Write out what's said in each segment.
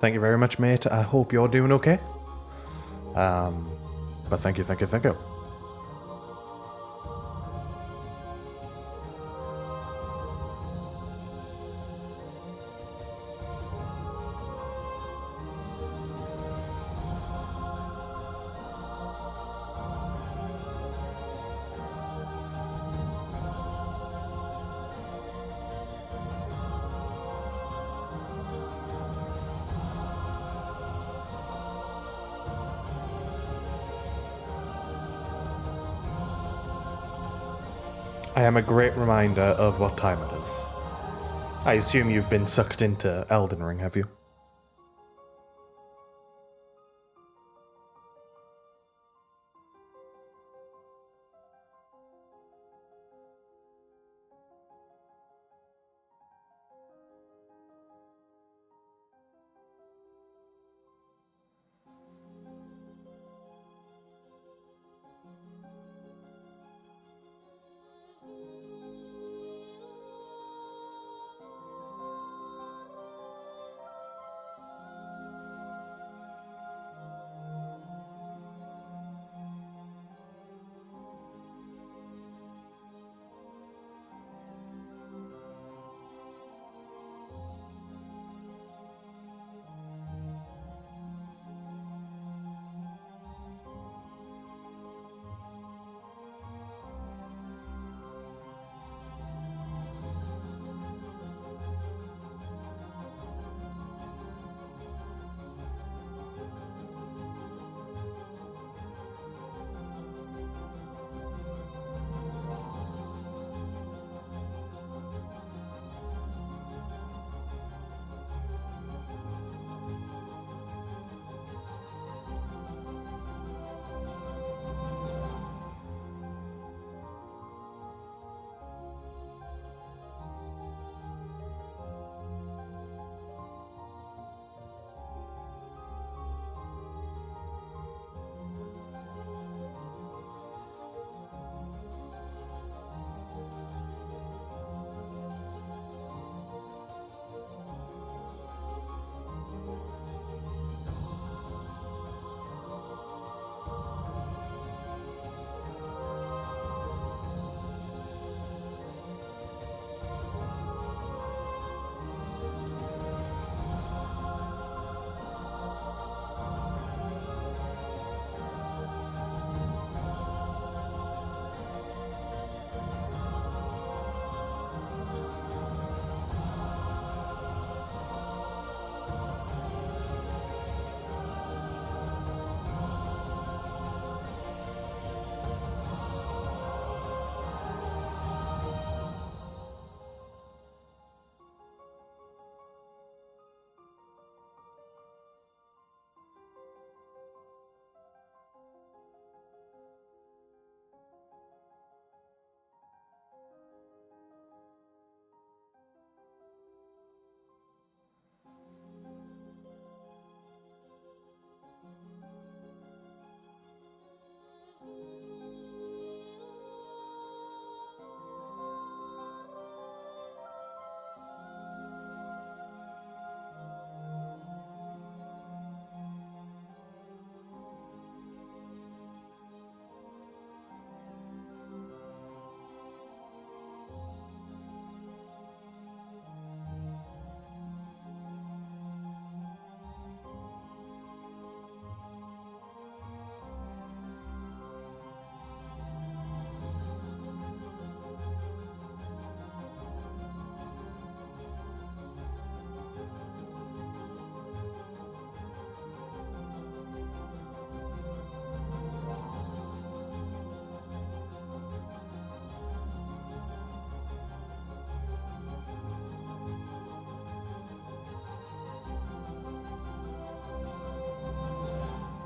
Thank you very much, mate. I hope you're doing okay. But thank you. I am a great reminder of what time it is. I assume you've been sucked into Elden Ring, have you?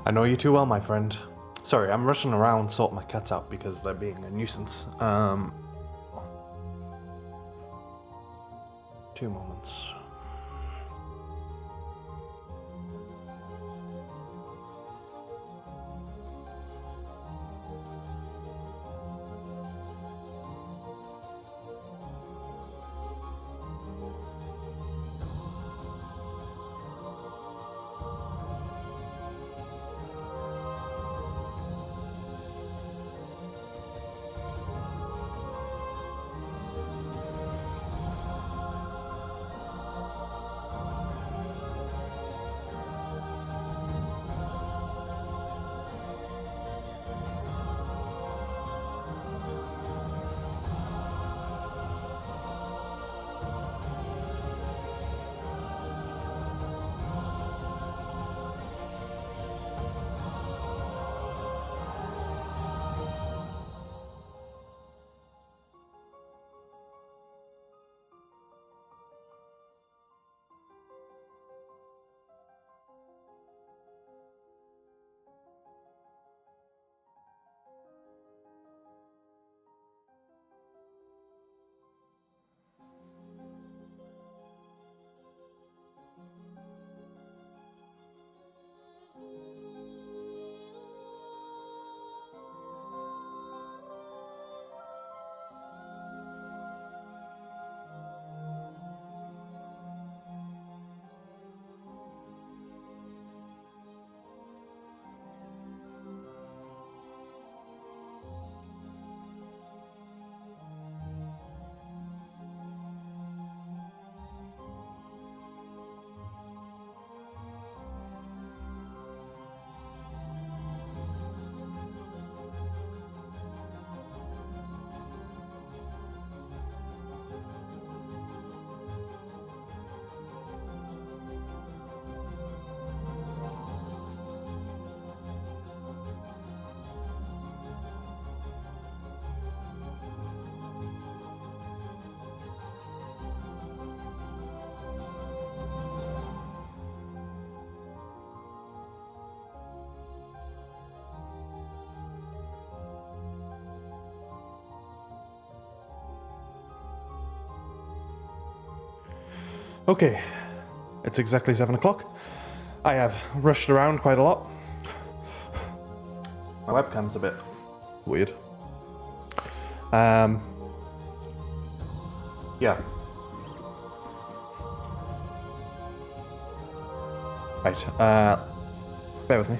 I know you too well, my friend. Sorry, I'm rushing around sorting my cats out because they're being a nuisance. 2 moments. Okay, it's exactly 7 o'clock. I have rushed around quite a lot. My webcam's a bit weird. Yeah. Right, bear with me.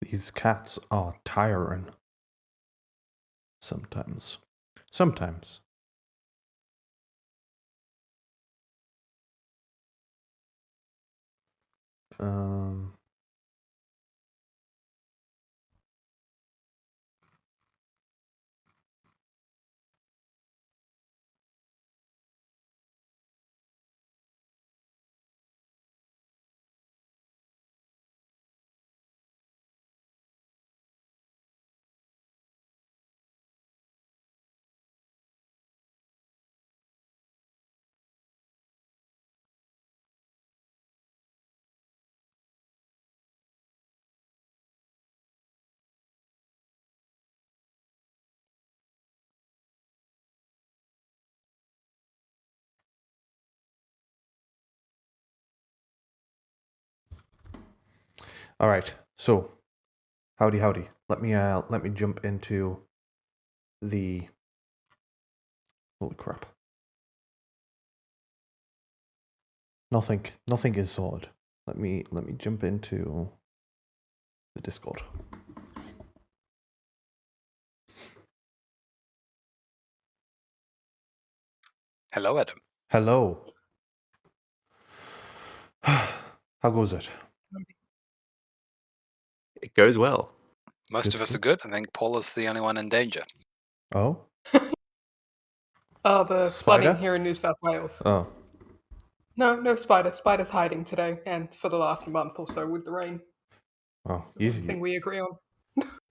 These cats are tiring. Sometimes. Sometimes. All right. So, howdy. Let me jump into the. Holy crap! Nothing is sorted. Let me jump into the Discord. Hello, Adam. Hello. How goes it? It goes well. Most of us are good. I think Paula's the only one in danger. Oh. The Spider? flooding here in New South Wales. Oh. No spider. Spider's hiding today, and for the last month or so with the rain. Oh. It's one thing we agree on.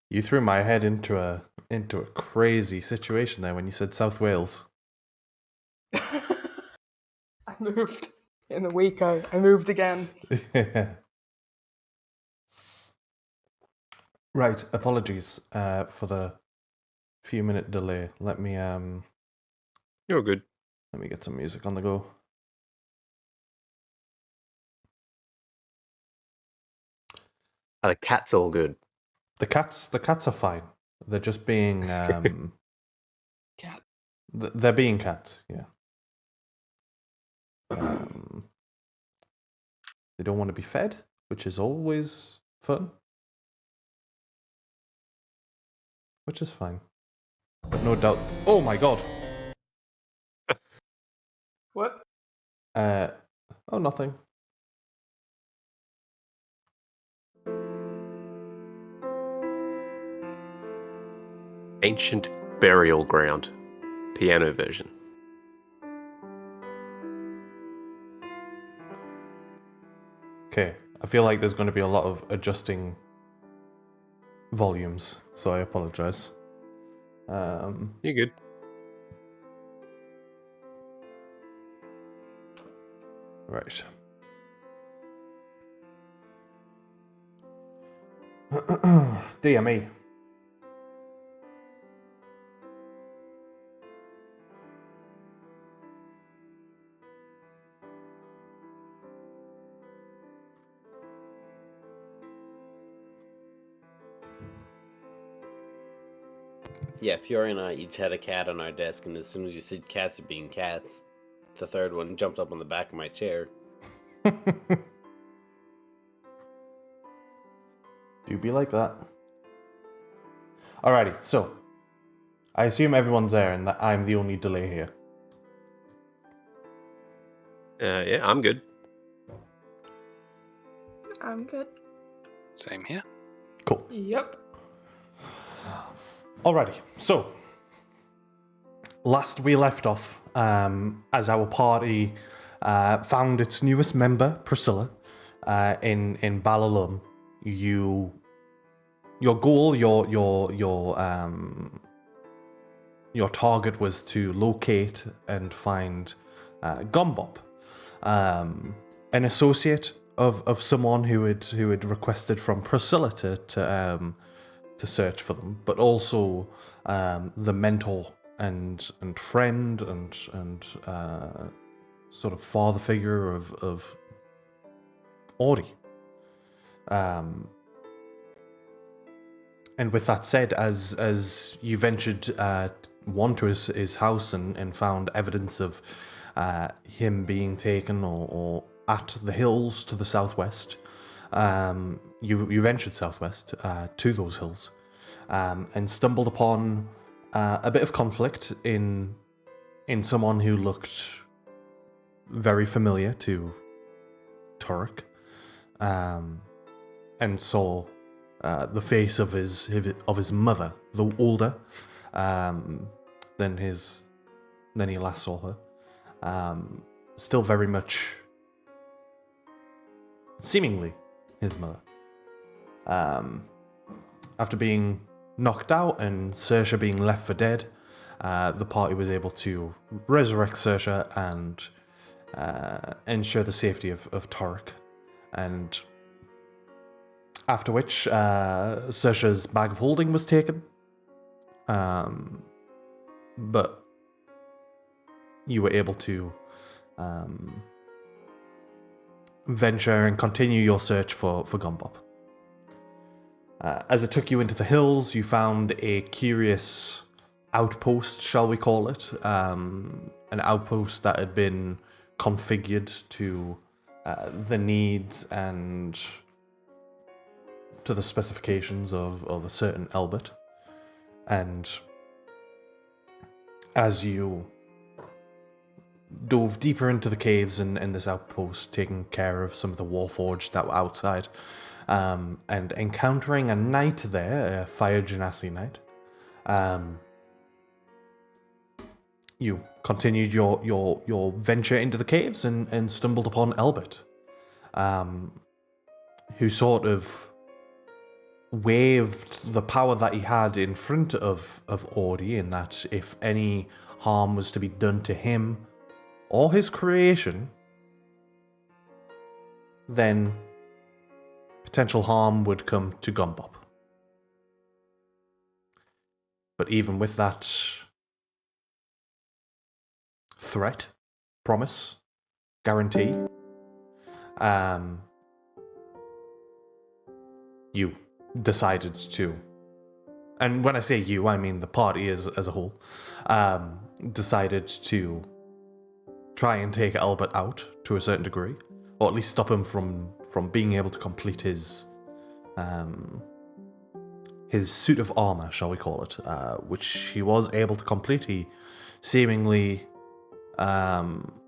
You threw my head into a crazy situation there when you said South Wales. I moved in the week. I moved again. Right. Apologies for the few-minute delay. Let me You're good. Let me get some music on the go. The cat's all good. The cats are fine. They're just being Cat. they're being cats, yeah. They don't want to be fed, which is always fun. Which is fine. But no doubt. Oh my god. What? Oh, nothing. Ancient Burial Ground. Piano version. Okay, I feel like there's going to be a lot of adjusting volumes, so I apologize. You're good. Right. DME. Yeah, Fiore and I each had a cat on our desk, and as soon as you said cats are being cats, the third one jumped up on the back of my chair. Do be like that. Alrighty, so I assume everyone's there and that I'm the only delay here. Yeah, I'm good. I'm good. Same here. Cool. Yep. Alrighty, so last we left off, as our party found its newest member, Priscilla, in Balalum. Your goal, your target was to locate and find Gombop, an associate of someone who had requested from Priscilla to search for them, but also the mentor and friend and sort of father figure of Audie. And with that said, as you ventured one to his house and found evidence of him being taken or at the hills to the southwest, you ventured southwest to those hills and stumbled upon a bit of conflict in someone who looked very familiar to Turek, and saw the face of his mother, though older than he last saw her. Still very much, seemingly, his mother. After being knocked out and Saoirse being left for dead, the party was able to resurrect Saoirse and ensure the safety of Turek. And after which, Saoirse's bag of holding was taken. But you were able to venture and continue your search for Gombop. As it took you into the hills, you found a curious outpost, shall we call it. An outpost that had been configured to the needs and to the specifications of a certain Elbert. And as you dove deeper into the caves in this outpost, taking care of some of the warforged that were outside, and encountering a knight there, a Fire Genasi knight, you continued your venture into the caves and stumbled upon Elbert, who sort of waved the power that he had in front of Audie, in that if any harm was to be done to him or his creation, then potential harm would come to Gombop. But even with that threat, promise, guarantee, you decided to, and when I say you, I mean the party as a whole, decided to try and take Albert out to a certain degree, or at least stop him from being able to complete his suit of armor, shall we call it, which he was able to complete. He seemingly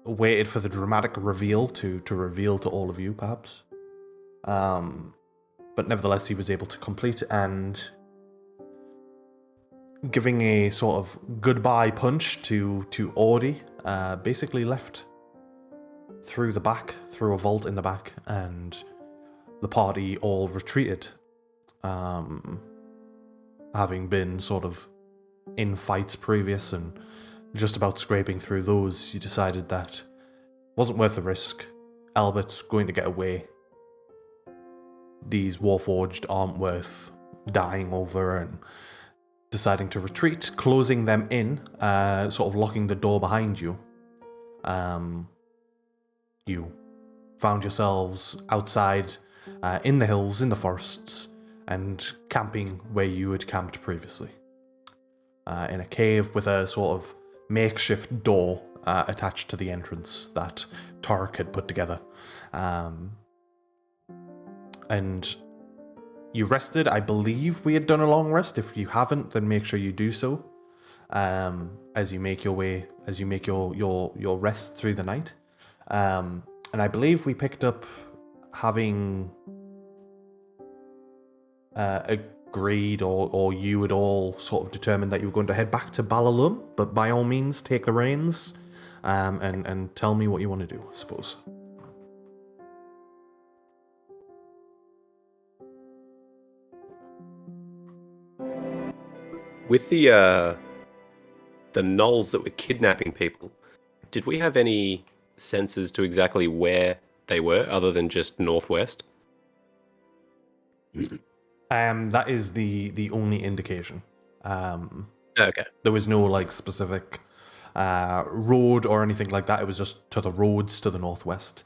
waited for the dramatic reveal to reveal to all of you, perhaps. But nevertheless, he was able to complete, and giving a sort of goodbye punch to Audie, basically left through the back, through a vault in the back, and the party all retreated. Having been sort of in fights previous and just about scraping through those, you decided that it wasn't worth the risk. Albert's going to get away. These Warforged aren't worth dying over, and deciding to retreat, closing them in, sort of locking the door behind you. You found yourselves outside in the hills, in the forests, and camping where you had camped previously. In a cave with a sort of makeshift door attached to the entrance that Tark had put together. And you rested. I believe we had done a long rest. If you haven't, then make sure you do so. As you make your way, as you make your rest through the night. And I believe we picked up having agreed, or you had all sort of determined that you were going to head back to Balalum, but by all means, take the reins and tell me what you want to do, I suppose. With the gnolls that were kidnapping people, did we have any senses to exactly where they were, other than just northwest? That is the only indication. Okay. There was no like specific road or anything like that. It was just to the roads to the northwest.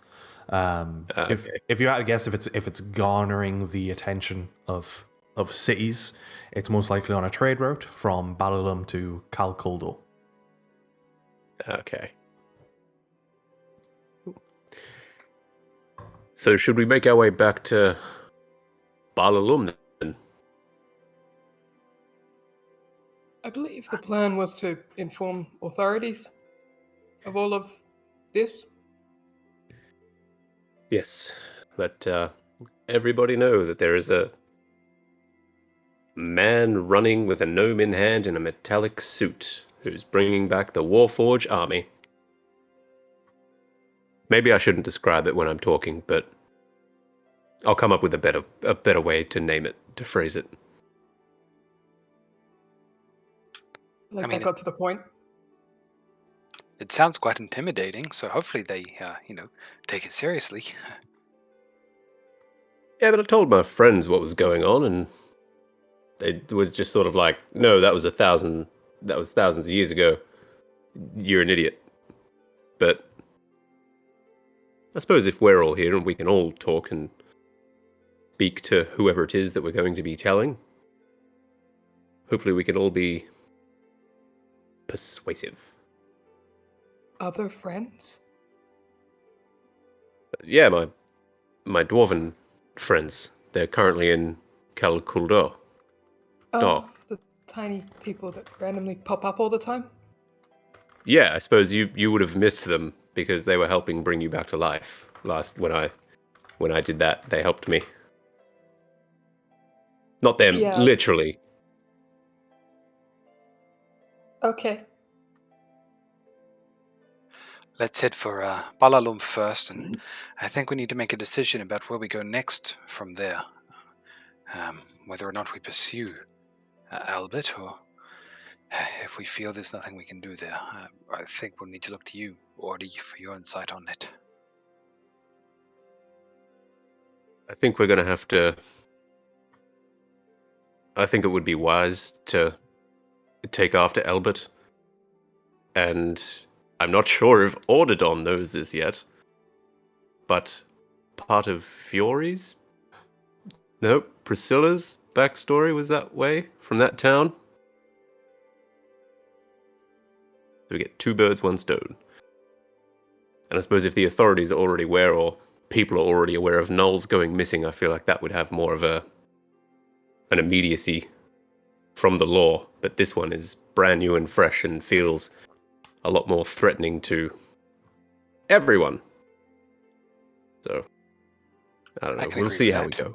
Okay. If you had to guess, if it's garnering the attention of cities, it's most likely on a trade route from Balalum to Calculdo. Okay. So should we make our way back to Balalum then? I believe the plan was to inform authorities of all of this. Yes. Let everybody know that there is a man running with a gnome in hand in a metallic suit who's bringing back the Warforged army. Maybe I shouldn't describe it when I'm talking, but I'll come up with a better way to name it, to phrase it. Like that got to the point. It sounds quite intimidating, so hopefully they, take it seriously. Yeah, but I told my friends what was going on, and it was just sort of like, no, that was thousands of years ago. You're an idiot. But I suppose if we're all here and we can all talk and speak to whoever it is that we're going to be telling, hopefully we can all be persuasive. Other friends? Yeah, my dwarven friends. They're currently in Calculdo. Oh, the tiny people that randomly pop up all the time? Yeah, I suppose you would have missed them because they were helping bring you back to life. When I did that, they helped me. Not them, Yeah. literally. Okay. Let's head for Balalum first, and I think we need to make a decision about where we go next from there. Whether or not we pursue Albert, or if we feel there's nothing we can do there. I think we'll need to look to you, Ordy, for your insight on it. I think we're going to have to... I think it would be wise to take after Albert. And I'm not sure if Audidon knows this yet, but part of Fiore's? No, Priscilla's backstory was that way, from that town. So we get 2 birds, 1 stone. And I suppose if the authorities are already aware, or people are already aware of gnolls going missing, I feel like that would have more of an immediacy from the law. But this one is brand new and fresh and feels a lot more threatening to everyone. So, I don't know. We'll see how we go.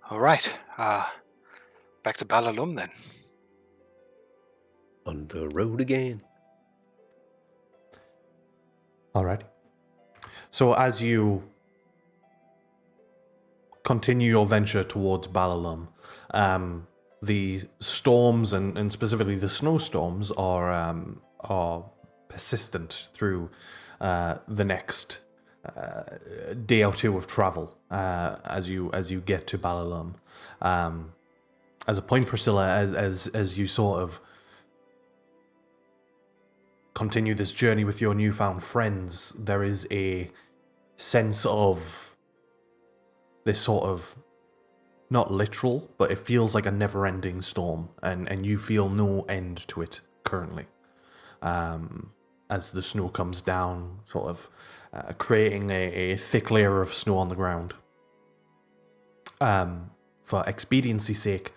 All right. Back to Balalum then. On the road again. Alright. So as you continue your venture towards Balalum, the storms and specifically the snowstorms are persistent through the next day or two of travel as you get to Balalum. As a point, Priscilla, as you sort of continue this journey with your newfound friends, there is a sense of this sort of, not literal, but it feels like a never-ending storm, and you feel no end to it currently. As the snow comes down, sort of creating a thick layer of snow on the ground. For expediency's sake,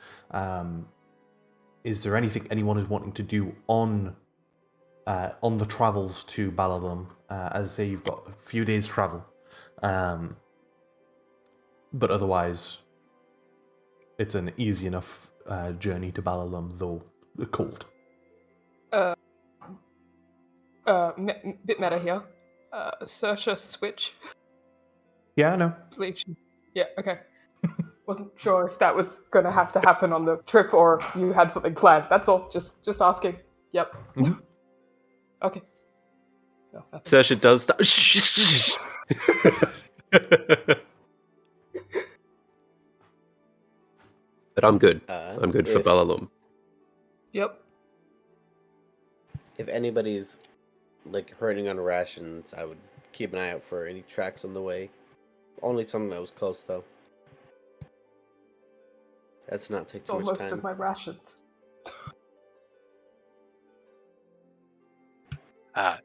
is there anything anyone is wanting to do on the travels to Balalum? As I say, you've got a few days travel. But otherwise, it's an easy enough journey to Balalum, though cold. Bit meta here. Saoirse switch. Yeah, I know. Believe she. Yeah. Okay. Wasn't sure if that was going to have to happen on the trip or you had something planned. That's all. Just asking. Yep. Mhm. Okay. No, nothing. Saoirse does start. But I'm good. I'm good for If- Balalum. Yep. If anybody's like hurting on rations, I would keep an eye out for any tracks on the way. Only something that was close though. Let's not take too Stole much most time. of my rations.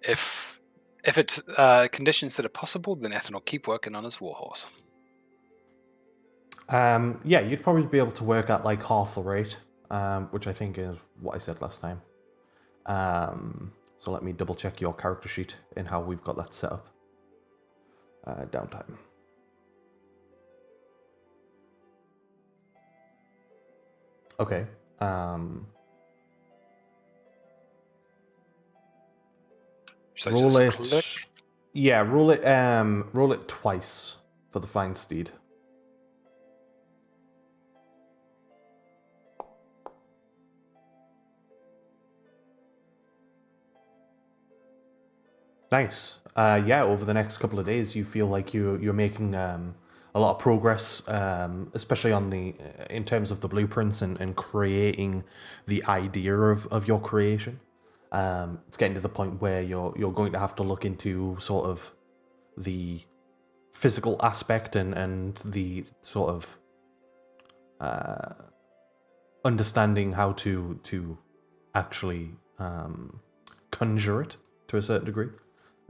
If it's conditions that are possible, then Ethan will keep working on his warhorse. Yeah, you'd probably be able to work at like half the rate, which I think is what I said last time. So let me double check your character sheet and how we've got that set up. Downtime. Okay. So Roll just it. click. Yeah, roll it. Roll it twice for the fine steed. Nice. Yeah, over the next couple of days, you feel like you're making a lot of progress, especially on in terms of the blueprints and creating the idea of your creation. It's getting to the point where you're going to have to look into sort of the physical aspect and the sort of understanding how to actually conjure it to a certain degree.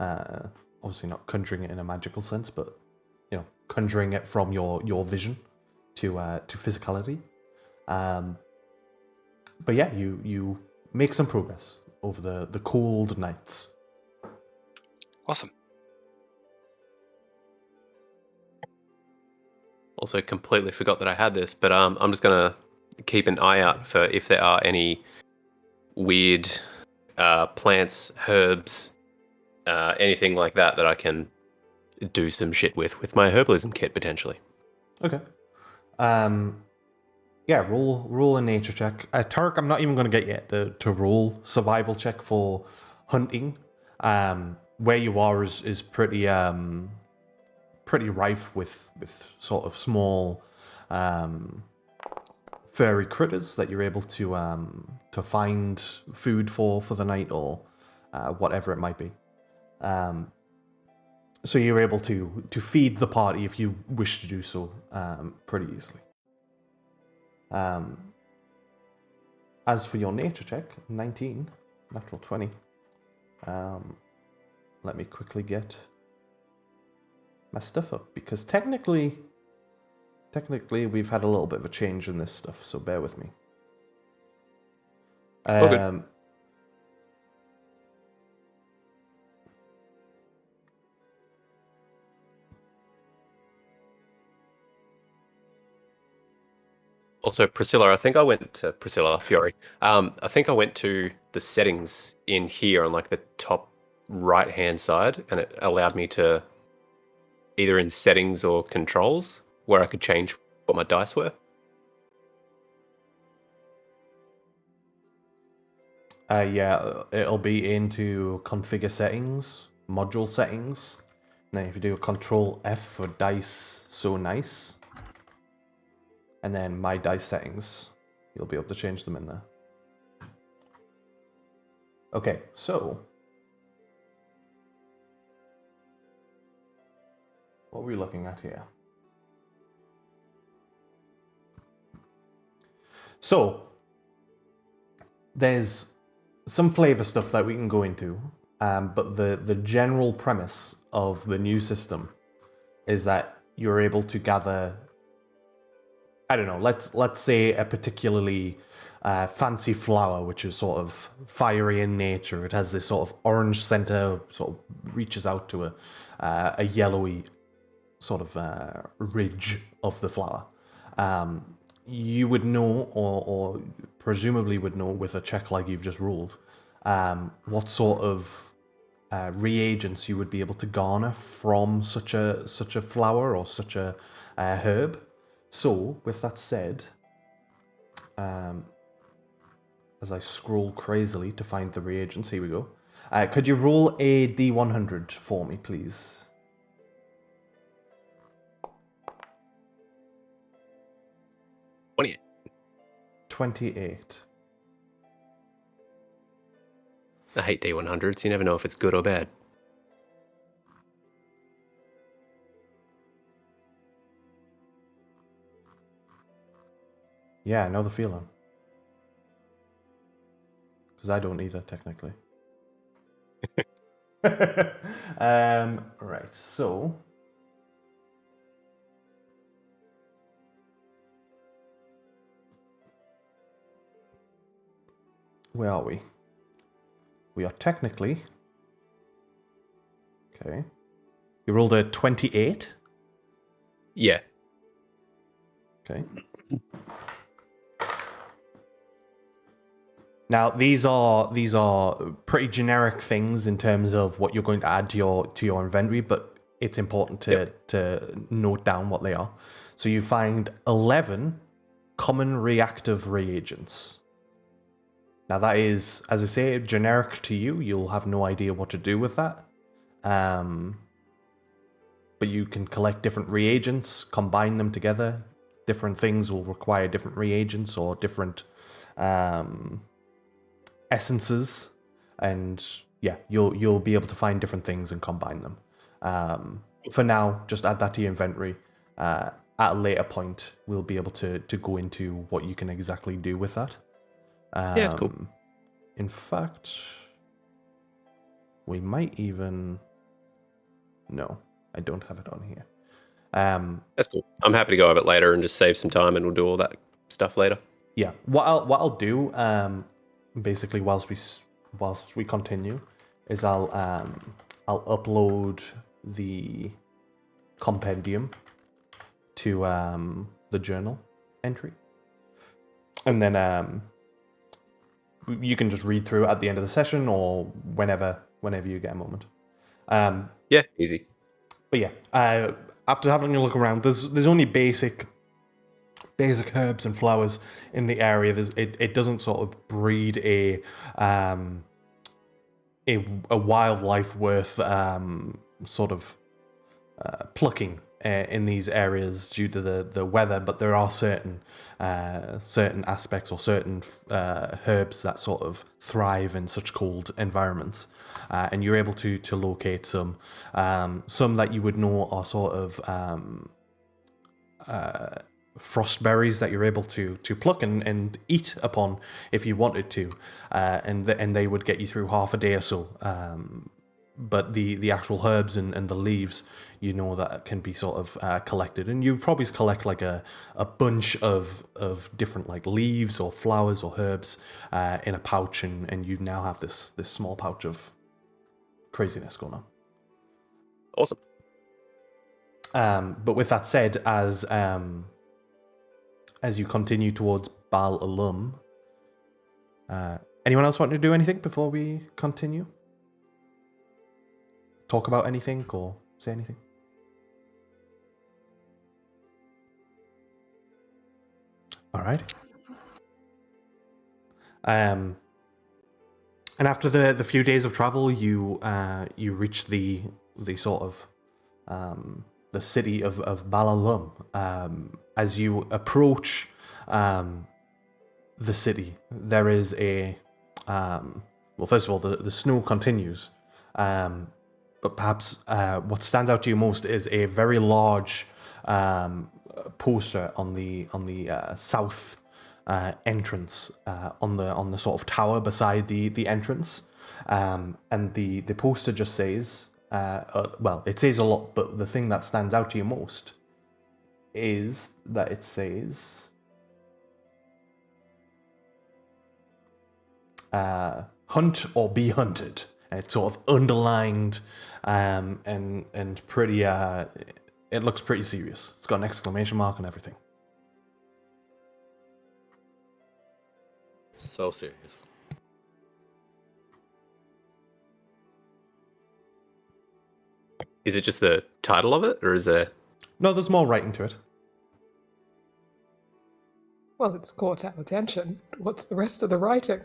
Obviously not conjuring it in a magical sense, but conjuring it from your vision to physicality. But yeah, you make some progress over the cold nights. Awesome. Also, completely forgot that I had this, but I'm just gonna keep an eye out for if there are any weird plants, herbs, anything like that I can do some shit with my herbalism kit potentially. Okay. Yeah, roll a nature check. Tarek, I'm not even going to get you to roll survival check for hunting. Where you are is pretty pretty rife with sort of small furry critters that you're able to find food for the night or whatever it might be. So you're able to feed the party if you wish to do so pretty easily. As for your nature check, 19, natural 20. Let me quickly get my stuff up because technically we've had a little bit of a change in this stuff, so bear with me. Okay. Also, Priscilla, I think I went to Priscilla Fiore. I think I went to the settings in here on like the top right-hand side, and it allowed me to either in settings or controls where I could change what my dice were. Yeah, it'll be into configure settings, module settings. And then if you do a control F for dice, so nice. And then my dice settings, you'll be able to change them in there. Okay, so what are we looking at here? So there's some flavor stuff that we can go into, but the general premise of the new system is that you're able to gather, I don't know, let's say a particularly fancy flower, which is sort of fiery in nature. It has this sort of orange center, sort of reaches out to a yellowy sort of ridge of the flower. You would know, or presumably would know with a check like you've just ruled, what sort of reagents you would be able to garner from such a flower or such a herb. So, with that said, as I scroll crazily to find the reagents, here we go. Could you roll a D100 for me, please? 28. 28. I hate D100s. You never know if it's good or bad. Yeah, I know the feeling. Because I don't either, technically. Right, so... Where are we? We are technically... Okay. You rolled a 28? Yeah. Okay. Now these are pretty generic things in terms of what you're going to add to your inventory, but it's important to note down what they are. So you find 11 common reactive reagents. Now that is, as I say, generic to you. You'll have no idea what to do with that. But you can collect different reagents, combine them together. Different things will require different reagents or different essences, and yeah, you'll be able to find different things and combine them. For now, just add that to your inventory. At a later point, we'll be able to go into what you can exactly do with that. Yeah, it's cool. In fact, we might even... No, I don't have it on here. That's cool. I'm happy to go over it later and just save some time, and we'll do all that stuff later. Yeah, what I'll do, basically, whilst we continue, is I'll upload the compendium to the journal entry, and then you can just read through it at the end of the session or whenever you get a moment. Yeah, easy. But yeah, after having a look around, there's only basic herbs and flowers in the area. It doesn't sort of breed a wildlife worth sort of plucking in these areas due to the weather, but there are certain aspects or certain herbs that sort of thrive in such cold environments, and you're able to locate some that you would know are sort of frost berries that you're able to pluck and eat upon if you wanted to, and they would get you through half a day or so. But the actual herbs and the leaves, you know, that can be sort of collected, and you probably collect like a bunch of different like leaves or flowers or herbs in a pouch, and you now have this small pouch of craziness going on. Awesome. But with that said, as you continue towards Bal Alum, anyone else want to do anything before we continue? Talk about anything or say anything? All right. And after the few days of travel, you reach the sort of the city of Balalum. As you approach the city, there is a well, first of all, the snow continues. But perhaps what stands out to you most is a very large poster on the south entrance, on the sort of tower beside the entrance, and the poster just says, well, it says a lot, but the thing that stands out to you most is that it says hunt or be hunted. And it's sort of underlined and pretty it looks pretty serious. It's got an exclamation mark and everything. So serious. Is it just the title of it, or is there? No, there's more writing to it. Well, it's caught our attention. What's the rest of the writing?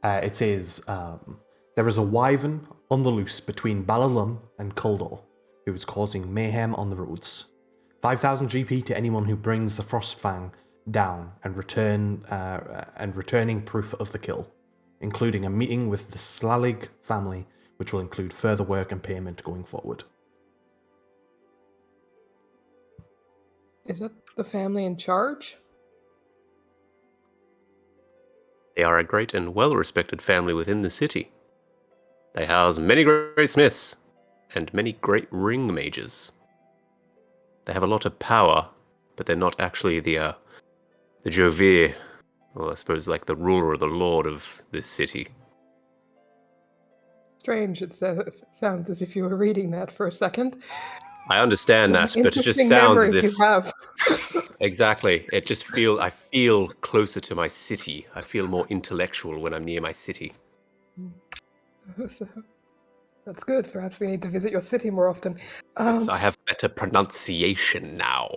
It says, there is a wyvern on the loose between Balalum and Kuldor, who is causing mayhem on the roads. 5,000 GP to anyone who brings the Frostfang down and returning proof of the kill, including a meeting with the Slalig family, which will include further work and payment going forward. Is that the family in charge? They are a great and well-respected family within the city. They house many great smiths and many great ring mages. They have a lot of power, but they're not actually the Jovir, well, I suppose like the ruler or the lord of this city. Strange, it sounds as if you were reading that for a second. I understand that, but it just Interesting sounds memory as if you have. exactly. It just I feel closer to my city. I feel more intellectual when I'm near my city. So, that's good. Perhaps we need to visit your city more often. Yes, I have better pronunciation now.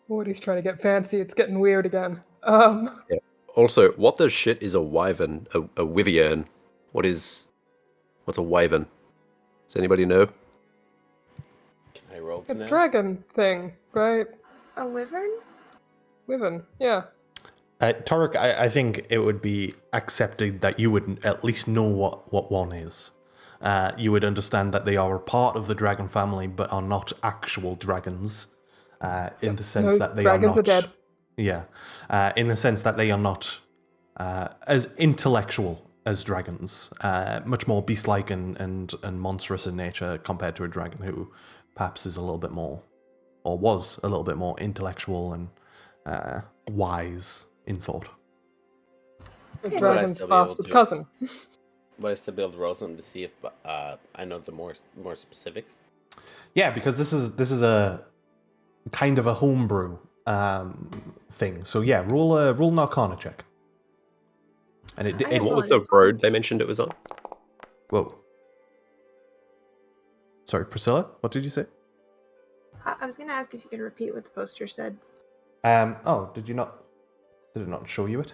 Morty's trying to get fancy. It's getting weird again. Yeah. Also, what the shit is a wyvern? A wyvern? What's a wyvern? Does anybody know? Can I roll A to know? dragon thing, right? A wyvern? Wyvern, yeah. Torek, I think it would be accepted that you would at least know what one is. You would understand that they are a part of the dragon family, but are not actual dragons. In the sense No, that they dragons are not. are dead. Yeah. In the sense that they are not as intellectual as dragons. Much more beast-like and monstrous in nature compared to a dragon who perhaps is a little bit more, or was a little bit more intellectual and wise in thought. The Would I dragon's still be able bastard to- cousin. But I still be able to roll something to see if I know the more specifics. Yeah, because this is a kind of a homebrew thing. So yeah, roll an Arcana check. And it I What was roll the road they mentioned it was on? whoa. Sorry, Priscilla, what did you say? I was going to ask if you could repeat what the poster said. Did it not show you it?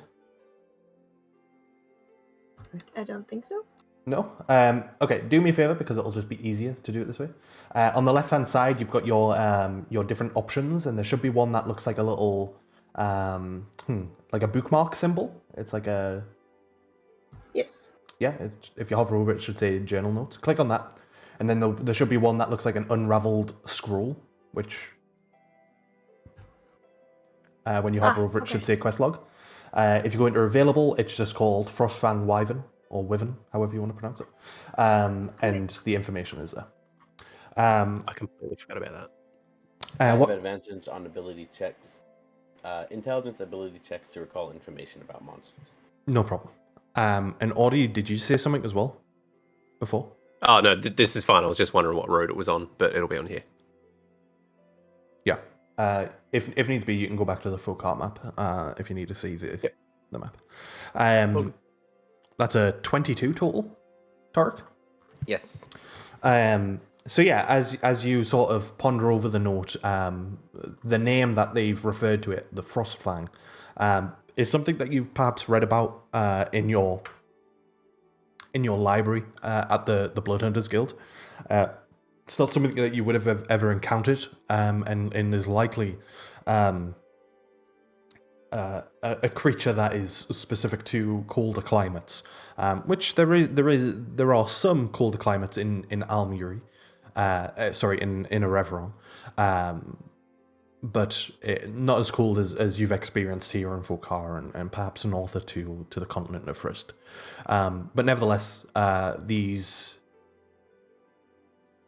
I don't think so. No? Okay, do me a favor because it'll just be easier to do it this way. On the left-hand side, you've got your different options, and there should be one that looks like a little, like a bookmark symbol. It's like a, Yes. yeah, if you hover over it, it should say journal notes. Click on that, and then there should be one that looks like an unraveled scroll, which, when you hover over it, should say quest log. If you go into available, it's just called Frostfang Wyvern, or Wyvern, however you want to pronounce it. And the information is there. I completely forgot about that. I have What? advantage on ability checks. Intelligence ability checks to recall information about monsters. No problem. And Audie, did you say something as well before? Oh no, this is fine. I was just wondering what road it was on, but it'll be on here. Yeah. If need be, you can go back to the full cart map if you need to see the map. Okay. That's a 22 total, Tark. Yes. So yeah, as you sort of ponder over the note, the name that they've referred to it, the Frostfang, is something that you've perhaps read about in your library at the Bloodhunters Guild. It's not something that you would have ever encountered, and is likely a creature that is specific to colder climates, which there are some colder climates in Almuri, in Ereveron, but not as cold as you've experienced here in Volcar and perhaps north to the continent of Frist. But nevertheless,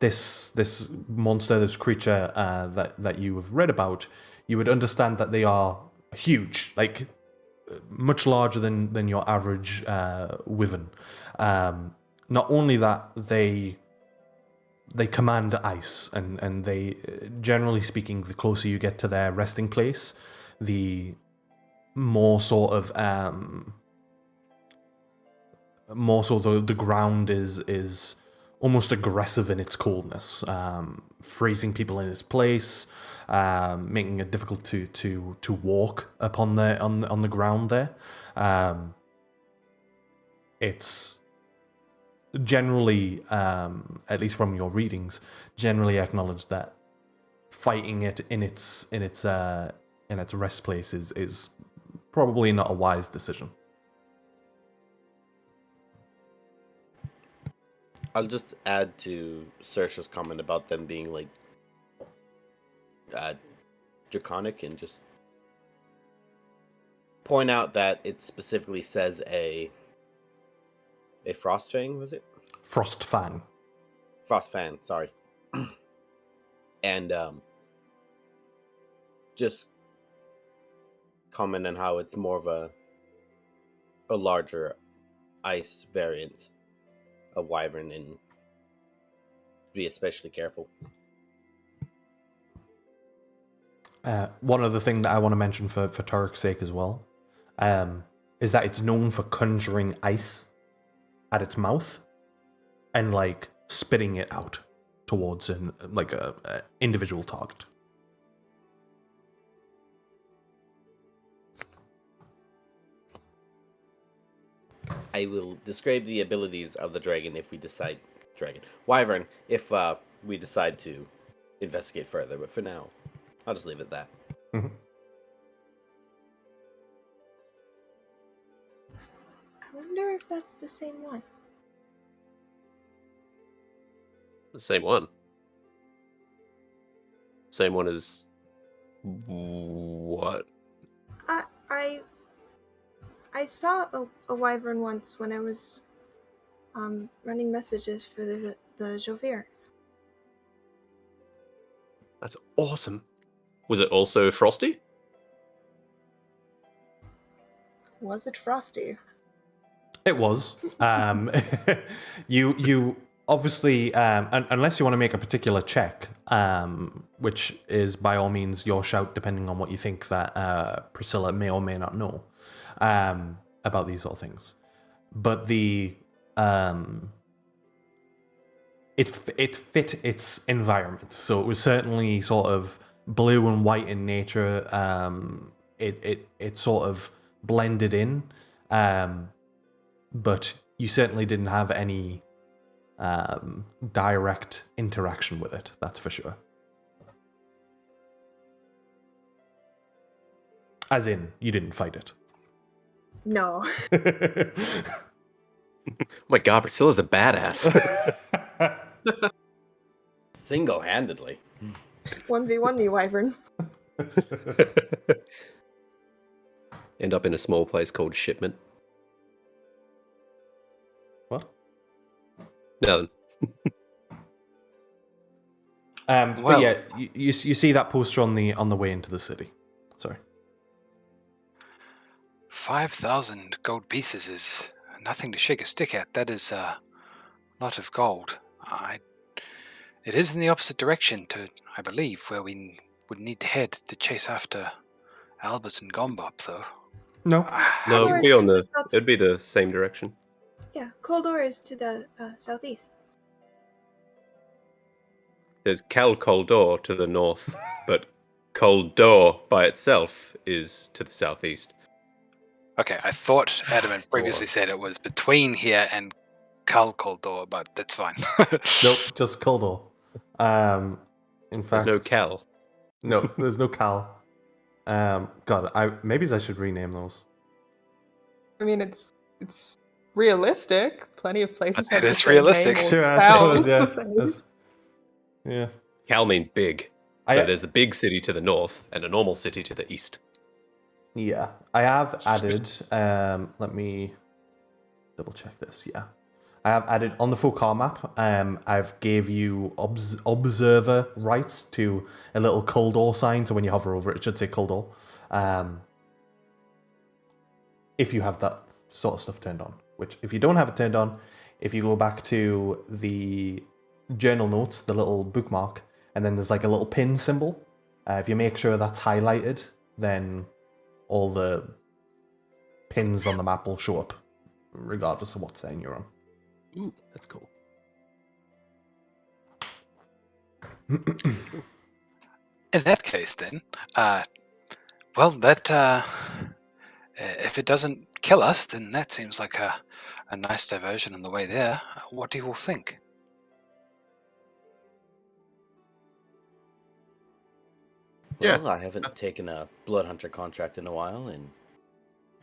this monster, this creature that you have read about, you would understand that they are huge, like much larger than your average wyvern, not only that, they command ice, and they, generally speaking, the closer you get to their resting place, the more sort of more so the ground is almost aggressive in its coldness, freezing people in its place, making it difficult to walk upon on the ground there. It's generally, at least from your readings, generally acknowledged that fighting it in its rest place is probably not a wise decision. I'll just add to Saoirse's comment about them being like draconic, and just point out that it specifically says a Frostfang, was it? Frostfang. Frostfang, sorry. And just comment on how it's more of a larger ice variant of wyvern, and be especially careful. One other thing that I want to mention for Turk's sake as well, is that it's known for conjuring ice at its mouth and like spitting it out towards a individual target. I will describe the abilities of the dragon if we decide wyvern if we decide to investigate further. But for now, I'll just leave it at that. Mm-hmm. I wonder if that's the same one. The same one. Same one as what? I saw a wyvern once when I was running messages for the Jovir. That's awesome. Was it also frosty? Was it Frosty? It was. You obviously, unless you want to make a particular check, which is by all means your shout, depending on what you think that Priscilla may or may not know about these sort of things. But it fit its environment, so it was certainly sort of blue and white in nature. It sort of blended in. But you certainly didn't have any direct interaction with it, that's for sure. As in, you didn't fight it. No. Oh my god, Priscilla's a badass. Single-handedly. 1v1 me, wyvern. End up in a small place called Shipment. What? No. But yeah, you see that poster on the way into the city. Sorry. 5,000 gold pieces is nothing to shake a stick at. That is a lot of gold. It is in the opposite direction to, I believe, where we would need to head to chase after Albert and Gombop, though. No. No, Or it'd be to on the south. it'd be the same direction. Yeah, Coldor is to the southeast. There's Cal Coldor to the north, but Coldor by itself is to the southeast. Okay, I thought Adamant previously said it was between here and Coldor, but that's fine. Nope, just Coldor. In fact, There's no Cal. No, there's no Cal. God, maybe I should rename those. I mean, it's realistic. Plenty of places It have the is same realistic. name or Sure, I sounds suppose, yeah. the same. Yeah. Cal means big. So there's a big city to the north and a normal city to the east. Yeah, I have added. Let me double check this. Yeah, I have added on the full car map. I've gave you observer rights to a little Coldor sign, so when you hover over it, it should say Coldor. If you have that sort of stuff turned on, which if you don't have it turned on, if you go back to the journal notes, the little bookmark, and then there's like a little pin symbol. If you make sure that's highlighted, then all the pins on the map will show up, regardless of what setting you're on. Ooh, that's cool. In that case, then, well, that if it doesn't kill us, then that seems like a nice diversion on the way there. What do you all think? Yeah. Well, I haven't taken a blood hunter contract in a while, and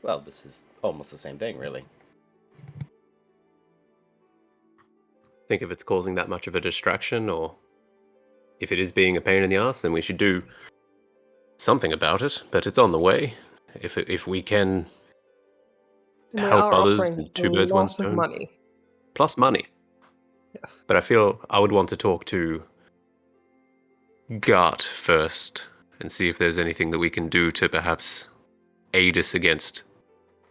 well, this is almost the same thing, really. Think if it's causing that much of a distraction, or if it is being a pain in the ass, then we should do something about it. But it's on the way. If we can And they help are others, offering and two birds, one lots of stone. money. Plus money. Yes. But I feel I would want to talk to Gart first and see if there's anything that we can do to perhaps aid us against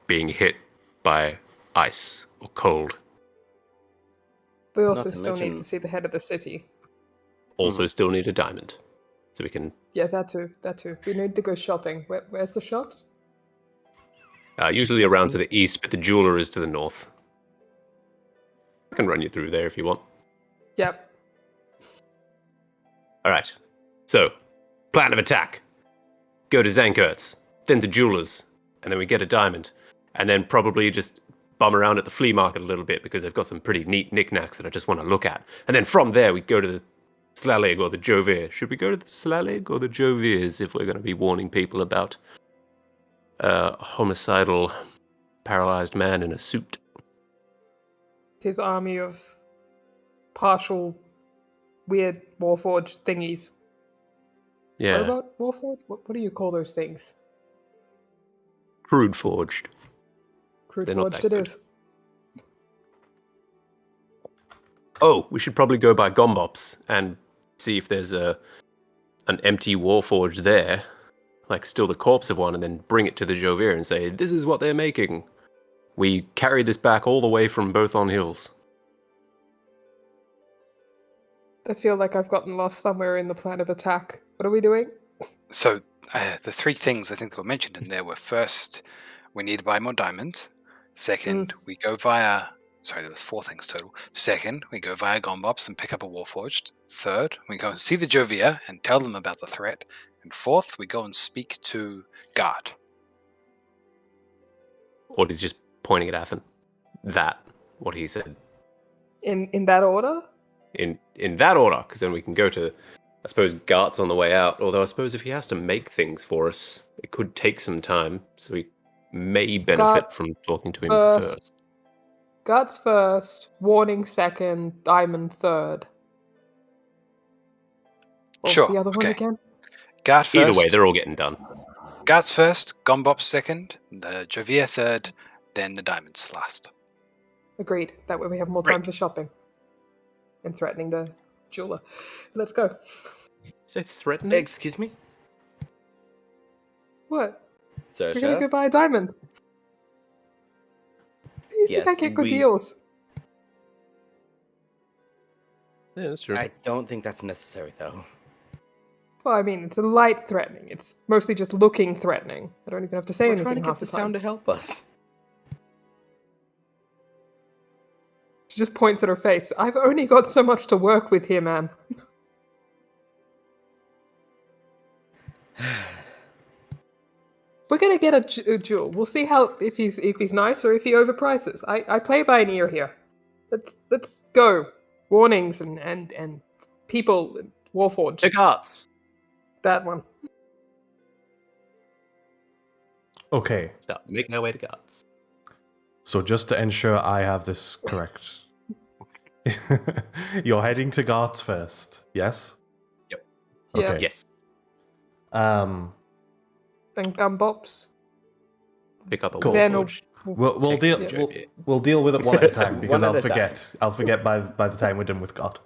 being hit by ice or cold. We Not also to still need mention- to see the head of the city. Also, still need a diamond, so we can. Yeah, that too. That too. We need to go shopping. Where's the shops? Usually around to the east, but the jeweler is to the north. I can run you through there if you want. Yep. All right. So, plan of attack. Go to Zankert's, then to Jewelers, and then we get a diamond. And then probably just bum around at the flea market a little bit because they've got some pretty neat knickknacks that I just want to look at. And then from there, we go to the Slalig or the Jovir. Should we go to the Slalig or the Jovirs if we're going to be warning people about a homicidal, paralyzed man in a suit? His army of partial weird Warforged thingies. Yeah, What about Warforged? What do you call those things? crude forged. Crude They're not forged that it good. is. Oh, we should probably go by Gombops and see if there's an empty Warforged there, like still the corpse of one, and then bring it to the Jovir and say, this is what they're making. We carried this back all the way from Both on Hills. I feel like I've gotten lost somewhere in the plan of attack. What are we doing? So the three things I think that were mentioned in there were: first, we need to buy more diamonds. Second, we go via. Sorry, there was four things total. Second, we go via Gombops and pick up a Warforged. Third, we go and see the Jovia and tell them about the threat. And fourth, we go and speak to Gart. Or he's just pointing at Athen. What he said. In that order? In that order, because then we can go to, I suppose, Gart's on the way out. Although I suppose if he has to make things for us, it could take some time. So we may benefit Gart from talking to him first. first. Guts first, warning second, diamond third. What Sure, was the other one okay. again? Gart first. Either way, they're all getting done. Gart's first, Gombops second, the Jovia third, then the diamonds last. Agreed. That way we have more Great. time for shopping. And threatening the jeweler. Let's go. So threatening? Excuse me? What? Sir, We're gonna go buy a diamond. You Yes, think I get good we- deals? Yeah, that's true. I don't think that's necessary, though. Well, I mean, it's a light threatening. It's mostly just looking threatening. I don't even have to say We're anything trying to half get the this time. town to help us. She just points at her face. I've only got so much to work with here, man. We're gonna get a jewel. We'll see how if he's nice or if he overprices. I play by an ear here. Let's go. Warnings and people Warforged. Pick hearts. That one. Okay, Stop making our way to Gart's. so just to ensure I have this correct, you're heading to Gart's first, yes? Yep. Yeah. Okay. Yes. Um, Then Gumbops. Pick up a Cool. Then Warforged. we'll Take deal the we'll, Jovir. we'll deal with it one at a time because One at I'll a time. forget. I'll forget by the time we're done with God.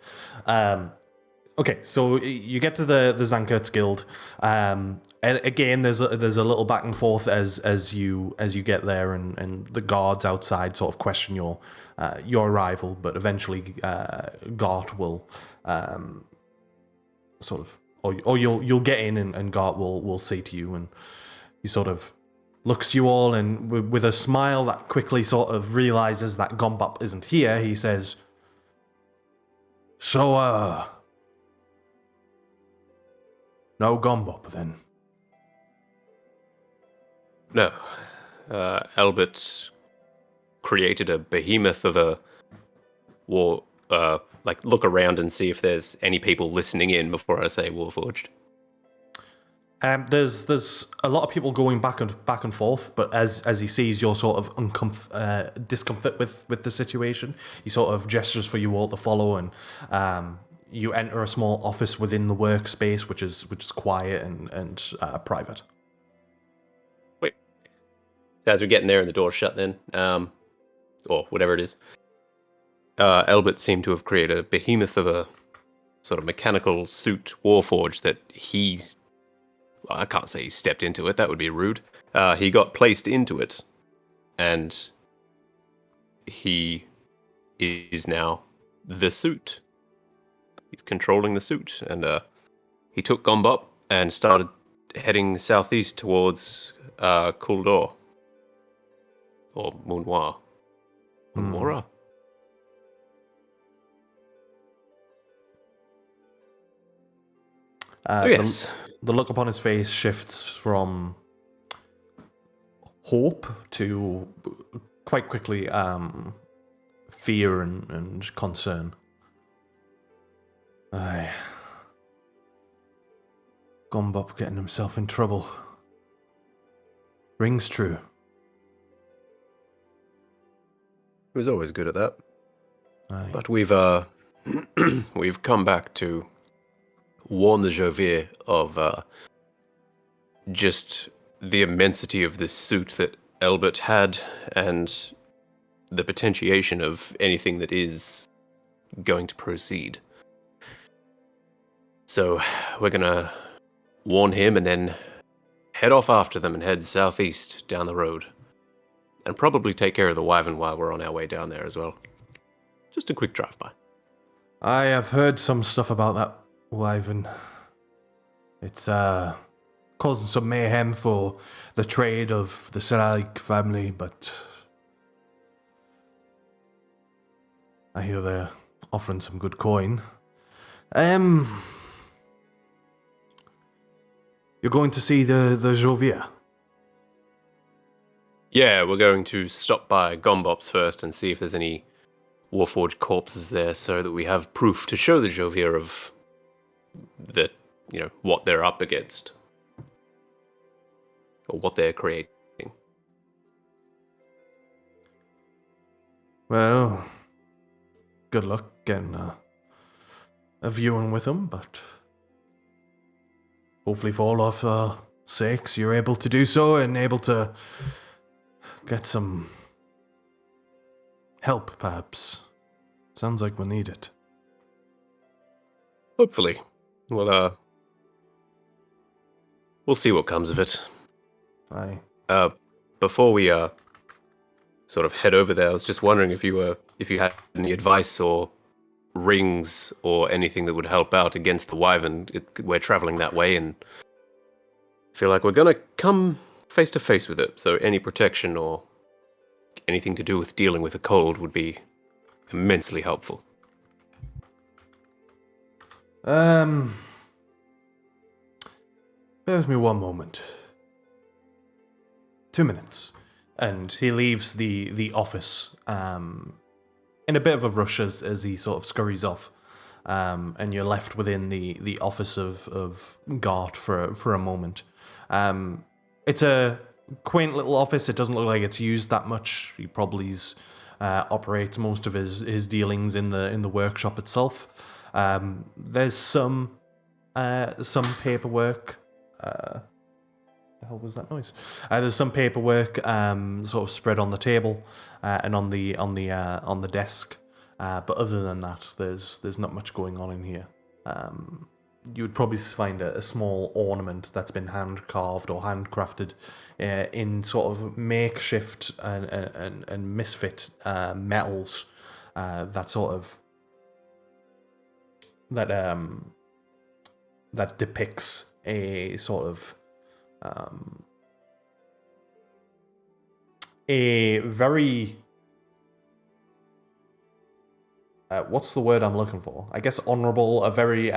Okay, so you get to the Zankert's Guild. And again, there's a little back and forth as you get there, and the guards outside sort of question your arrival, but eventually Gart will sort of, or you'll get in, and Gart will say to you, and he sort of looks to you all, and with a smile that quickly sort of realizes that Gombop isn't here, he says, "So, no Gombop then?" No. Albert created a behemoth of a war. Look around and see if there's any people listening in before I say Warforged. There's a lot of people going back and forth, but as he sees your sort of discomfort with the situation, he sort of gestures for you all to follow, and you enter a small office within the workspace, which is quiet and private. Wait. As we're getting there and the door's shut then, or whatever it is, Albert seemed to have created a behemoth of a sort of mechanical suit Warforged that I can't say he stepped into it, that would be rude. He got placed into it, and he is now the suit. He's controlling the suit, and he took Gombop and started heading southeast towards Kuldor. Or Moonwa. Moonwara? Yes. The look upon his face shifts from hope to quite quickly fear and concern. Aye. Gombop getting himself in trouble. Rings true. He was always good at that. Aye. But we've come back to warn the Jovier of just the immensity of this suit that Albert had, and the potentiation of anything that is going to proceed. So we're gonna warn him and then head off after them and head southeast down the road. And probably take care of the Wyvern while we're on our way down there as well. Just a quick drive-by. I have heard some stuff about that Wyvern. It's causing some mayhem for the trade of the Seralik family, but I hear they're offering some good coin. You're going to see the Jovier? Yeah, we're going to stop by Gombop's first and see if there's any Warforged corpses there, so that we have proof to show the Jovier of what they're up against. Or what they're creating. Well, good luck getting a viewing with them, but hopefully for all of our sakes you're able to do so and able to get some help, perhaps. Sounds like we'll need it. Hopefully. Well, we'll see what comes of it. Aye. Before we sort of head over there, I was just wondering if you had any advice or rings or anything that would help out against the Wyvern. We're traveling that way, and feel like we're gonna come face to face with it. So any protection or anything to do with dealing with a cold would be immensely helpful. Bear with me one moment. 2 minutes. And he leaves the office in a bit of a rush as he sort of scurries off. And you're left within the office of Gart for a moment. It's a quaint little office. It doesn't look like it's used that much. He probably operates most of his dealings in the workshop itself. There's some paperwork. The hell was that noise? There's some paperwork sort of spread on the table and on the desk. But other than that, there's not much going on in here. you would probably find a small ornament that's been hand carved or handcrafted in sort of makeshift and misfit metals that sort of that depicts a sort of a very what's the word I'm looking for? I guess honorable, a very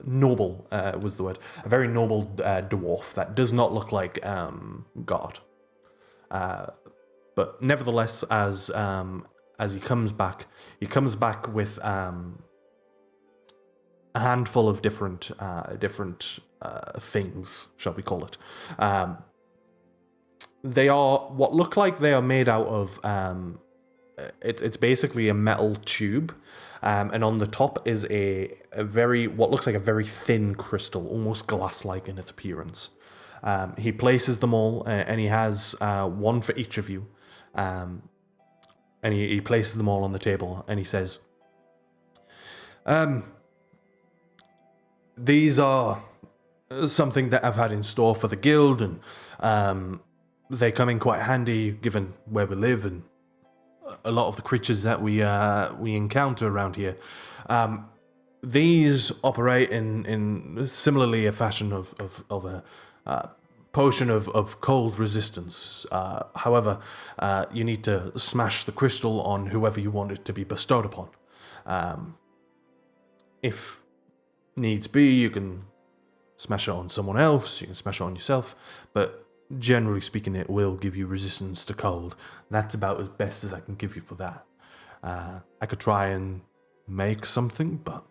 noble was the word. A very noble dwarf that does not look like God. But nevertheless, as he comes back with a handful of different things, shall we call it? They are what look like they are made out of. It's basically a metal tube, and on the top is a very what looks like a very thin crystal, almost glass-like in its appearance. He places them all, and he has one for each of you. And he places them all on the table, and he says, "These are something that I've had in store for the guild, and they come in quite handy given where we live and a lot of the creatures that we encounter around here. These operate in similarly a fashion of a potion of cold resistance. However, you need to smash the crystal on whoever you want it to be bestowed upon. If needs be, you can smash it on someone else, you can smash it on yourself, but generally speaking, it will give you resistance to cold. That's about as best as I can give you for that. I could try and make something, but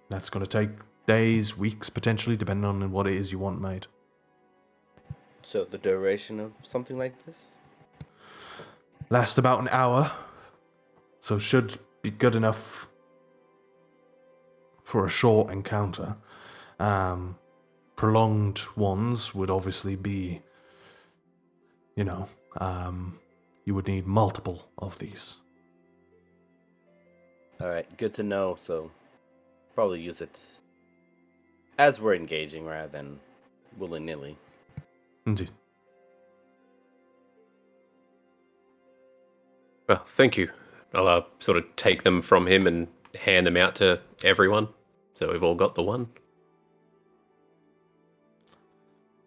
that's going to take days, weeks, potentially, depending on what it is you want made. So the duration of something like this? Last about an hour, so should be good enough for a short encounter. Prolonged ones would obviously be, you would need multiple of these. Alright, good to know, so probably use it as we're engaging rather than willy-nilly. Indeed. Well, thank you. I'll sort of take them from him and hand them out to everyone, so we've all got the one.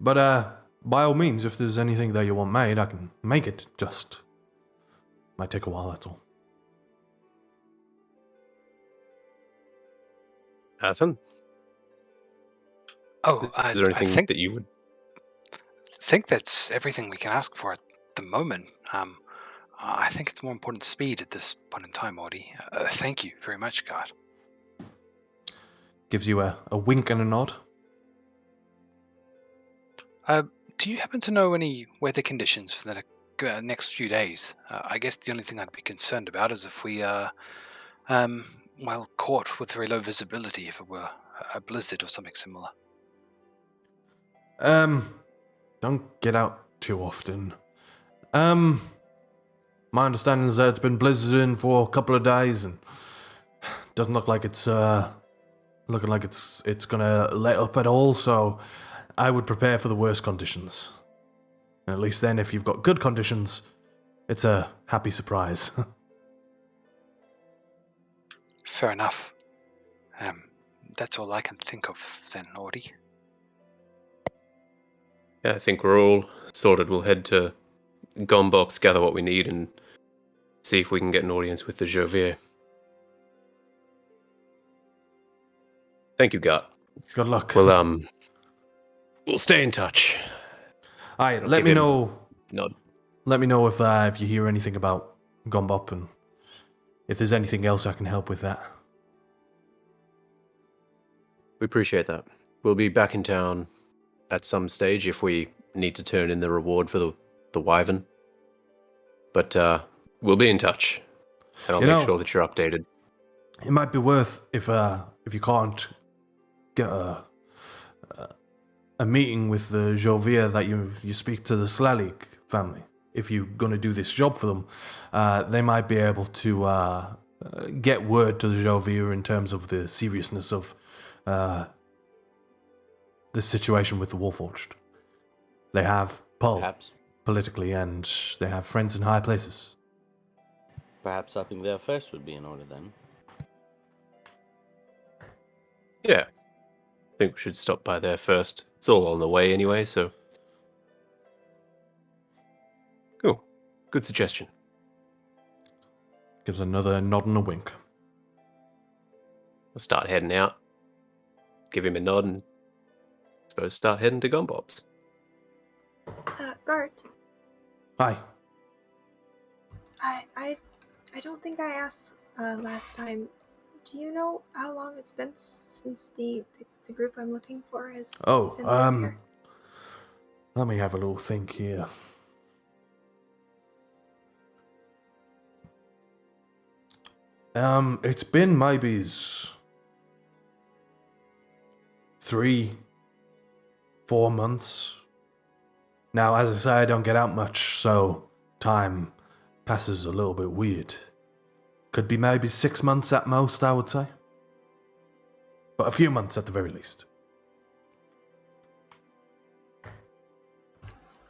But, by all means, if there's anything that you want made, I can make it. Just might take a while, that's all. Athan? Oh, Is there anything I think that you would... that's everything we can ask for at the moment. I think it's more important speed at this point in time, Audie. Thank you very much, God. Gives you a wink and a nod. Do you happen to know any weather conditions for the next few days? I guess the only thing I'd be concerned about is if we are, caught with very low visibility, if it were a blizzard or something similar. Don't get out too often. My understanding is that it's been blizzarding for a couple of days, and doesn't look like it's looking like it's gonna let up at all. So I would prepare for the worst conditions. And at least then, if you've got good conditions, it's a happy surprise. Fair enough. That's all I can think of then, Audie. Yeah, I think we're all sorted. We'll head to Gombops, gather what we need, and see if we can get an audience with the Jovier. Thank you, Gart. Good luck. Well, we'll stay in touch. Alright, I'll let give me him know. Nod. Let me know if you hear anything about Gombop and if there's anything else I can help with that. We appreciate that. We'll be back in town at some stage if we need to turn in the reward for the wyvern. But we'll be in touch, and I'll make sure that you're updated. It might be worth if you can't get a meeting with the Jovier that you speak to the Slalik family. If you're going to do this job for them, they might be able to get word to the Jovir in terms of the seriousness of the situation with the Warforged. They have pull Perhaps, politically, and they have friends in high places. perhaps stopping there first would be in order then. Yeah. I think we should stop by there first. It's all on the way anyway, so. Cool. Good suggestion. Gives another nod and a wink. I'll start heading out. Give him a nod and suppose start heading to Gumbob's. Gart, Hi. I don't think I asked last time. Do you know how long it's been since the group I'm looking for has Oh, been living here? let me have a little think here. It's been maybe 3-4 months. Now, as I say, I don't get out much, so time passes a little bit weird. Could be maybe 6 months at most, I would say. But a few months at the very least.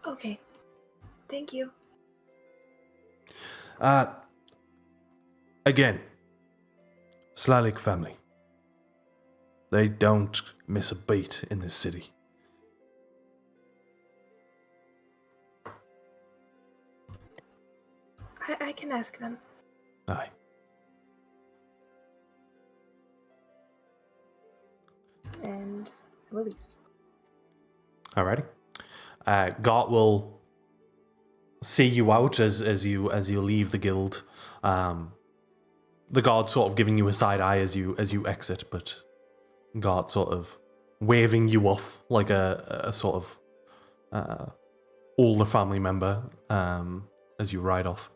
Okay. Thank you. Again, Slavic family. They don't miss a beat in this city. I can ask them. Aye. And we'll leave. Alrighty. Gart will see you out as you leave the guild. The guard sort of giving you a side eye as you exit, but Gart sort of waving you off like a sort of older family member as you ride off.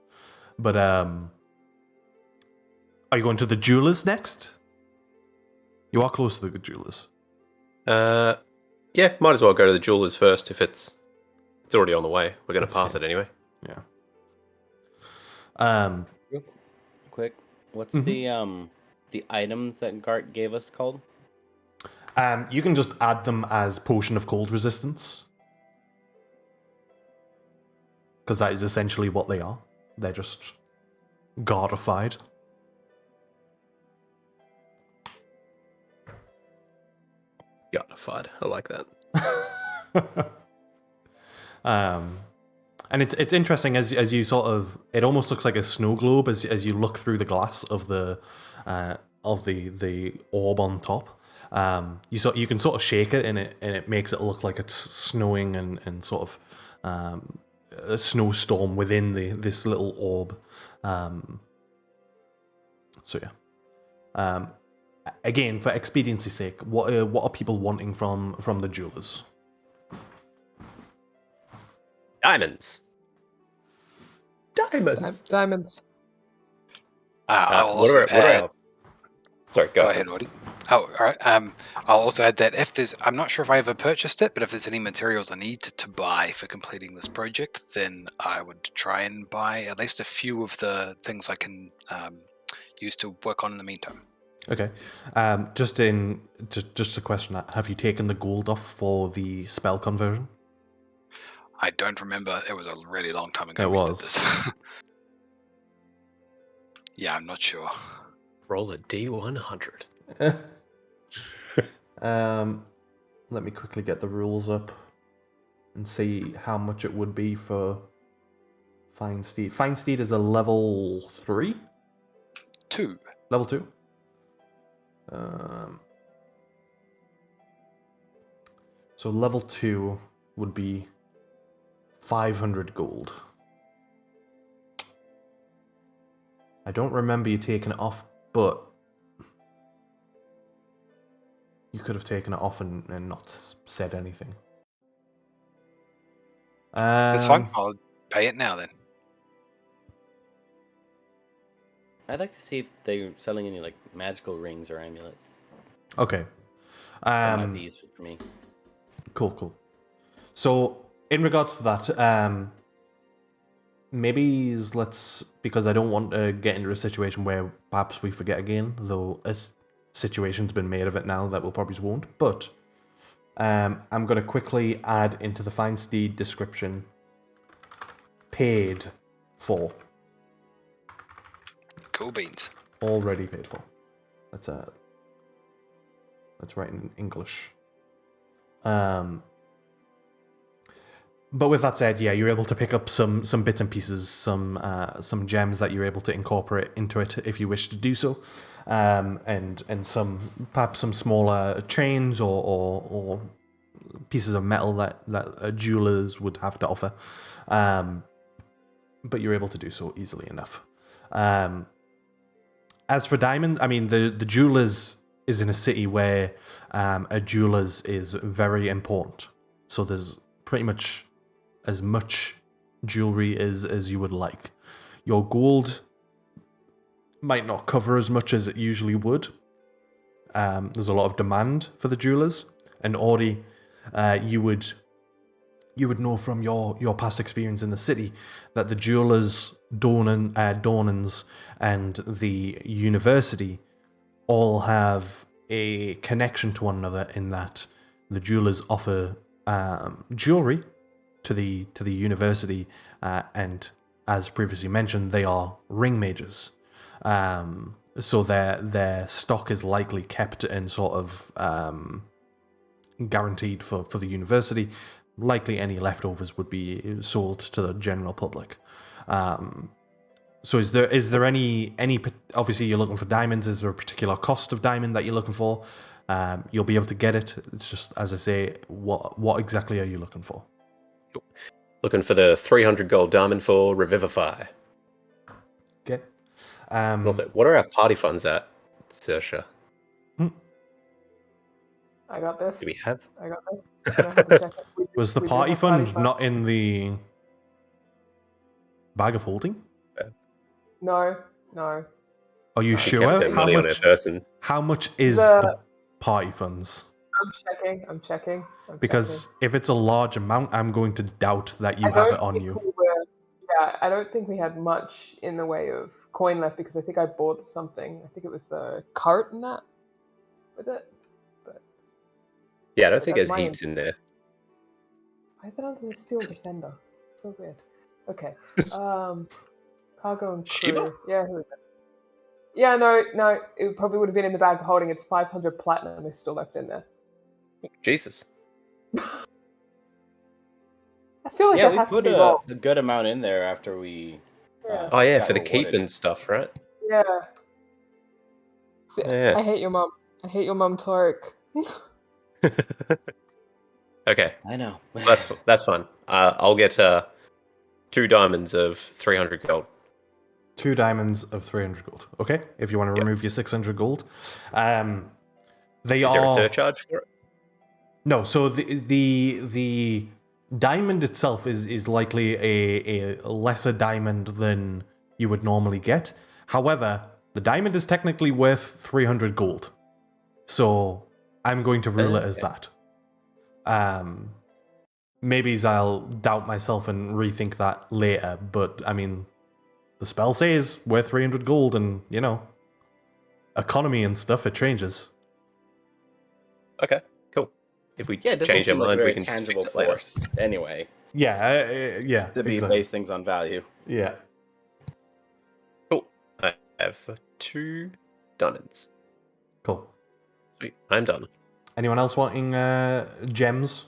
But are you going to the jewelers next? You are close to the jewelers. Yeah, might as well go to the jewelers first if it's already on the way. We're going to pass Yeah. it anyway. Yeah. Real quick, what's Mhm. the items that Gart gave us called? You can just add them as potion of cold resistance, because that is essentially what they are. They're just gardified. Gardified. I like that. And it's interesting as you sort of, it almost looks like a snow globe as you look through the glass of the orb on top. You can sort of shake it and it makes it look like it's snowing and sort of a snowstorm within this little orb. So yeah. Again, for expediency's sake, what are people wanting from the jewelers? Diamonds. Diamonds. Diamonds. I'll What also do I add. have? Sorry, Go ahead, Audie. Oh, all right. I'll also add that if there's, I'm not sure if I ever purchased it, but if there's any materials I need to buy for completing this project, then I would try and buy at least a few of the things I can use to work on in the meantime. Okay. Just a question: have you taken the gold off for the spell conversion? I don't remember. It was a really long time ago It we did was. this. Yeah, I'm not sure. Roll a D100. Let me quickly get the rules up and see how much it would be for Fine Steed. Fine Steed is a level 3? 2. Level 2? So level 2 would be 500 gold. I don't remember you taking it off, but you could have taken it off and not said anything. That's fine. I'll pay it now then. I'd like to see if they're selling any like magical rings or amulets. Okay. That might be useful for me. Cool. So, in regards to that, maybe let's, because I don't want to get into a situation where perhaps we forget again, though a situation's been made of it now that we'll probably won't. But I'm going to quickly add into the Fine Steed description paid for. Cool beans. Already paid for. Let's write in English. But with that said, yeah, you're able to pick up some bits and pieces, some gems that you're able to incorporate into it if you wish to do so, and some perhaps some smaller chains or pieces of metal that jewelers would have to offer, but you're able to do so easily enough. As for diamond, I mean the jewelers is in a city where a jeweler's is very important, so there's pretty much as much jewelry as you would like. Your gold might not cover as much as it usually would. There's a lot of demand for the jewelers, and Ori, you would know from your past experience in the city that the jewelers, Dornans, and the university all have a connection to one another in that the jewelers offer jewelry to the university, and as previously mentioned, they are ring mages. So their stock is likely kept and sort of guaranteed for the university. Likely any leftovers would be sold to the general public. So is there any obviously you're looking for diamonds, is there a particular cost of diamond that you're looking for? You'll be able to get it. It's just, as I say, what exactly are you looking for? Looking for the 300 gold diamond for Revivify. Okay. Also, what are our party funds at, Saoirse? I got this. Do we have? I got this. I don't have to check it. Was the We do party have fund not in the bag of holding? No. Are you No. sure? Kept their money on their person. How much is The- the party funds? I'm checking. Because if it's a large amount, I'm going to doubt that you I have don't it on think you. I don't think we had much in the way of coin left because I think I bought something. I think it was the cart and that with it. But Yeah, I don't think that's there's my heaps in there. why is it under the steel defender? So weird. Okay. Cargo and crew. Shiba? Yeah, who is it? Yeah, no, it probably would have been in the bag of holding. It's 500 platinum is still left in there. Jesus. I feel like Yeah, that we has to put be wrong. a good amount in there after we. Yeah. Oh yeah, got for the keep rewarded. and stuff, right? Yeah. See, Yeah. I hate your mom. I hate your mom, Tarek. Okay, I know. that's fine. I'll get 2 diamonds of 300 gold. 2 diamonds of 300 gold. Okay, if you want to Yep. remove your 600 gold. They Is are there a surcharge for it? No, so the diamond itself is likely a lesser diamond than you would normally get. However, the diamond is technically worth 300 gold. So I'm going to rule it as Okay. that. Maybe I'll doubt myself and rethink that later, but I mean, the spell says worth 300 gold, and you know, economy and stuff, it changes. Okay, cool. If we Yeah, it doesn't change our seem like a mind, we very can just tangible fix it later. force anyway. Yeah, yeah, To be exactly. base things on value. Yeah. Cool. I have 2 diamonds. Cool. Sweet. I'm done. Anyone else wanting gems?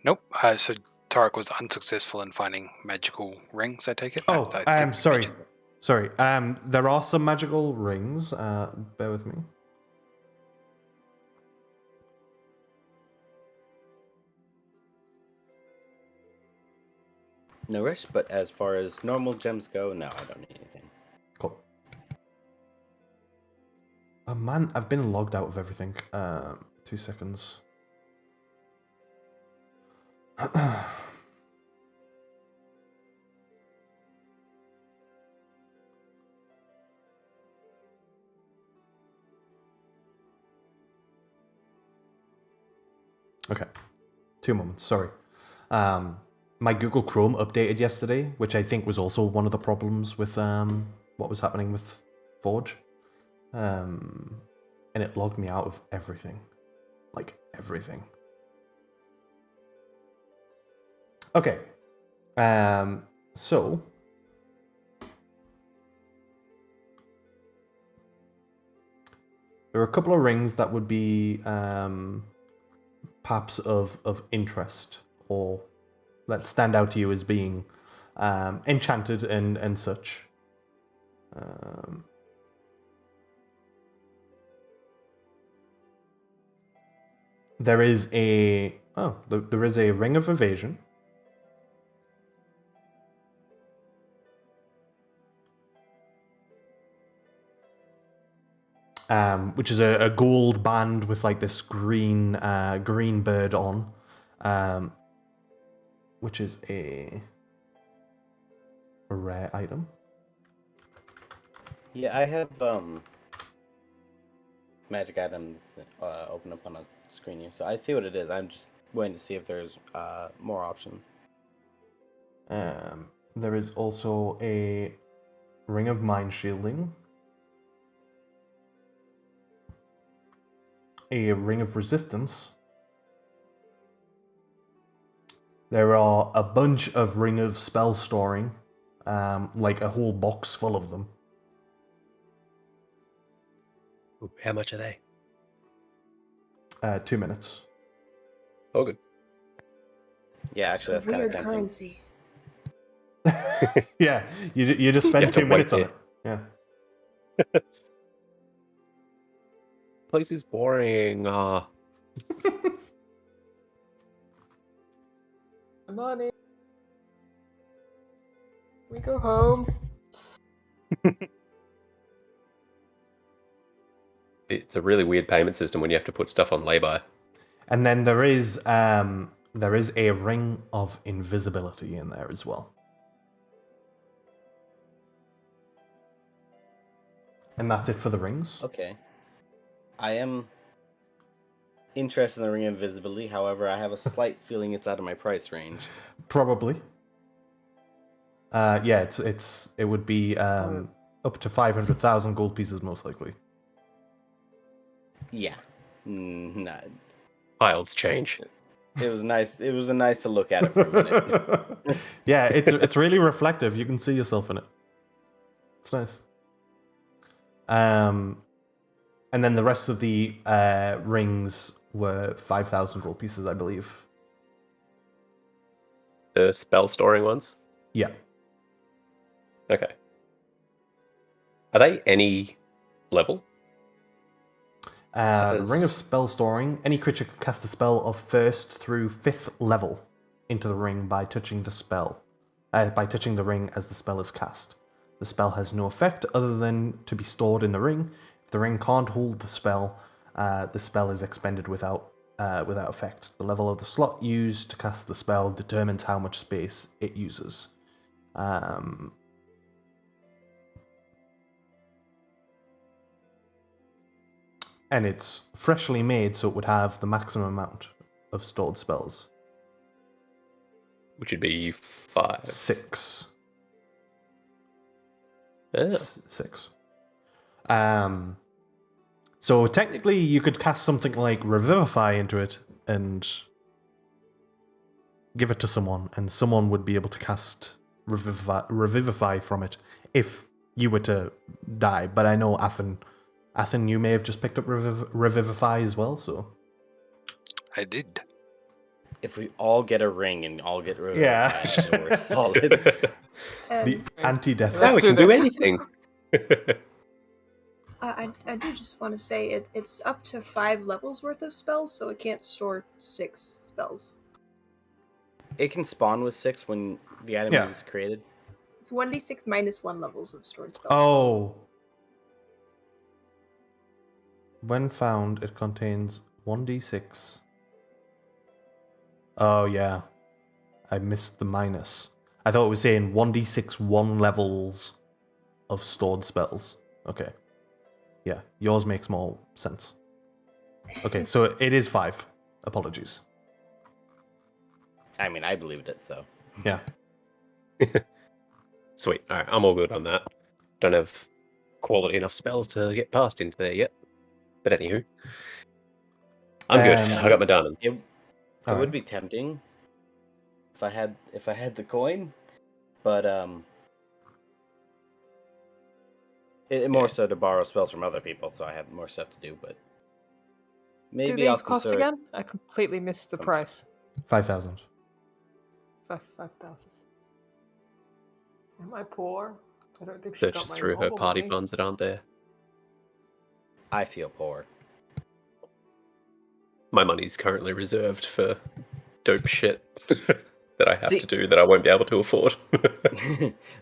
Nope. So Tarek was unsuccessful in finding magical rings, I take it? Oh, I think you sorry. mentioned that. Sorry. There are some magical rings. Bear with me. No rush, but as far as normal gems go, no, I don't need anything. Cool. Oh man, I've been logged out of everything. 2 seconds. Okay. 2 moments, sorry. My Google Chrome updated yesterday, which I think was also one of the problems with what was happening with Forge. And it logged me out of everything. Like, everything. Okay. So... there are a couple of rings that would be perhaps of interest, or that stand out to you as being enchanted and such. There is a there is a ring of evasion. Which is a gold band with like this green bird on, which is a rare item. Yeah, I have magic items open up on a screen here, so I see what it is. I'm just waiting to see if there's more options. There is also a ring of mind shielding, a ring of resistance. There are a bunch of ring of spell storing, like a whole box full of them. Ooh, how much are they? 2 minutes. Oh, good. Yeah, actually, that's It's a kind of weird tempting. currency. Yeah, you just You spend have to 2 minutes on wait it. Yeah. Place is boring. Money. We go home. It's a really weird payment system when you have to put stuff on lay-by. And then there is a ring of invisibility in there as well. And that's it for the rings. Okay. I am interested in the ring of invisibility. However, I have a slight feeling it's out of my price range. Probably. Yeah, it would be up to 500,000 gold pieces most likely. Yeah. Nah. Child's change. It was nice. It was nice to look at it for a minute. Yeah, it's really reflective. You can see yourself in it. It's nice. And then the rest of the rings were 5,000 gold pieces, I believe. The spell storing ones? Yeah. Okay. Are they any level? The Ring of Spell Storing. Any creature can cast a spell of 1st through 5th level into the ring by touching the spell. By touching the ring as the spell is cast. The spell has no effect other than to be stored in the ring. If the ring can't hold the spell is expended without effect. The level of the slot used to cast the spell determines how much space it uses. And it's freshly made, so it would have the maximum amount of stored spells. Which would be 5. 6. Oh. 6. So technically, you could cast something like Revivify into it and give it to someone, and someone would be able to cast Revivify from it if you were to die. But I know Athen, you may have just picked up Revivify as well, so... I did. If we all get a ring and all get rid of Yeah. it, we're solid. The anti-death... Now we do can do this. anything. I do just want to say it's up to 5 levels worth of spells, so it can't store 6 spells. It can spawn with 6 when the item Yeah. is created. It's 1d6 minus 1 levels of stored spells. Oh. When found, it contains 1d6. Oh, yeah. I missed the minus. I thought it was saying 1d6 1 levels of stored spells. Okay. Yeah, yours makes more sense. Okay, so it is 5. Apologies. I mean, I believed it, so. Yeah. Sweet. All right, I'm all good on that. Don't have quality enough spells to get past into there yet. But anywho, I'm good. I got my diamonds. It All would right. be tempting if I had the coin, but it more so to borrow spells from other people, so I had more stuff to do. But maybe Do I'll these cost consider it. again? I completely missed the Come back. price. 5,000. 5,000. Am I poor? I don't think she got Searches my through her normal party money. funds that aren't there. I feel poor. My money's currently reserved for dope shit that I have See- to do that I won't be able to afford.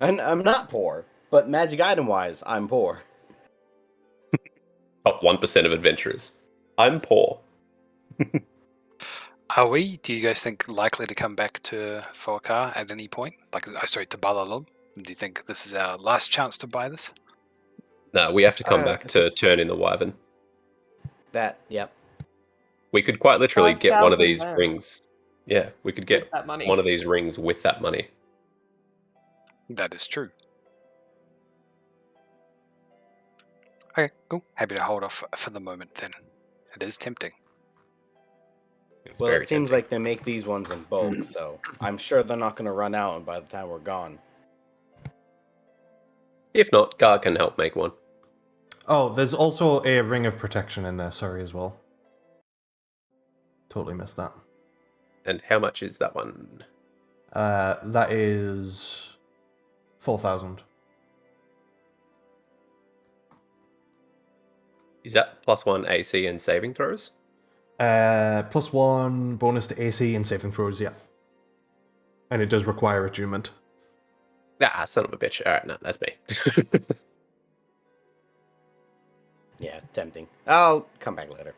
And I'm not poor, but magic item wise, I'm poor. Top 1% of adventurers. I'm poor. Are we, do you guys think, likely to come back to Forkar at any point? Like, sorry, to Balalum? Do you think this is our last chance to buy this? No, we have to come Uh, back to turn in the wyvern. Yep. We could quite literally get one of 5,000 these there. rings. Yeah, we could get With that money. one of these rings with that money. That is true. Okay, cool. Happy to hold off for the moment then. It is tempting. It's Well, very it seems tempting. like they make these ones in bulk, so I'm sure they're not going to run out by the time we're gone. If not, Gar can help make one. Oh, there's also a ring of protection in there, sorry, as well. Totally missed that. And how much is that one? That is 4,000. Is that +1 AC and saving throws? +1 bonus to AC and saving throws, yeah. And it does require attunement. Ah, son of a bitch. Alright, no, that's me. Yeah, tempting. I'll come back later.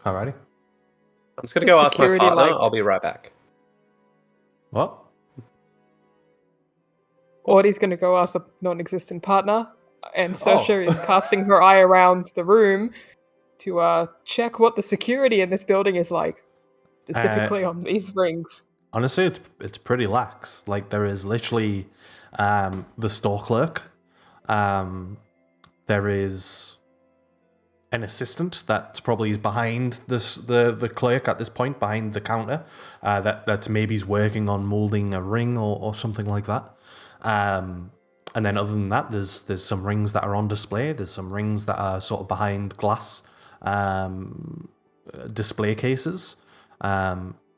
Alrighty. I'm just gonna The go ask my security, partner. like- I'll be right back. What? Audie's going to go ask a non-existent partner, and Saoirse Oh. is casting her eye around the room to check what the security in this building is like, specifically on these rings. Honestly, it's pretty lax. Like, there is literally the store clerk. There is an assistant that probably is behind the clerk at this point, behind the counter, that maybe is working on molding a ring or something like that. And then other than that, there's some rings that are on display. There's some rings that are sort of behind glass display cases.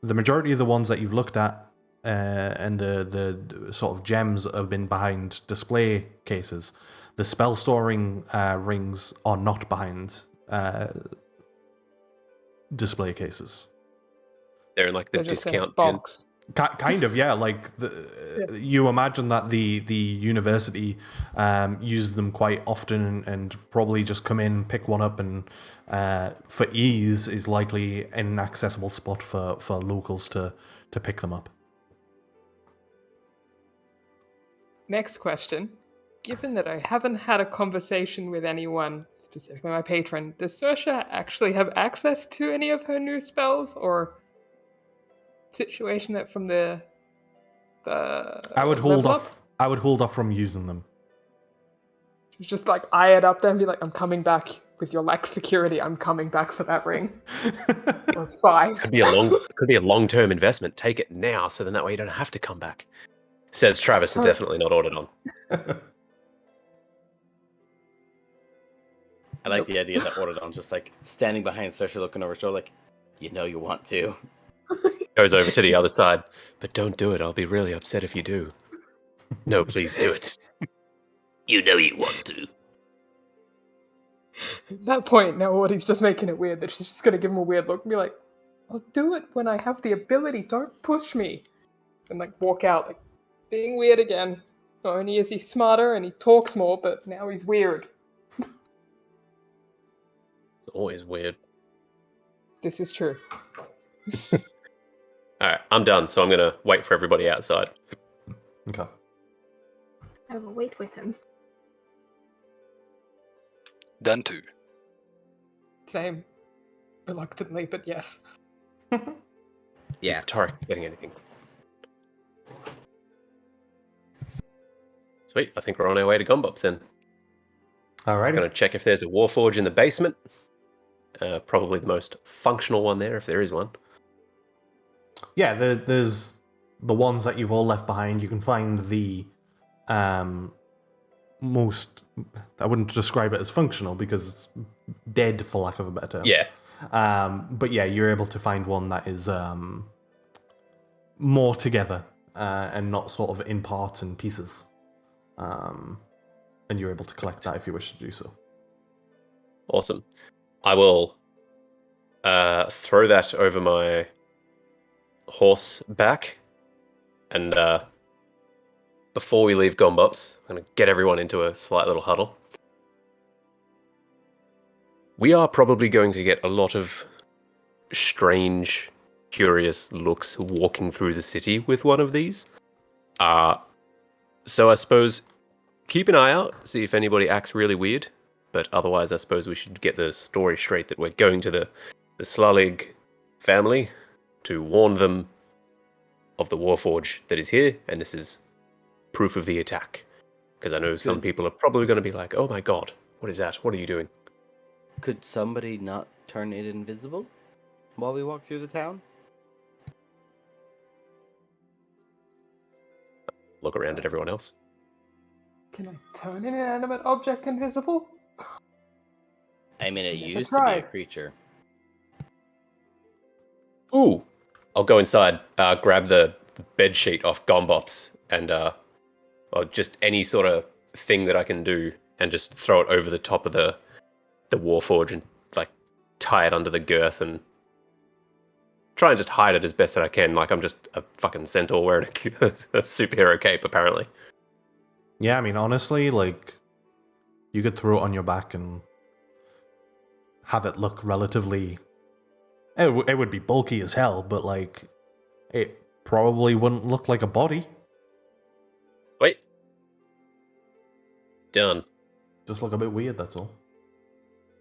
The majority of the ones that you've looked at and the sort of gems have been behind display cases. The spell storing rings are not behind display cases. They're in like the They're just in a discount bin. box. Kind of, yeah. Like you imagine that the university uses them quite often and probably just come in, pick one up, and for ease is likely an inaccessible spot for locals to pick them up. Next question. Given that I haven't had a conversation with anyone, specifically my patron, does Saoirse actually have access to any of her new spells, or situation that from the I would hold level off. up? I would hold off from using them. She's just like eye it up there and be like, I'm coming back with your lax security. I'm coming back for that ring. Or 5. Could be a long-term investment. Take it now, so then that way you don't have to come back. Says Travis, and definitely not ordered on. I like the idea that Ordodon's just like standing behind Saoirse looking over her shoulder like, you know you want to. Goes over to the other side. But don't do it. I'll be really upset if you do. No, please do it. You know you want to. At that point, now Audie's just making it weird that she's just gonna give him a weird look and be like, I'll do it when I have the ability. Don't push me. And like walk out, like being weird again. Not only is he smarter and he talks more, but now he's weird. It's always weird. This is true. Alright, I'm done, so I'm gonna wait for everybody outside. Okay. I will wait with him. Done too. Same. Reluctantly, but yes. Yeah. Is Tarek getting anything? Sweet. I think we're on our way to Gombops then. Alrighty. Going to check if there's a warforge in the basement. Probably the most functional one there, if there is one. Yeah, there's the ones that you've all left behind. You can find the most. I wouldn't describe it as functional because it's dead, for lack of a better term. Yeah. But yeah, you're able to find one that is more together and not sort of in parts and pieces. And you're able to collect that if you wish to do so. Awesome. I will throw that over my horse back, and before we leave Gombops, I'm going to get everyone into a slight little huddle. We are probably going to get a lot of strange, curious looks walking through the city with one of these. So I suppose keep an eye out, see if anybody acts really weird. But otherwise, I suppose we should get the story straight that we're going to the Slalig family to warn them of the Warforge that is here, and this is proof of the attack. Because I know some people are probably going to be like, oh my god, what is that? What are you doing? Could somebody not turn it invisible while we walk through the town? Look around at everyone else. Can I turn an inanimate object invisible? I mean, it Never used to be a tried. creature. Ooh! I'll go inside, grab the bed sheet off Gombops, and or just any sort of thing that I can do, and just throw it over the top of the Warforge and like tie it under the girth and try and just hide it as best that I can. Like I'm just a fucking centaur wearing a superhero cape, apparently. Yeah, I mean, honestly, like, you could throw it on your back and have it look relatively... It would be bulky as hell, but, like, it probably wouldn't look like a body. Wait. Done. Just look a bit weird, that's all.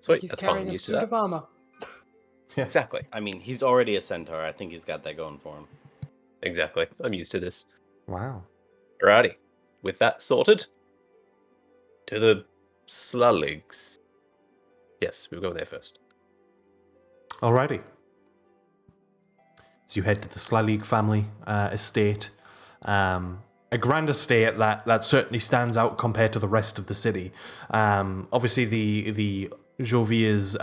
Sweet, He's that's fine. I'm carrying a used to suit that. of armor. Yeah. Exactly. I mean, he's already a centaur. I think he's got that going for him. Exactly. I'm used to this. Wow. Alrighty. With that sorted, to the Slulligs. Yes, we'll go there first. Alrighty. So you head to the Slalig family estate. A grand estate that certainly stands out compared to the rest of the city. Obviously, the Joviers,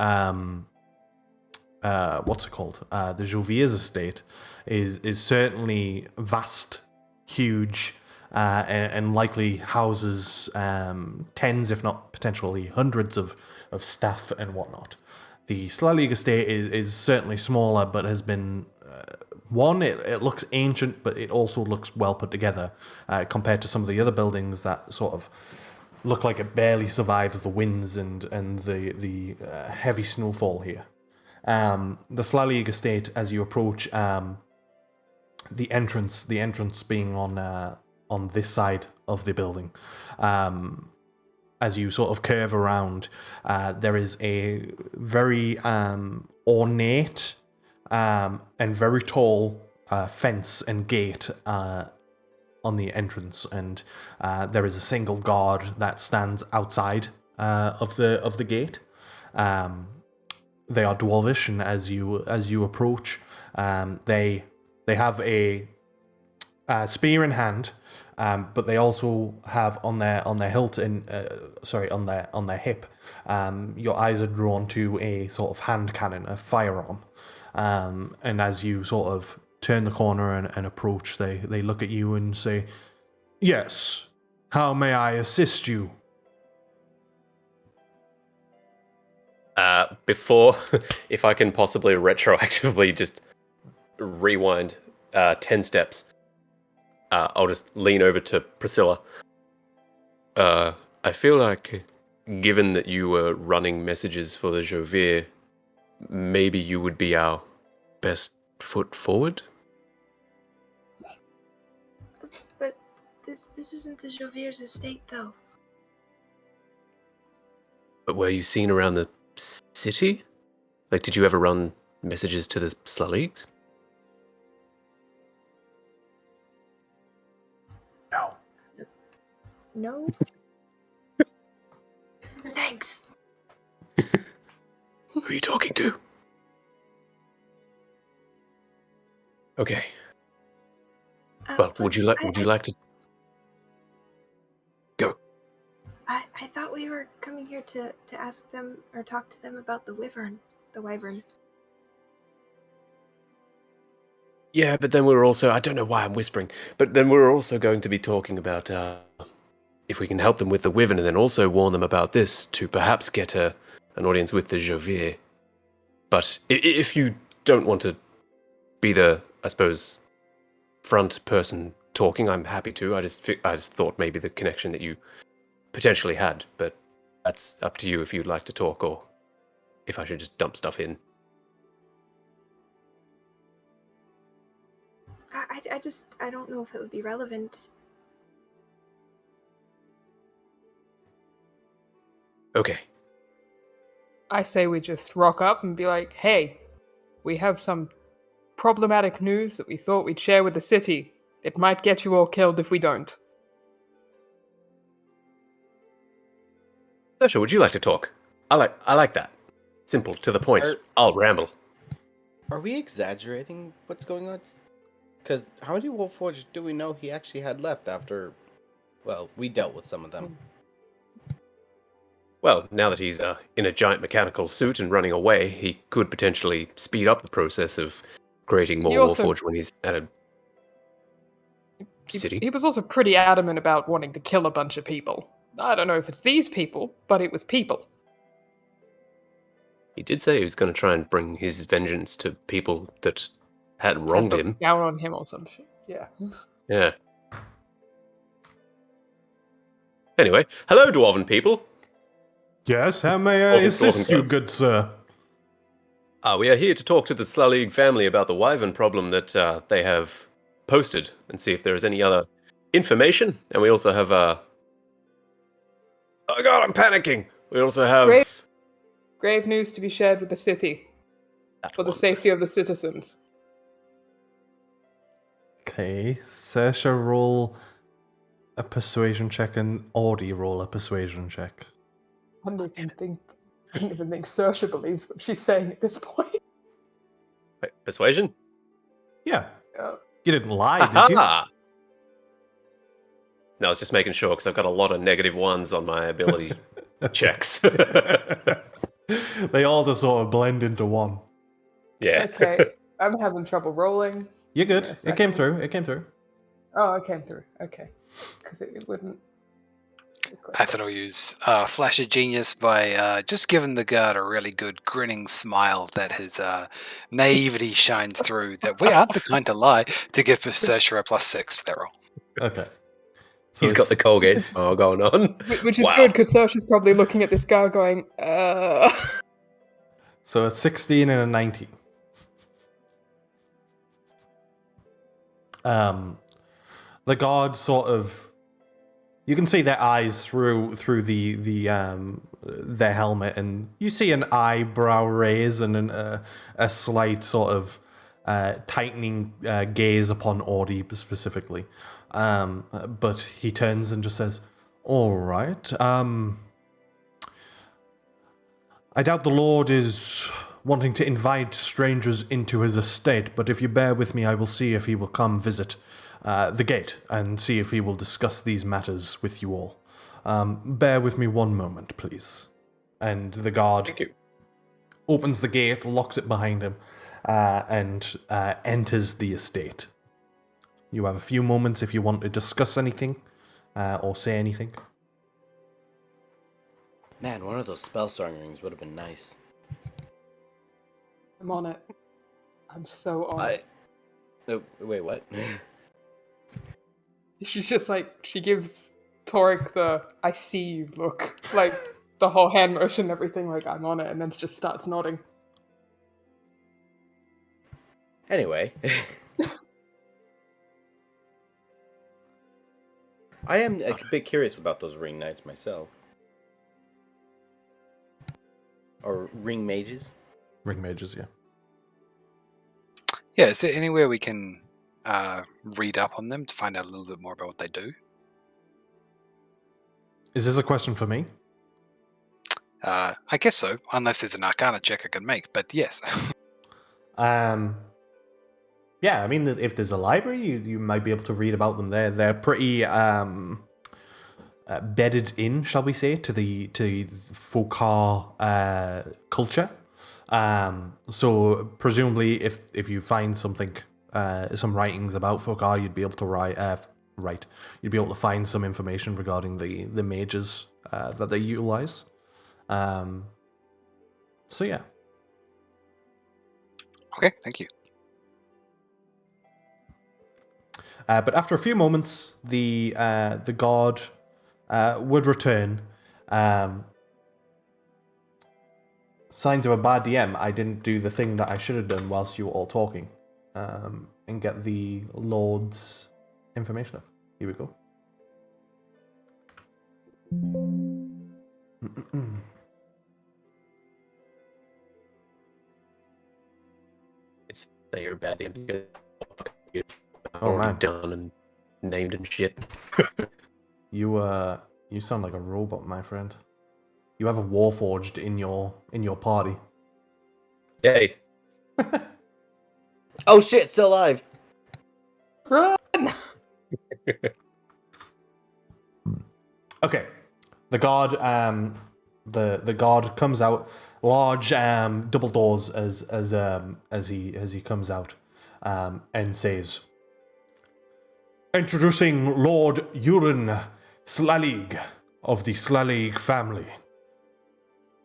what's it called? The Joviers estate is certainly vast, huge, and likely houses tens, if not potentially hundreds of staff and whatnot. The Slalig estate is certainly smaller, but has been... it looks ancient, but it also looks well put together compared to some of the other buildings that sort of look like it barely survives the winds and the heavy snowfall here. The Slalig estate, as you approach, the entrance being on this side of the building. As you sort of curve around, there is a very ornate and very tall fence and gate on the entrance, and there is a single guard that stands outside of the gate. They are dwarvish, and as you approach, they have a spear in hand, but they also have on their hilt on their hip. Your eyes are drawn to a sort of hand cannon, a firearm. And as you sort of turn the corner and approach, they look at you and say, "Yes, how may I assist you?" Before, if I can possibly retroactively just rewind 10 steps, I'll just lean over to Priscilla. I feel like, given that you were running messages for the Jovier, maybe you would be our best foot forward? But this isn't the Jovier's estate, though. But were you seen around the city? Like, did you ever run messages to the Slulligs? No. Thanks. Who are you talking to? Okay. Well, would you like to go? I thought we were coming here to ask them or talk to them about the wyvern. Yeah, but then we're also, I don't know why I'm whispering, but then we're also going to be talking about if we can help them with the wyvern and then also warn them about this to perhaps get an audience with the Jovier. But if you don't want to be the, I suppose, front person talking, I'm happy to. I just thought maybe the connection that you potentially had, but that's up to you if you'd like to talk or if I should just dump stuff in. I don't know if it would be relevant. Okay. I say we just rock up and be like, hey, we have some problematic news that we thought we'd share with the city. It might get you all killed if we don't. Sasha, would you like to talk? I like that. Simple, to the point. I'll ramble. Are we exaggerating what's going on? Because how many Wolfforged do we know he actually had left after, well, we dealt with some of them? Well, now that he's in a giant mechanical suit and running away, he could potentially speed up the process of creating more Warforged when he's at a city. He was also pretty adamant about wanting to kill a bunch of people. I don't know if it's these people, but it was people. He did say he was going to try and bring his vengeance to people that had wronged him. Down on him or some shit. Yeah. Yeah. Anyway, hello, dwarven people. Yes, how may I assist you, good sir? We are here to talk to the Slalig family about the wyvern problem that they have posted and see if there is any other information. And we also have oh god, I'm panicking. We also have grave news to be shared with the city for the safety of the citizens. Okay, Saoirse, roll a persuasion check and Audie roll a persuasion check. I don't even think Saoirse believes what she's saying at this point. Wait, persuasion? Yeah. You didn't lie, did you? No, I was just making sure because I've got a lot of negative ones on my ability checks. They all just sort of blend into one. Yeah. Okay, I'm having trouble rolling. You're good. It came through. Oh, it came through. Okay. Because it wouldn't... I thought I'll use Flash of Genius by just giving the guard a really good grinning smile that his naivety shines through, that we aren't the kind to lie, to give Saoirse a +6 to that roll. Okay. So He's got the Colgate smile going on. Which is good, because Saoirse's probably looking at this guy going, So a 16 and a 19. The guard sort of... You can see their eyes through their helmet, and you see an eyebrow raise and a slight sort of tightening gaze upon Audie specifically. But he turns and just says, "All right. I doubt the Lord is wanting to invite strangers into his estate, but if you bear with me, I will see if he will come visit the gate and see if he will discuss these matters with you all. Bear with me one moment, please." And the guard opens the gate, locks it behind him, and enters the estate. You have a few moments if you want to discuss anything or say anything. Man, one of those spellsong rings would have been nice. I'm on it. I'm so on it. Oh, wait, what? She's just like, she gives Torek the I see you look. Like, the whole hand motion and everything, like, I'm on it, and then just starts nodding. Anyway. I am a bit curious about those ring knights myself. Or ring mages? Ring mages, yeah. Yeah, is there anywhere we can read up on them to find out a little bit more about what they do? Is this a question for me? I guess so, unless there's an Arcana check I can make. But yes. Yeah, I mean, if there's a library, you might be able to read about them there. They're pretty bedded in, shall we say, to the Fokar culture. So presumably, if you find something, some writings about Fokar, you'd be able to write. You'd be able to find some information regarding the mages that they utilize. So yeah. Okay, thank you. But after a few moments, the guard would return. Signs of a bad DM. I didn't do the thing that I should have done whilst you were all talking, and get the Lord's information up. Here we go. It's that you're a bad DM because Oh, already man. done and named and shit. You sound like a robot, my friend. You have a Warforged in your party. Yay. Oh shit, still alive. Run! Okay, the guard the guard comes out, large double doors as he comes out, and says, "Introducing Lord Urin Slalig of the Slalig family."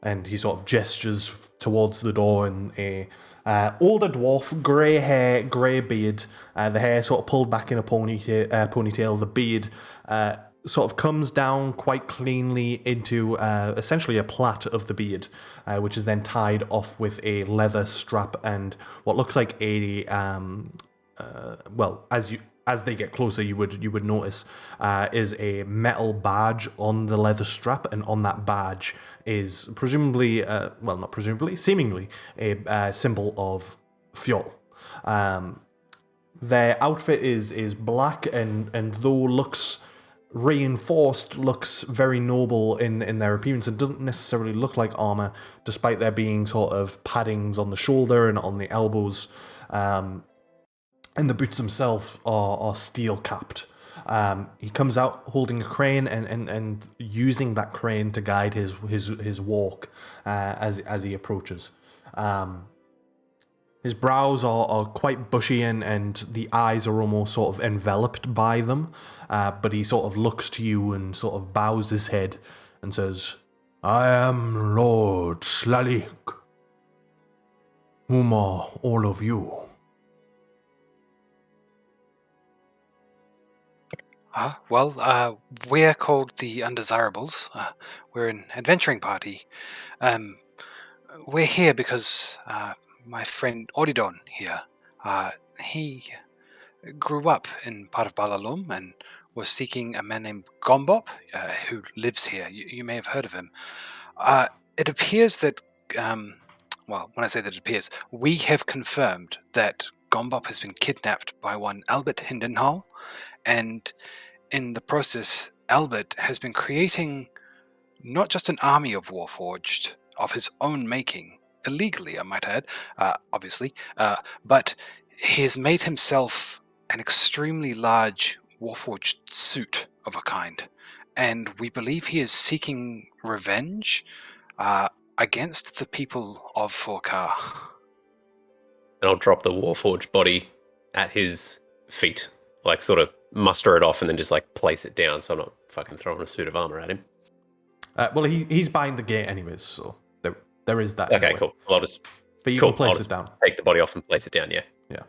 And he sort of gestures towards the door, and a older dwarf, grey hair, grey beard, the hair sort of pulled back in a ponytail, the beard sort of comes down quite cleanly into essentially a plait of the beard, which is then tied off with a leather strap and what looks like a well, as they get closer, you would notice is a metal badge on the leather strap, and on that badge is presumably, well, not presumably, seemingly a symbol of Fjol. Their outfit is black, and though looks reinforced, looks very noble in their appearance, and doesn't necessarily look like armor, despite there being sort of paddings on the shoulder and on the elbows. And the boots themselves are steel capped. He comes out holding a crane and using that crane to guide his walk as he approaches. His brows are quite bushy and the eyes are almost sort of enveloped by them. But he sort of looks to you and sort of bows his head and says, "I am Lord Slalik. Whom are all of you?" We're called the Undesirables. We're an adventuring party. We're here because my friend Oridon here, he grew up in part of Balalum and was seeking a man named Gombop, who lives here. You may have heard of him. It appears that, well, when I say that it appears, we have confirmed that Gombop has been kidnapped by one Albert Hindenhall, and in the process, Albert has been creating not just an army of Warforged of his own making, illegally, I might add, obviously, but he has made himself an extremely large Warforged suit of a kind, and we believe he is seeking revenge against the people of Forkar. And I'll drop the Warforged body at his feet, like sort of muster it off and then just like place it down so I'm not fucking throwing a suit of armor at him. Well, he's behind the gate anyways, so there is that. Okay, anyway. cool. Well, I'll just But you cool. can place I'll it just down. take the body off and place it down. Yeah. Yeah.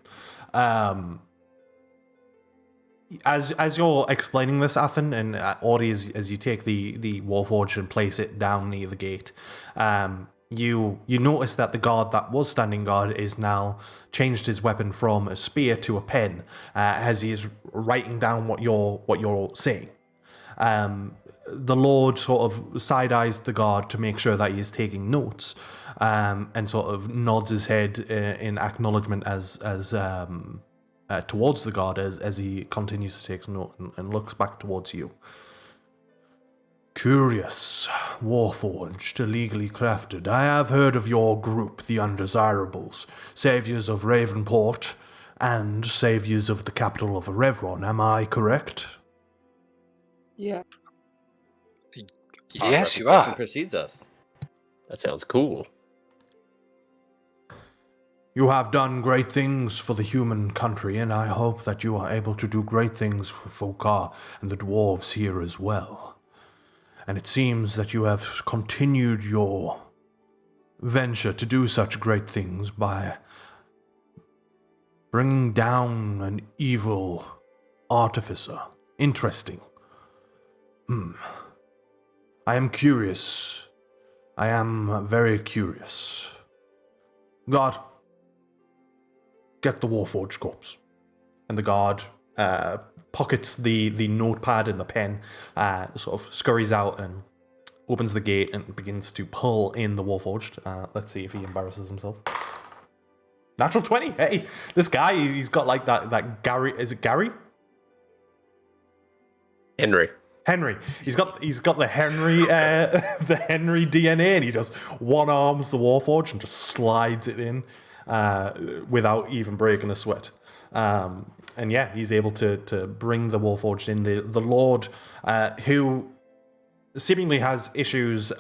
As you're explaining this, Athen, and Audie, as you take the Warforged and place it down near the gate, you notice that the guard that was standing guard is now changed his weapon from a spear to a pen, as he is writing down what you're saying. The Lord sort of side-eyes the guard to make sure that he is taking notes, and sort of nods his head in acknowledgement as towards the guard as he continues to take note and looks back towards you. Curious, warforged, illegally crafted. I have heard of your group, the Undesirables, saviors of Ravenport and saviors of the capital of Revron. Am I correct? Yeah. Our Yes, you reputation are. precedes us. That sounds cool. You have done great things for the human country, and I hope that you are able to do great things for Fokar and the dwarves here as well. And it seems that you have continued your venture to do such great things by bringing down an evil artificer. Interesting. I am curious. I am very curious. God, get the Warforged corpse. And the guard pockets the notepad and the pen, sort of scurries out and opens the gate and begins to pull in the Warforged. Let's see if he embarrasses himself. Natural 20. Hey, this guy, he's got like that Gary. Is it Gary? Henry. He's got the Henry the Henry DNA, and he just one arms the Warforged and just slides it in without even breaking a sweat. And yeah, he's able to bring the Warforged in. The Lord, who seemingly has issues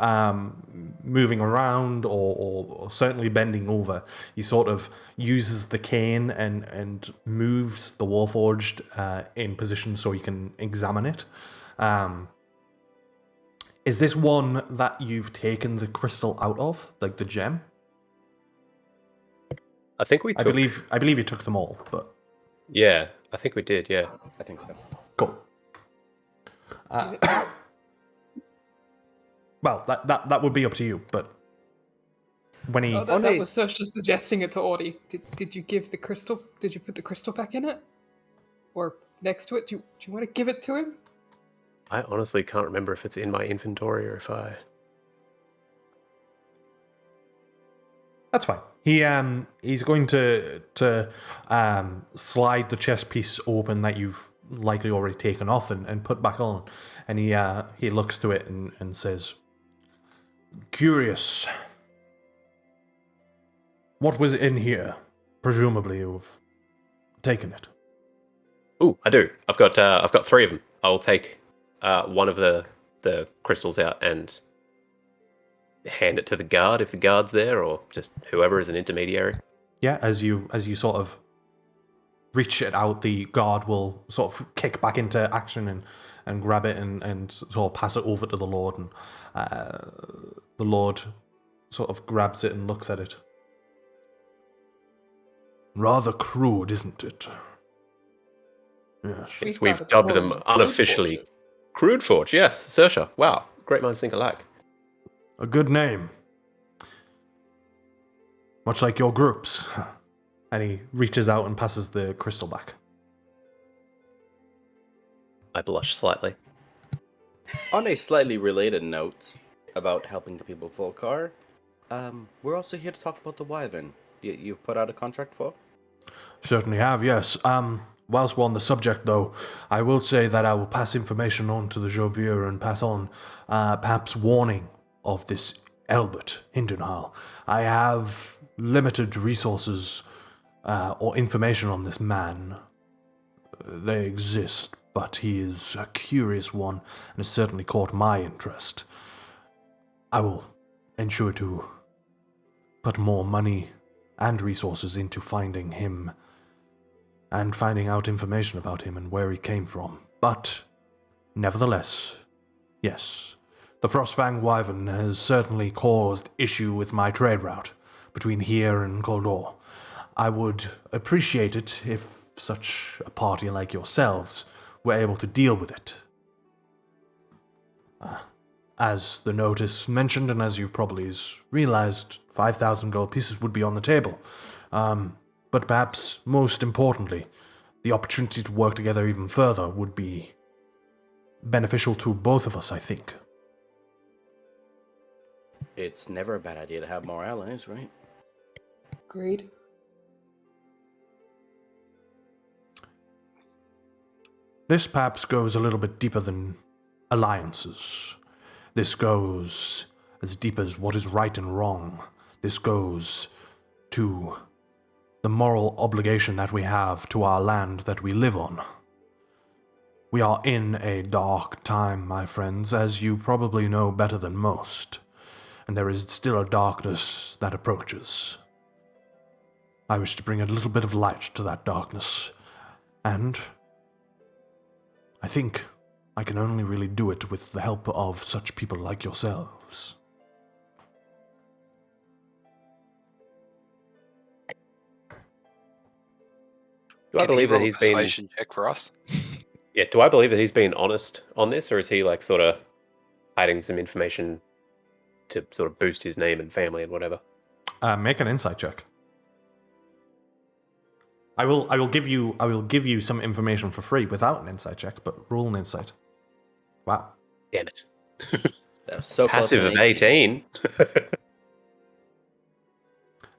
moving around or certainly bending over, he sort of uses the cane and moves the Warforged in position so he can examine it. Is this one that you've taken the crystal out of, like the gem? I think we took... I believe you took them all, but Yeah, I think we did, yeah. I think so. cool. Well, that would be up to you, but when he... That was Sersha suggesting it to Audie. Did you give the crystal? Did you put the crystal back in it? Or next to it? Do you want to give it to him? I honestly can't remember if it's in my inventory or if I... That's fine. He's going to slide the chest piece open that you've likely already taken off and put back on, and he looks to it and says, "Curious. What was in here? Presumably you've taken it." Ooh, I do. I've got 3 of them. I'll take one of the crystals out and hand it to the guard if the guard's there, or just whoever is an intermediary. Yeah, as you sort of reach it out, the guard will sort of kick back into action and grab it and sort of pass it over to the Lord, and the Lord sort of grabs it and looks at it. Rather crude, isn't it? Yes. Yes, we've dubbed them unofficially Crude Forge. Yes, Sersha. Wow, great minds think alike. A good name. Much like your groups. And he reaches out and passes the crystal back. I blush slightly. On a slightly related note about helping the people of Volcar, we're also here to talk about the Wyvern you've put out a contract for. Certainly have, yes. Whilst we're on the subject, though, I will say that I will pass information on to the Jovier and pass on perhaps warning of this Albert Hindenhall. I have limited resources or information on this man. They exist, but he is a curious one and has certainly caught my interest. I will ensure to put more money and resources into finding him and finding out information about him and where he came from. But, nevertheless, yes, the Frostfang Wyvern has certainly caused issue with my trade route between here and Goldor. I would appreciate it if such a party like yourselves were able to deal with it. As the notice mentioned, and as you've probably realized, 5,000 gold pieces would be on the table. But perhaps most importantly, the opportunity to work together even further would be beneficial to both of us, I think. It's never a bad idea to have more allies, right? Agreed. This perhaps goes a little bit deeper than alliances. This goes as deep as what is right and wrong. This goes to the moral obligation that we have to our land that we live on. We are in a dark time, my friends, as you probably know better than most, and there is still a darkness that approaches. I wish to bring a little bit of light to that darkness, and I think I can only really do it with the help of such people like yourselves. Do I Can he believe that roll a he's been? persuasion check for us? Yeah. Do I believe that he's been honest on this, or is he like sort of hiding some information to sort of boost his name and family and whatever? Make an insight check. I will give you some information for free without an insight check, but roll an insight. Wow. Damn it. That was so Passive close of 18.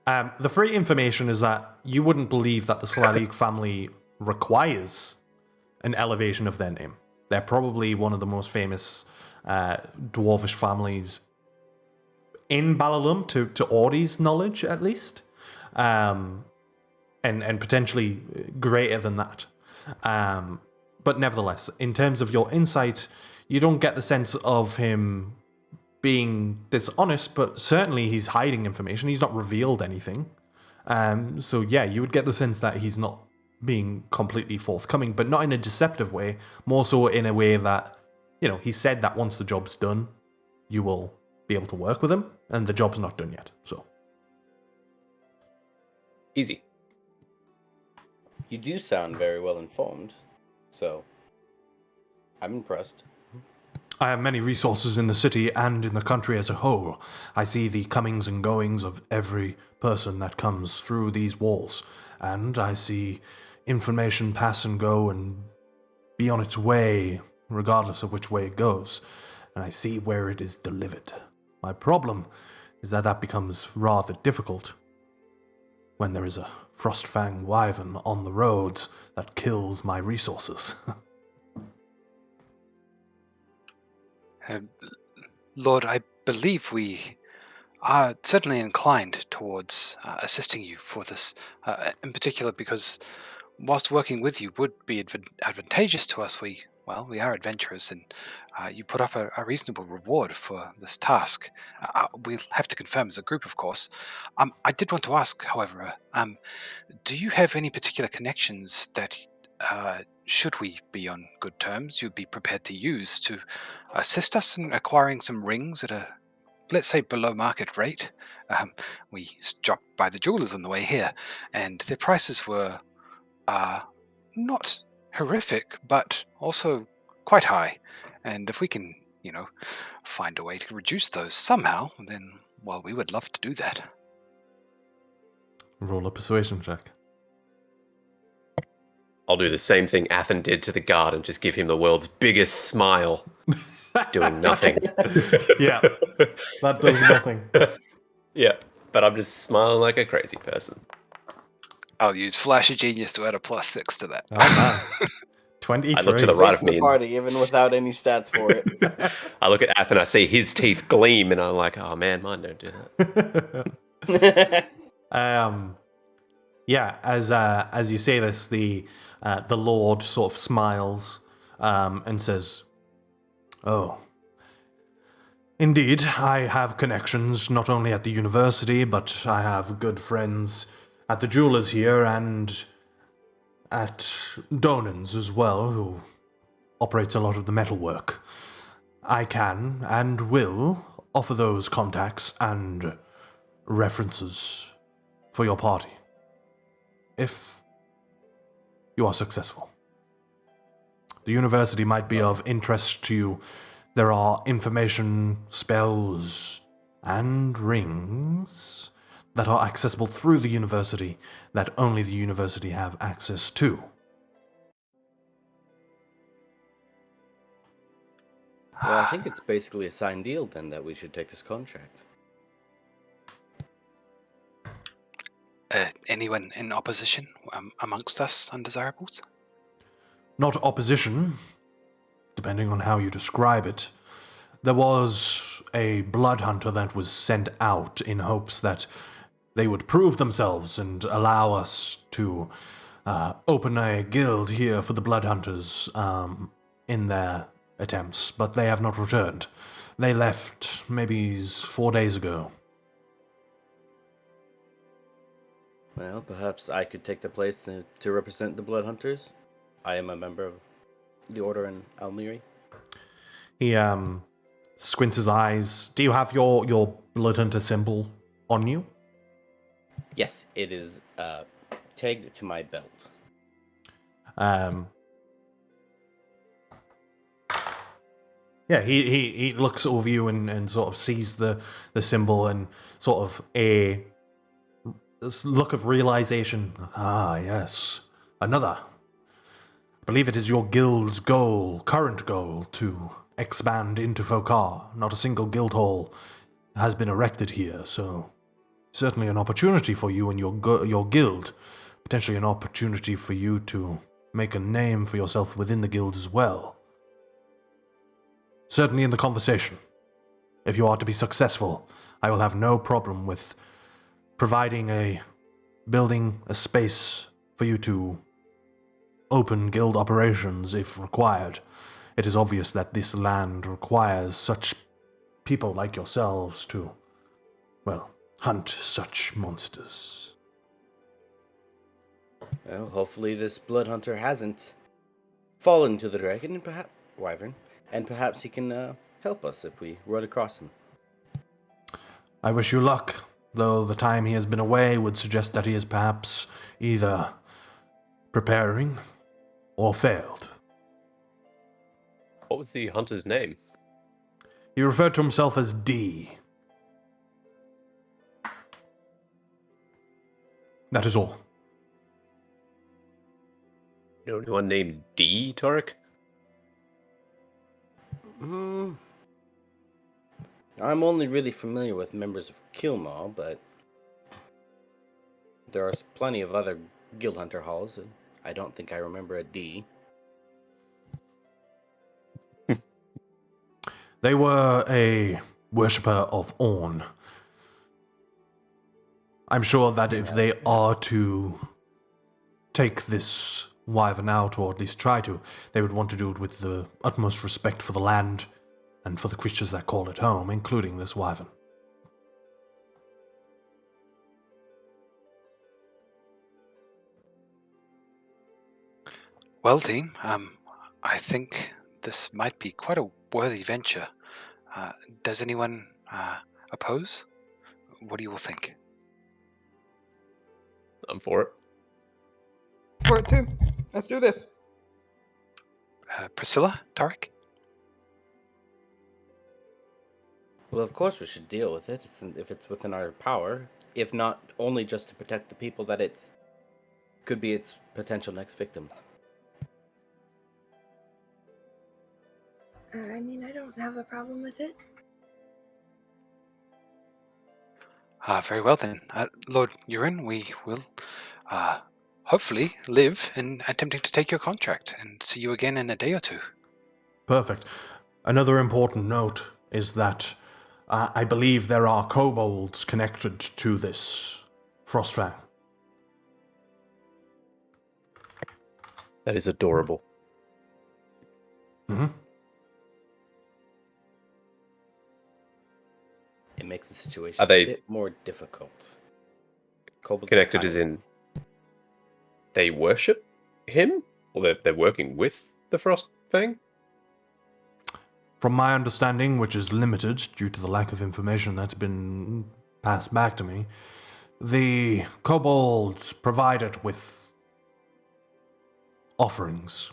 The free information is that you wouldn't believe that the Slalik family requires an elevation of their name. They're probably one of the most famous dwarvish families in Balalum, to Audie's knowledge, at least. And potentially greater than that. But nevertheless, in terms of your insight, you don't get the sense of him being dishonest, but certainly he's hiding information. He's not revealed anything. So yeah, you would get the sense that he's not being completely forthcoming, but not in a deceptive way, more so in a way that, he said that once the job's done, you will be able to work with him, and the job's not done yet, so. Easy. You do sound very well informed, so I'm impressed. I have many resources in the city and in the country as a whole. I see the comings and goings of every person that comes through these walls, and I see information pass and go and be on its way, regardless of which way it goes, and I see where it is delivered. My problem is that becomes rather difficult when there is a Frostfang wyvern on the roads that kills my resources. Lord, I believe we are certainly inclined towards assisting you for this, in particular because whilst working with you would be advantageous to us, we are adventurers, and you put up a reasonable reward for this task. We'll have to confirm as a group, of course. I did want to ask, however, do you have any particular connections that, should we be on good terms, you'd be prepared to use to assist us in acquiring some rings at a, let's say, below market rate? We stopped by the jewelers on the way here, and their prices were not horrific, but also quite high. And if we can, find a way to reduce those somehow, then, we would love to do that. Roll a persuasion check. I'll do the same thing Athen did to the guard and just give him the world's biggest smile, doing nothing. Yeah, that does nothing. Yeah, but I'm just smiling like a crazy person. I'll use Flash of Genius to add a +6 to that. Oh man. 23. I look to the right of Face the me. party, even without any stats for it. I look at Athen, I see his teeth gleam, and I'm like, oh man, mine don't do that. Yeah, as you say this, the Lord sort of smiles and says, "Oh, indeed, I have connections not only at the university, but I have good friends at the jewelers here and at Donan's as well, who operates a lot of the metalwork. I can and will offer those contacts and references for your party, if you are successful. The university might be of interest to you. There are information, spells, and rings that are accessible through the university that only the university have access to." Well, I think it's basically a signed deal then that we should take this contract. Anyone in opposition amongst us undesirables? Not opposition, depending on how you describe it. There was a blood hunter that was sent out in hopes that they would prove themselves and allow us to open a guild here for the blood hunters in their attempts, but they have not returned. They left maybe 4 days ago. Well, perhaps I could take the place to represent the Blood Hunters. I am a member of the Order in Almuri. He squints his eyes. Do you have your blood hunter symbol on you? Yes, it is tagged to my belt. Yeah, he looks over you and sort of sees the symbol and sort of a look of realization. Ah, yes. Another. I believe it is your guild's current goal, to expand into Fokar. Not a single guild hall has been erected here, so certainly an opportunity for you and your guild. Potentially an opportunity for you to make a name for yourself within the guild as well. Certainly in the conversation. If you are to be successful, I will have no problem with providing a building, a space for you to open guild operations if required. It is obvious that this land requires such people like yourselves to, well, hunt such monsters. Well, hopefully this Blood Hunter hasn't fallen to the dragon and perhaps Wyvern, and perhaps he can help us if we run across him. I wish you luck, though the time he has been away would suggest that he is perhaps either preparing or failed. What was the hunter's name? He referred to himself as D. That is all. You know anyone named D, Torek? I'm only really familiar with members of Kilmaw, but there are plenty of other Guild Hunter halls, and I don't think I remember a D. They were a worshipper of Orn. I'm sure that if they are to take this wyvern out, or at least try to, they would want to do it with the utmost respect for the land and for the creatures that call it home, including this wyvern. Well, team, I think this might be quite a worthy venture. Does anyone oppose? What do you all think? I'm for it. For it too. Let's do this. Priscilla? Tarek? Well, of course we should deal with it if it's within our power, if not only just to protect the people that could be its potential next victims. I mean, I don't have a problem with it. Very well then. Lord Urin, we will hopefully live in attempting to take your contract and see you again in a day or two. Perfect. Another important note is that I believe there are kobolds connected to this Frostfang. That is adorable. Mm-hmm. It makes the situation Are they a bit more difficult. Kobolds connected are as in they worship him? Or they're working with the Frost Fang? From my understanding, which is limited due to the lack of information that's been passed back to me, the kobolds provide it with offerings.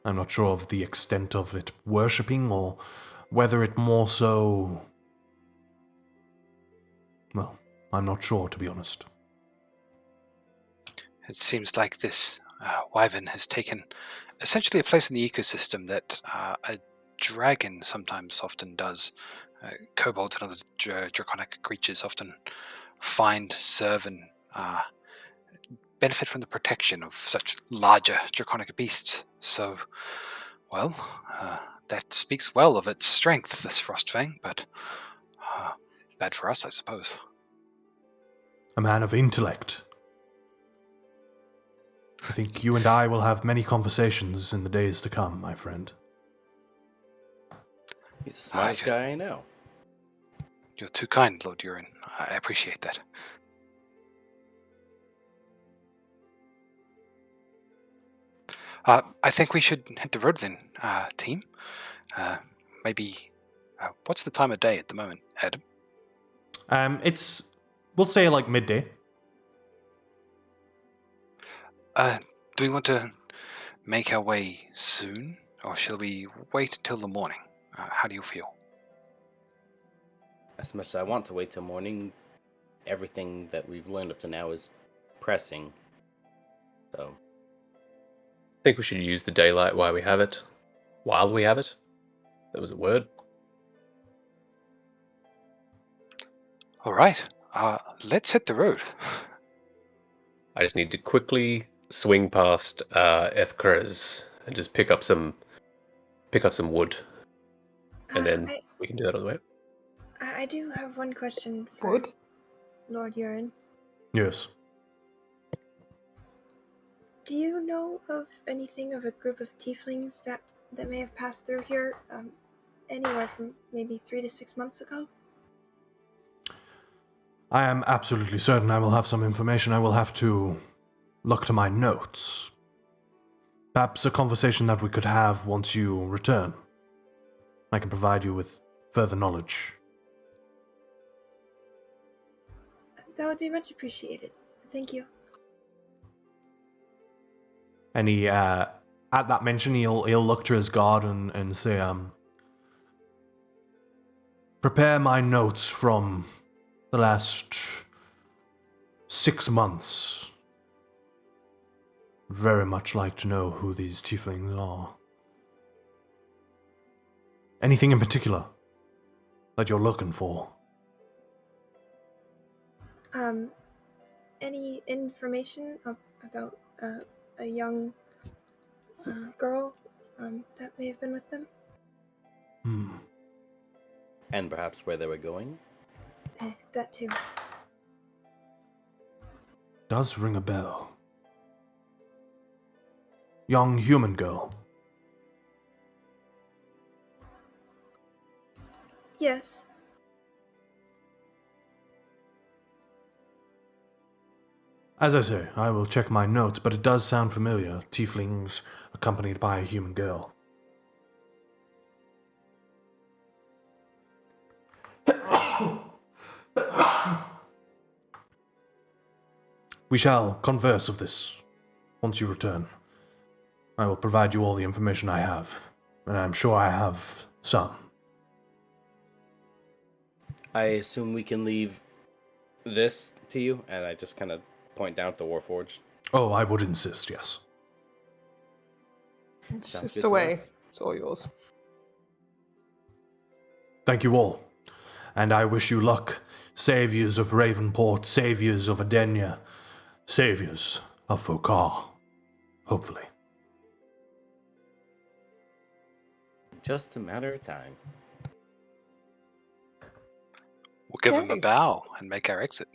I'm not sure of the extent of it worshipping or whether it more so... Well, I'm not sure, to be honest. It seems like this wyvern has taken essentially a place in the ecosystem that a dragon sometimes often does. Kobolds and other draconic creatures often find, serve, and benefit from the protection of such larger draconic beasts. So, Well, that speaks well of its strength, this Frostfang, but bad for us, I suppose. A man of intellect. I think you and I will have many conversations in the days to come, my friend. He's the smartest guy I know. You're too kind, Lord Durin. I appreciate that. I think we should hit the road then, team. Maybe. What's the time of day at the moment, Adam? We'll say like midday. Do we want to make our way soon, or shall we wait until the morning? How do you feel? As much as I want to wait till morning, everything that we've learned up to now is pressing. So, I think we should use the daylight while we have it. While we have it? That was a word. All right. Let's hit the road. I just need to quickly swing past Ethkrez and just pick up some wood, and then we can do that on the way. I do have one question for Wood? Lord Urine. Yes. Do you know of anything of a group of tieflings that may have passed through here anywhere from maybe 3 to 6 months ago? I am absolutely certain I will have some information. I will have to look to my notes. Perhaps a conversation that we could have once you return. I can provide you with further knowledge. That would be much appreciated. Thank you. And he, at that mention, he'll look to his guard and say, prepare my notes from the last 6 months. Very much like to know who these tieflings are. Anything in particular that you're looking for? Any information about a young girl that may have been with them? and perhaps where they were going. That too. Does ring a bell. Young human girl. Yes. As I say, I will check my notes, but it does sound familiar. Tieflings accompanied by a human girl. We shall converse of this once you return. I will provide you all the information I have, and I'm sure I have some. I assume we can leave this to you, and I just kind of point down at the Warforged. Oh, I would insist, yes. Sounds good Just to away. us. It's all yours. Thank you all, and I wish you luck, saviors of Ravenport, saviors of Edenia, saviors of Fokar, hopefully. Just a matter of time. We'll give him a Okay. bow and make our exit.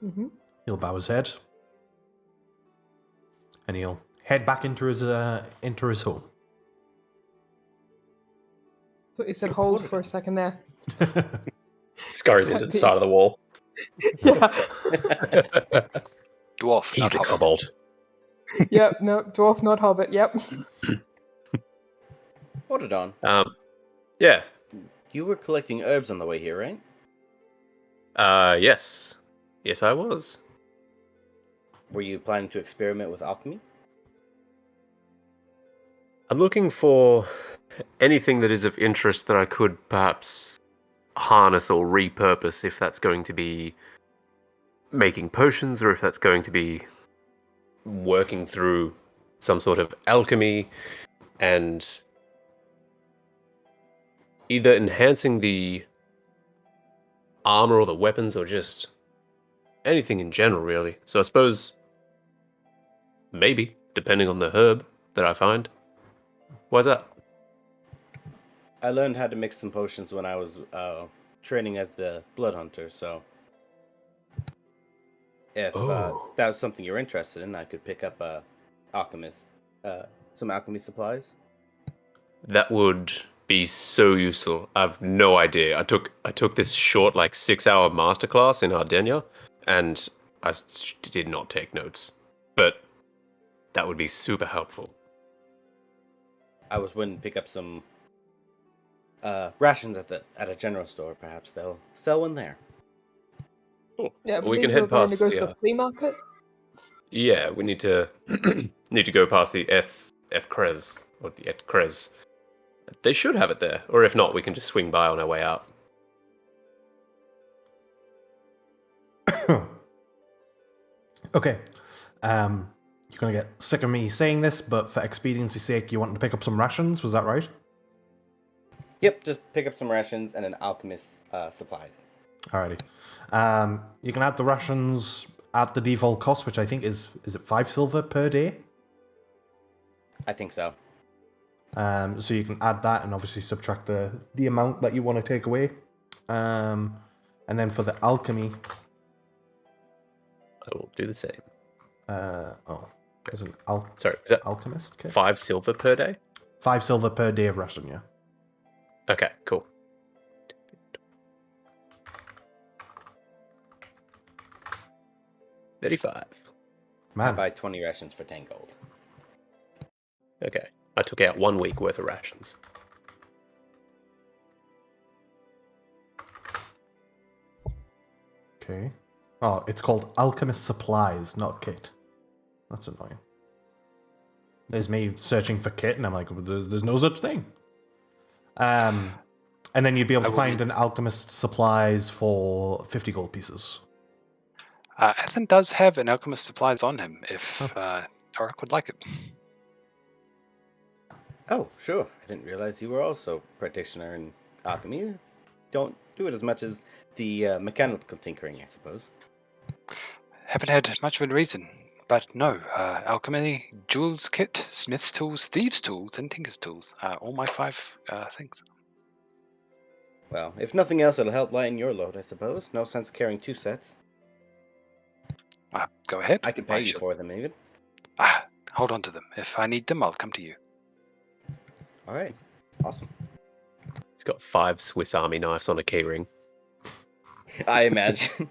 Mm-hmm. He'll bow his head, and he'll head back into his home. So you said hold for a second there. Scurries into the side of the wall. Yeah. Dwarf, He's not a hobbit. kobold. Yep. No, dwarf, not hobbit. Yep. Hold it on. Yeah. You were collecting herbs on the way here, right? Yes. Yes, I was. Were you planning to experiment with alchemy? I'm looking for anything that is of interest that I could perhaps harness or repurpose, if that's going to be making potions or if that's going to be working through some sort of alchemy and either enhancing the armor or the weapons or just anything in general, really. So I suppose maybe, depending on the herb that I find. Why's that? I learned how to mix some potions when I was training at the Blood Hunter, so if that was something you're interested in, I could pick up some alchemy supplies. That would be so useful. I've no idea. I took this short, like 6-hour masterclass in Ardenia, and I did not take notes. But that would be super helpful. I was willing to pick up some rations at a general store. Perhaps they'll sell one there. Cool. Yeah, Well, we can we're head going to past go to the flea market. Yeah, we need to go past the F Krez or the Et Krez. They should have it there, or if not, we can just swing by on our way out. Okay. You're gonna get sick of me saying this, but for expediency's sake, you want to pick up some rations. Was that right? Yep, just pick up some rations and an alchemist supplies. Alrighty. You can add the rations at the default cost, which I think is it 5 silver per day? I think so. So you can add that and obviously subtract the amount that you want to take away. And then for the alchemy, I will do the same. there's an Sorry, is that alchemist kit? 5 silver per day? 5 silver per day of ration, yeah. Okay, cool. $35. I Man, buy 20 rations for 10 gold. Okay, I took out 1 week worth of rations. okay. Oh, it's called alchemist supplies, not kit. That's annoying. There's me searching for kit, and I'm like, there's no such thing. And then you'd be able to find an alchemist supplies for 50 gold pieces. Ethan does have an alchemist supplies on him, if Tarek would like it. Oh, sure. I didn't realize you were also practitioner in alchemy. Don't do it as much as the mechanical tinkering, I suppose. Haven't had much of a reason, but no. Alchemy, jewels kit, smith's tools, thieves' tools, and tinker's tools. All my 5 things. Well, if nothing else, it'll help lighten your load, I suppose. No sense carrying 2 sets. Go ahead. I could pay you for them, even. Hold on to them. If I need them, I'll come to you. All right. Awesome. He's got 5 Swiss Army knives on a keyring. I imagine.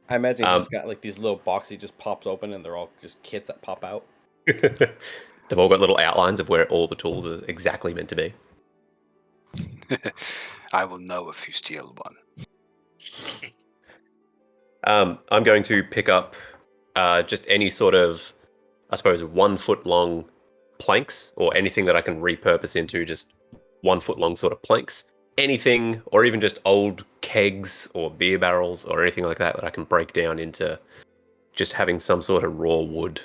I imagine he's just got like these little boxes he just pops open and they're all just kits that pop out. They've all got little outlines of where all the tools are exactly meant to be. I will know if you steal one. I'm going to pick up just any sort of, I suppose, 1 foot long planks or anything that I can repurpose into just 1 foot long sort of planks. Anything, or even just old kegs or beer barrels or anything like that I can break down into just having some sort of raw wood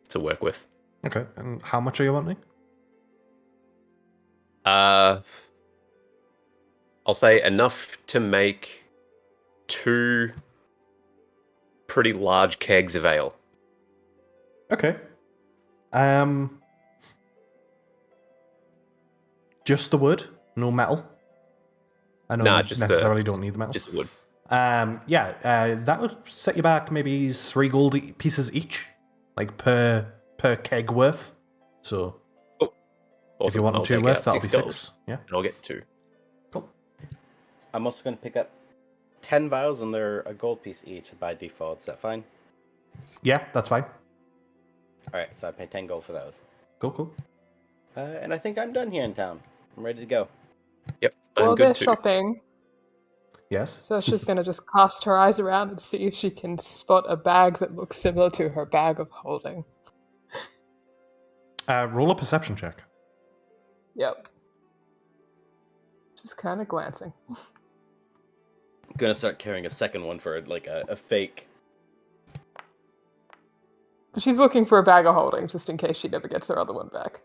to work with. Okay, and how much are you wanting? I'll say enough to make 2 pretty large kegs of ale. Okay. Just the wood, no metal. I know you necessarily don't need the metal. Just wood. That would set you back maybe 3 gold pieces each, like per keg worth. So if you want 2 worth, that'll be 6. Yeah, and I'll get 2. Cool. I'm also going to pick up 10 vials and they're a gold piece each by default. Is that fine? Yeah, that's fine. All right, so I pay 10 gold for those. Cool. And I think I'm done here in town. I'm ready to go. Yep. While good they're too. shopping, Yes. so she's going to just cast her eyes around and see if she can spot a bag that looks similar to her bag of holding. Roll a perception check. Yep. Just kind of glancing. I'm going to start carrying a second one for like a fake. But she's looking for a bag of holding just in case she never gets her other one back.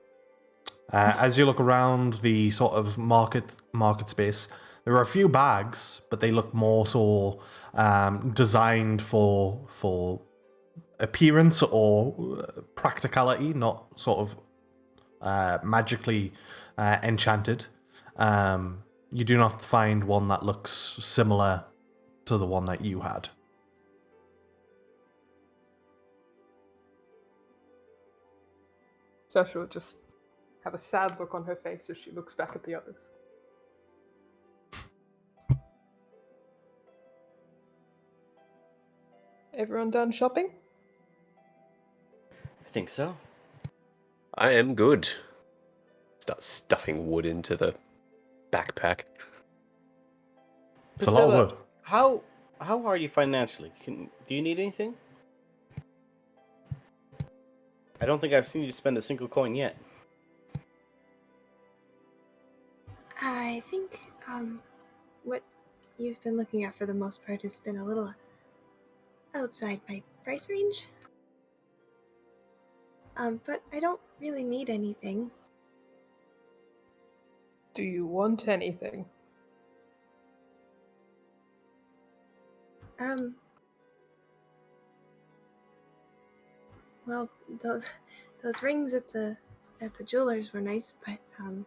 As you look around the sort of market space, there are a few bags, but they look more so designed for appearance or practicality, not sort of magically enchanted. You do not find one that looks similar to the one that you had. Sasha will just have a sad look on her face as she looks back at the others. Everyone done shopping? I think so. I am good. Start stuffing wood into the backpack. It's a lot of Priscilla, wood. How are you financially? Do you need anything? I don't think I've seen you spend a single coin yet. I think what you've been looking at for the most part has been a little outside my price range. But I don't really need anything. Do you want anything? Well, those rings at the jewelers were nice, but Don't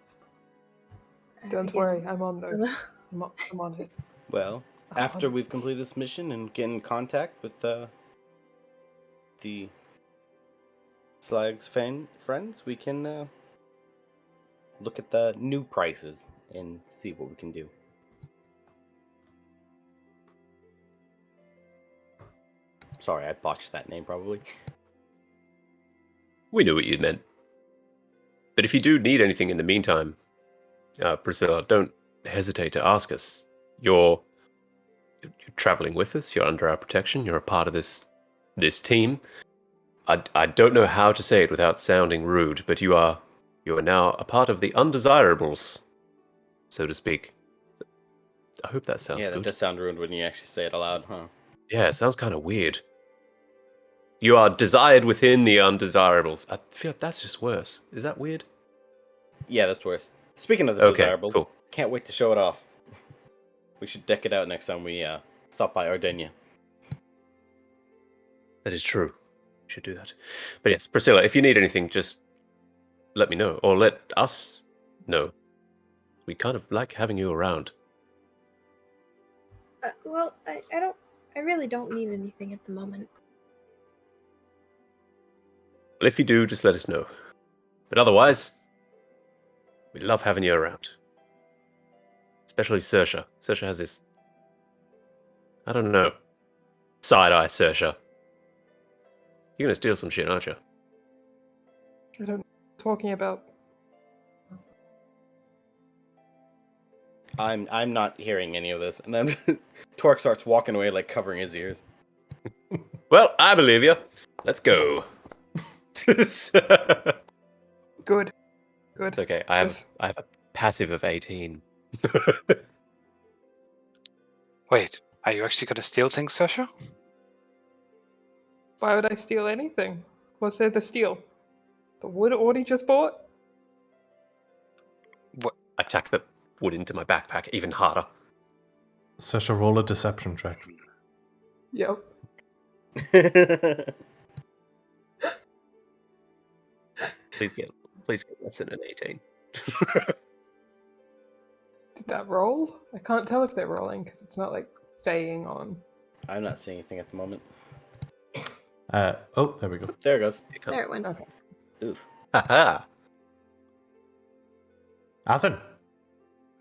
again, worry, I'm on those. I'm on it. Well, after we've completed this mission and get in contact with the Slag's friends, we can look at the new prices and see what we can do. Sorry, I botched that name probably. We knew what you meant. But if you do need anything in the meantime, Priscilla, don't hesitate to ask us. You're traveling with us. You're under our protection. You're a part of this team. I don't know how to say it without sounding rude, but you are now a part of the undesirables, so to speak. I hope that sounds Yeah, good. that does sound rude when you actually say it aloud, huh? Yeah, it sounds kind of weird. You are desired within the undesirables. I feel like that's just worse. Is that weird? Yeah, that's worse. Speaking of the Okay, desirable, cool. can't wait to show it off. We should deck it out next time we stop by Ardenia. That is true. We should do that. But yes, Priscilla, if you need anything, just let me know. Or let us know. We kind of like having you around. Well, I really don't need anything at the moment. Well, if you do, just let us know. But otherwise, we love having you around. Especially Saoirse. Saoirse has this, I don't know, side-eye Saoirse. You're gonna steal some shit, aren't you? I don't know what you're talking about. I'm not hearing any of this, and then Torque starts walking away, like covering his ears. Well, I believe you. Let's go. It's Good. okay. I have Yes. a passive of 18. Wait, are you actually going to steal things, Sasha? Why would I steal anything? What's there to steal? The wood Audie just bought? What? I tack the wood into my backpack even harder. Sasha, roll a deception check. Yep. Please get less than an 18. Did that roll? I can't tell if they're rolling because it's not like staying on. I'm not seeing anything at the moment. Oh, there we go. There it goes. Here it comes. There it went. Okay. Oof. Haha. Athen.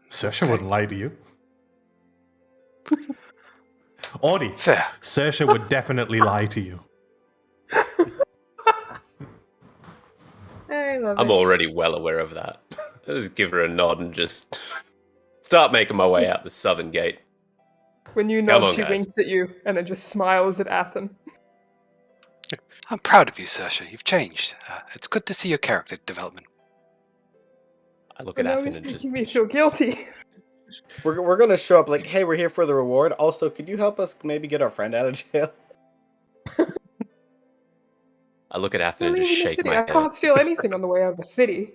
Saoirse wouldn't lie to you. Audie. Fair. Saoirse would definitely lie to you. I love I'm it. already well aware of that. I just give her a nod and just start making my way out the southern gate. When you Come nod, on, she guys. winks at you and then just smiles at Athen. I'm proud of you, Saoirse. You've changed. It's good to see your character development. I look And at now Athen he's and making just... me feel guilty. We're gonna show up like, hey, we're here for the reward. Also, could you help us maybe get our friend out of jail? I look at I Athen and live just in the shake city. my I head. can't steal anything on the way out of the city.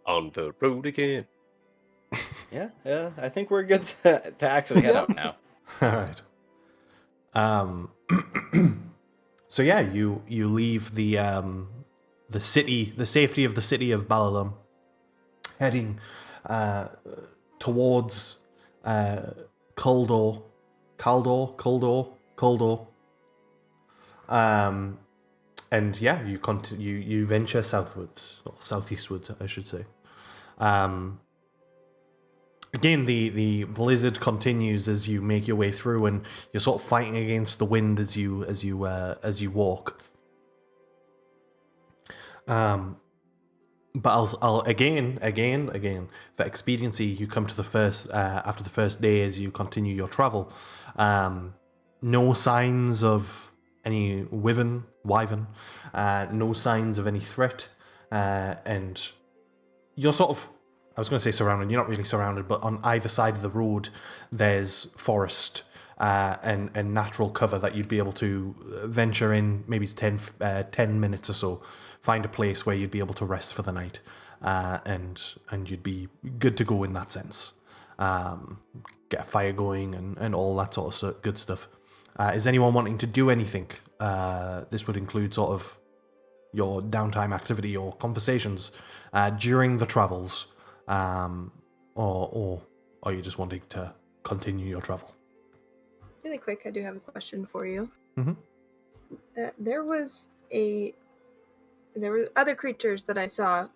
On the road again. Yeah, I think we're good to actually head Yeah. out now. All right. So yeah, you leave the city, the safety of the city of Balalum, heading towards Kuldor, Kuldor. And yeah, you continue. You venture southwards or southeastwards, I should say. Again, the blizzard continues as you make your way through, and you're sort of fighting against the wind as you walk. But I'll again for expediency, you come to the first after the first day as you continue your travel. No signs of any wyvern, no signs of any threat, and you're sort of, I was going to say surrounded. You're not really surrounded, but on either side of the road, there's forest and natural cover that you'd be able to venture in, maybe 10 minutes or so. Find a place where you'd be able to rest for the night, and you'd be good to go in that sense. Get a fire going and all that sort of good stuff. Is anyone wanting to do anything? This would include sort of your downtime activity or conversations during the travels, or are you just wanting to continue your travel? Really quick, I do have a question for you. Mm-hmm. There were other creatures that I saw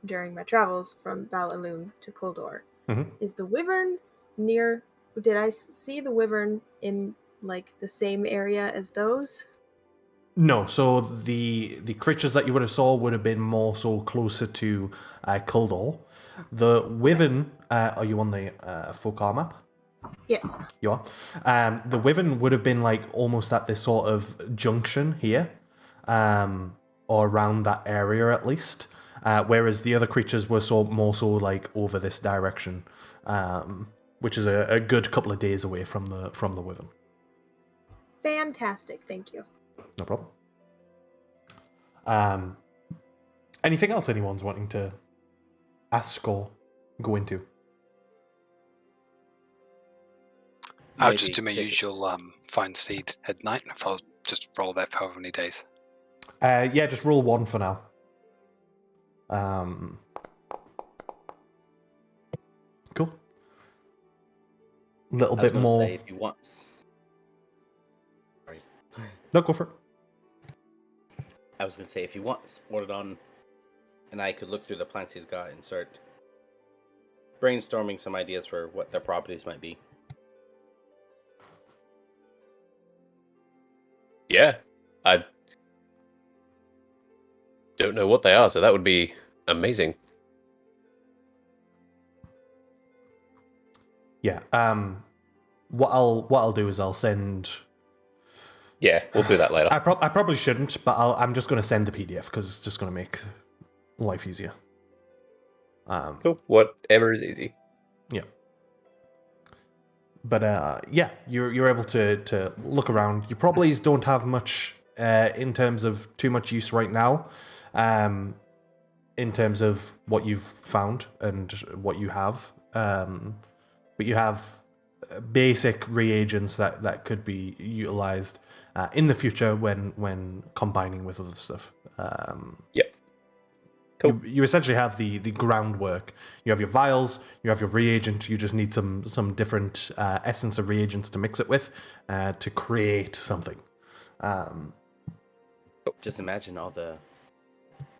during my travels from Balalum to Kuldor. Mm-hmm. Is the wyvern near? Did I see the wyvern in like the same area as those? No, so the creatures that you would have saw would have been more so closer to Kuldor. The wyvern, are you on the Fokar map? Yes. You are. The wyvern would have been like almost at this sort of junction here, or around that area at least. Whereas the other creatures were more so like over this direction, which is a good couple of days away from the wyvern. Fantastic, thank you. No problem. Anything else anyone's wanting to ask or go into? I'll just do my Maybe usual find seed at night, if I'll just roll that for however many days. Yeah, just roll 1 for now. Cool. Little I was bit gonna more. say, if you want. Sorry. No, go for it. I was gonna say, if you want, Ordon and I could look through the plants he's got and start brainstorming some ideas for what their properties might be. Yeah, I don't know what they are, so that would be amazing. Yeah. What I'll do is I'll send. Yeah, we'll do that later. I probably shouldn't, but I'm just going to send the PDF because it's just going to make life easier. Cool. Whatever is easy. Yeah. But yeah, you're able to look around. You probably don't have much in terms of too much use right now, in terms of what you've found and what you have. But you have basic reagents that could be utilized in the future when combining with other stuff. Yep. Cool. You essentially have the groundwork. You have your vials, you have your reagent. You just need some different essence of reagents to mix it with to create something. Just imagine all the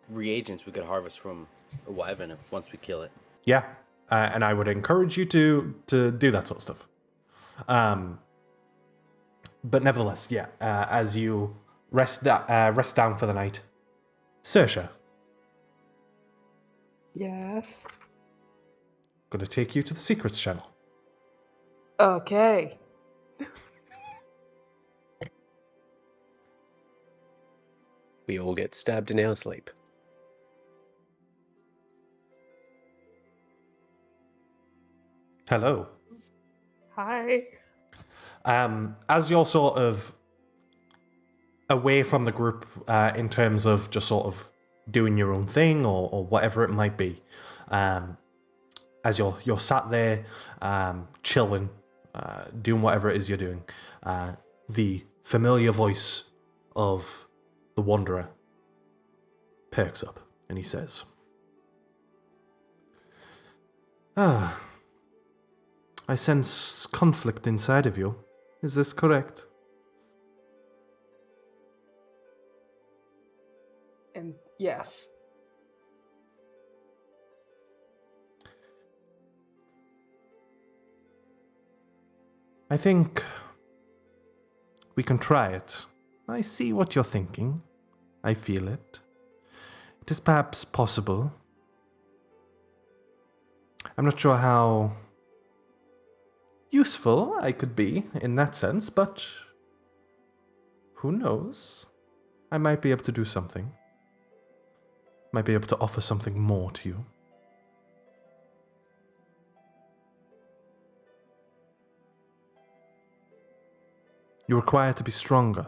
reagents we could harvest from a wyvern once we kill it. Yeah, and I would encourage you to do that sort of stuff. But nevertheless, yeah, as you rest down for the night, Saoirse, Yes. going to take you to the secrets channel. Okay. We all get stabbed in our sleep. Hello. Hi. As you're sort of away from the group in terms of just sort of doing your own thing or whatever it might be, as you're sat there chilling, doing whatever it is you're doing, the familiar voice of the Wanderer perks up, and he says, "Ah, I sense conflict inside of you. Is this correct?" And yes. I think we can try it. I see what you're thinking. I feel it. It is perhaps possible. I'm not sure how useful I could be in that sense, but who knows? I might be able to do something. Might be able to offer something more to you. You require to be stronger.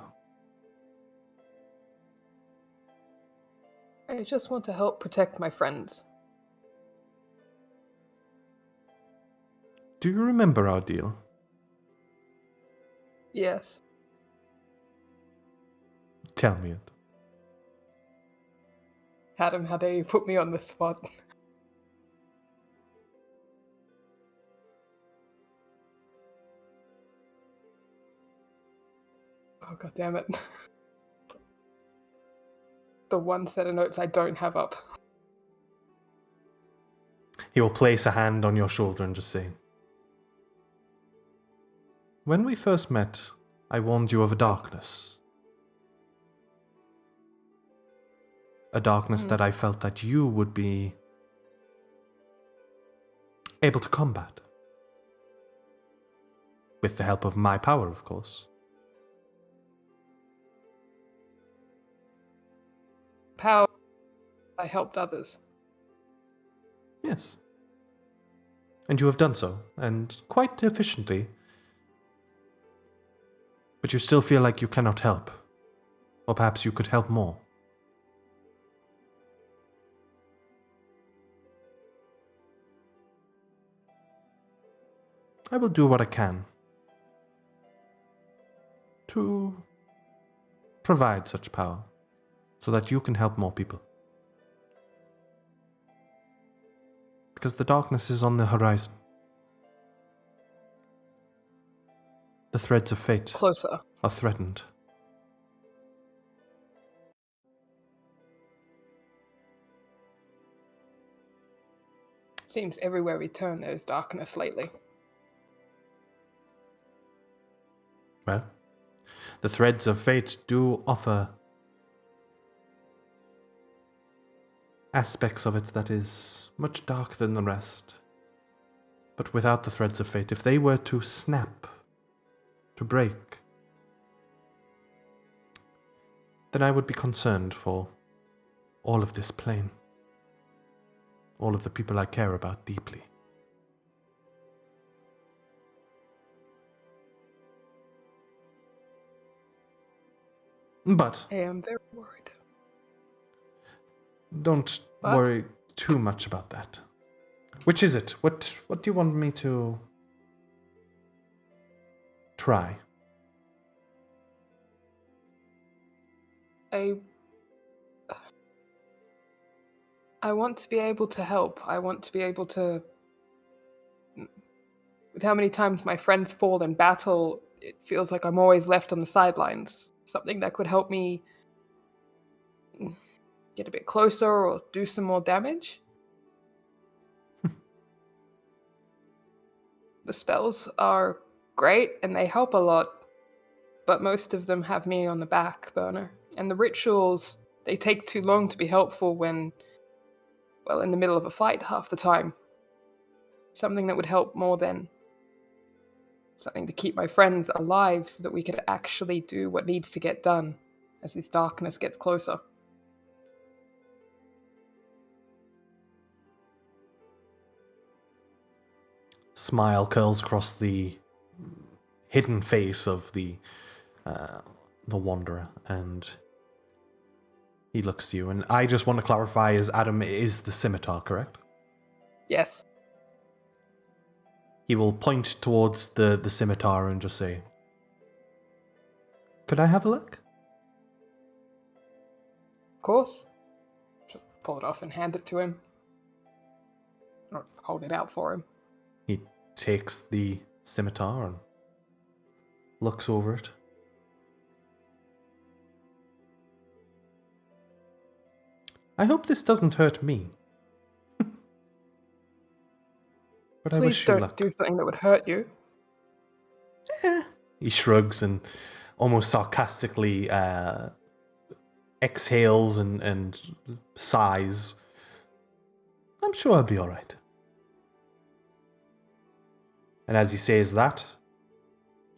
I just want to help protect my friends. Do you remember our deal? Yes. Tell me it. Adam, how dare you put me on the spot? Oh, god damn it. The one set of notes I don't have up. He will place a hand on your shoulder and just say, "When we first met, I warned you of a darkness. A darkness that I felt that you would be able to combat. With the help of my power, of course." How I helped others. Yes. And you have done so, and quite efficiently. But you still feel like you cannot help. Or perhaps you could help more. I will do what I can to provide such power so that you can help more people. Because the darkness is on the horizon. The threads of fate Closer. are threatened. Seems everywhere we turn there's darkness lately. Well, the threads of fate do offer aspects of it that is much darker than the rest. But without the threads of fate, if they were to snap, to break, then I would be concerned for all of this plane. All of the people I care about deeply. But I am very worried. don't But- worry too much about that. Which is it? What do you want me to try? I want to be able to help. I want to be able to... With how many times my friends fall in battle, it feels like I'm always left on the sidelines. Something that could help me get a bit closer or do some more damage. The spells are great and they help a lot, but most of them have me on the back burner. And the rituals, they take too long to be helpful when, well, in the middle of a fight half the time. Something that would help more than something to keep my friends alive so that we could actually do what needs to get done as this darkness gets closer. Smile curls across the hidden face of the Wanderer, and he looks to you. And I just want to clarify: is Adam is the scimitar correct? Yes. He will point towards the scimitar and just say, "Could I have a look?" course. Just pull it off and hand it to him. Or hold it out for him. He takes the scimitar and looks over it. I hope this doesn't hurt me. But I Please wish you don't luck. do something that would hurt you. He shrugs and almost sarcastically exhales and sighs. I'm sure I'll be alright. And as he says that,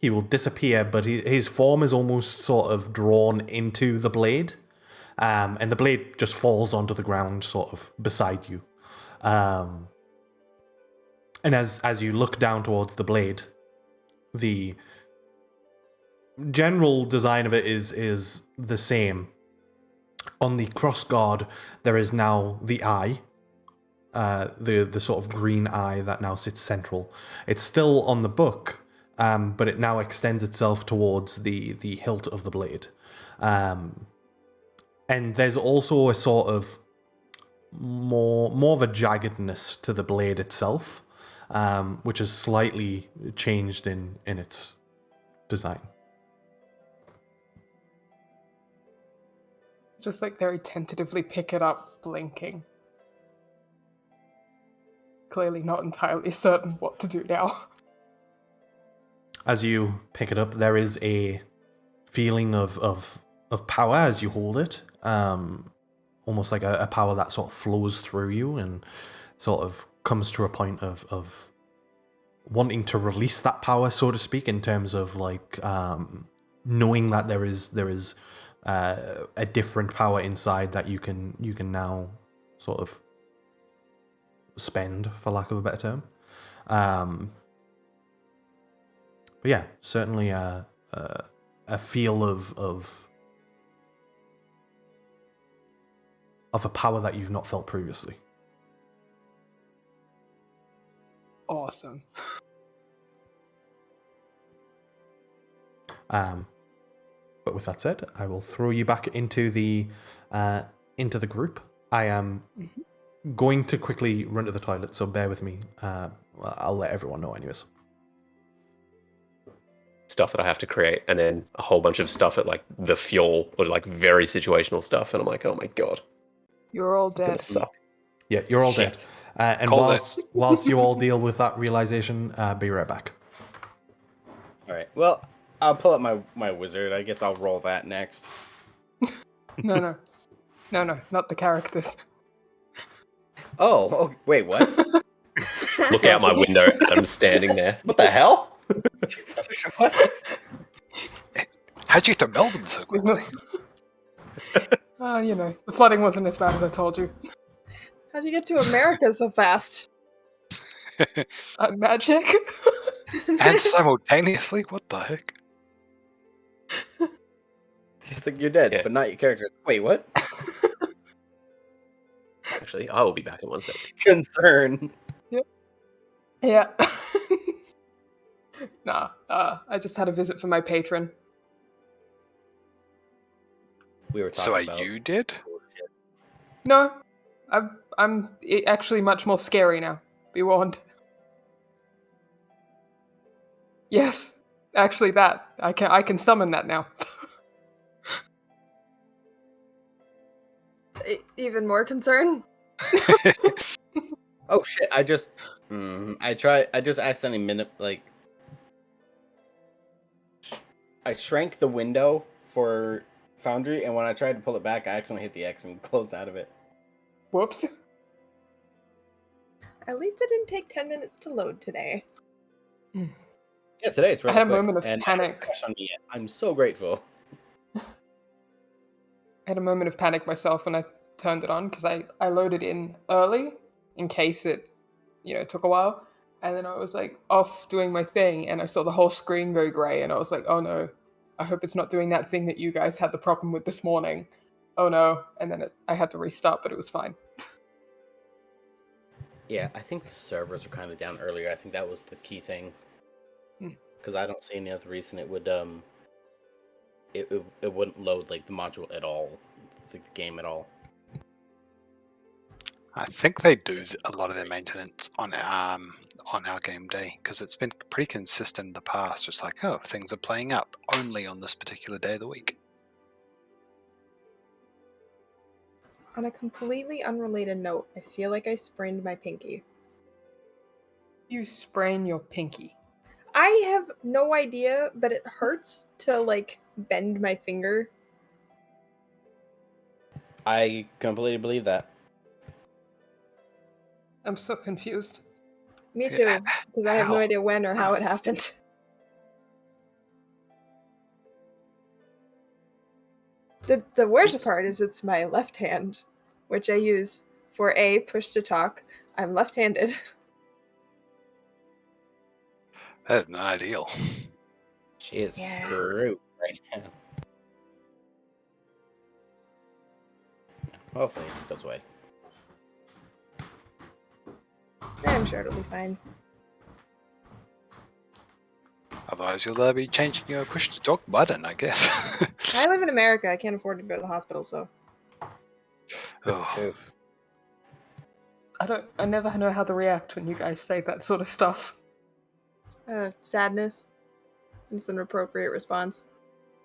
he will disappear, but his form is almost sort of drawn into the blade. And the blade just falls onto the ground sort of beside you. And as you look down towards the blade, the general design of it is the same. On the crossguard, there is now the eye, the sort of green eye that now sits central. It's still on the book, but it now extends itself towards the hilt of the blade. And there's also a sort of more of a jaggedness to the blade itself, which has slightly changed in its design. Just like very tentatively pick it up, blinking. Clearly not entirely certain what to do now. As you pick it up, there is a feeling of power as you hold it. Almost like a power that sort of flows through you and sort of comes to a point of wanting to release that power, so to speak, in terms of like knowing that there is a different power inside that you can now sort of spend, for lack of a better term. But yeah, certainly a feel of a power that you've not felt previously. Awesome. But with that said, I will throw you back into the group. I am going to quickly run to the toilet, so bear with me. I'll let everyone know anyways. Stuff that I have to create, and then a whole bunch of stuff at like the fuel or like very situational stuff, and I'm like, oh my god, You're all it's gonna dead. suck. Yeah, you're all Shit. dead. And Called it. whilst you all deal with that realization, be right back. All right. Well, I'll pull up my wizard. I guess I'll roll that next. No, not the characters. Oh, wait, what? Look out my window, and I'm standing there. What the hell? What? How'd you get to Melbourne so quickly? The flooding wasn't as bad as I told you. How'd you get to America so fast? Magic? And simultaneously? What the heck? It's like you're dead, Yeah. but not your character. Wait, what? Actually, I will be back in 1 second. Concern. Yeah. Nah, I just had a visit from my patron. We were talking So about. you did? No, I'm actually much more scary now. Be warned. Yes, actually, that I can summon that now. Even more concern? Oh shit! I just accidentally I shrank the window for Foundry, and when I tried to pull it back, I accidentally hit the X and closed out of it. Whoops. At least it didn't take 10 minutes to load today. Yeah, today it's I really had a quick, moment of and panic. crash on me yet. I'm so grateful. I had a moment of panic myself when I turned it on because I loaded in early in case it, took a while. And then I was like off doing my thing and I saw the whole screen go grey and I was like, oh no, I hope it's not doing that thing that you guys had the problem with this morning. Oh no. And then I had to restart, but it was fine. Yeah, I think the servers were kind of down earlier. I think that was the key thing. Because I don't see any other reason it would it wouldn't load like the module at all. the game at all. I think they do a lot of their maintenance on our game day because it's been pretty consistent in the past. It's like, oh, things are playing up only on this particular day of the week. On a completely unrelated note, I feel like I sprained my pinky. You sprain your pinky. I have no idea, but it hurts to like bend my finger. I completely believe that. I'm so confused. Me too, because I have no How? idea when or how it happened. The worst part is it's my left hand, which I use for A, push to talk. I'm left-handed. That is not ideal. She is Yeah. screwed right now. Hopefully it goes away. I'm sure it'll be fine. Otherwise, you'll be changing your push to talk button, I guess. I live in America. I can't afford to go to the hospital, so. Oh, Oof. I never know how to react when you guys say that sort of stuff. Sadness. It's an appropriate response.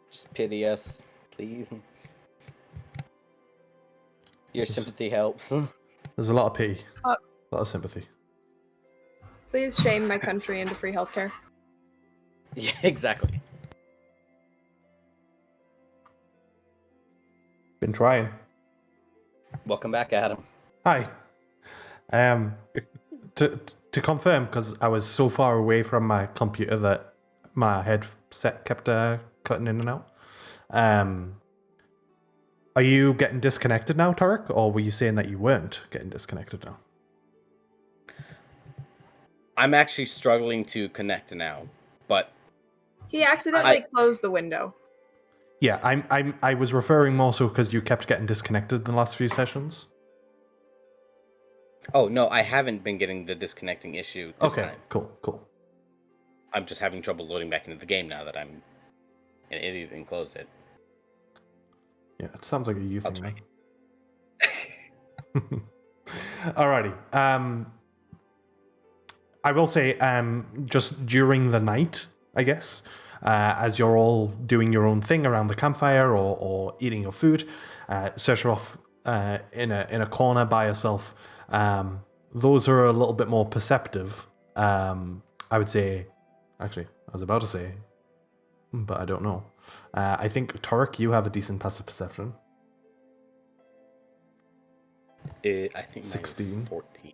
Just pity us, please. Your sympathy helps. There's a lot of pity, Uh, a lot of sympathy. Please shame my country into free healthcare. Yeah, exactly. Been trying. Welcome back, Adam. Hi. To confirm, because I was so far away from my computer that my headset kept cutting in and out. Are you getting disconnected now, Tarek, or were you saying that you weren't getting disconnected now? I'm actually struggling to connect now, but He accidentally closed the window. Yeah, I was referring more so because you kept getting disconnected in the last few sessions. oh no, I haven't been getting the disconnecting issue this Okay, time. cool. I'm just having trouble loading back into the game now that I'm an idiot and closed it. Yeah, it sounds like a you I'll thing. try. Man. Alrighty. I will say, just during the night, I guess, as you're all doing your own thing around the campfire or eating your food, search her off in a corner by herself. Those are a little bit more perceptive. I would say, actually, I was about to say, but I don't know. I think Torek, you have a decent passive perception. I think 16. 14.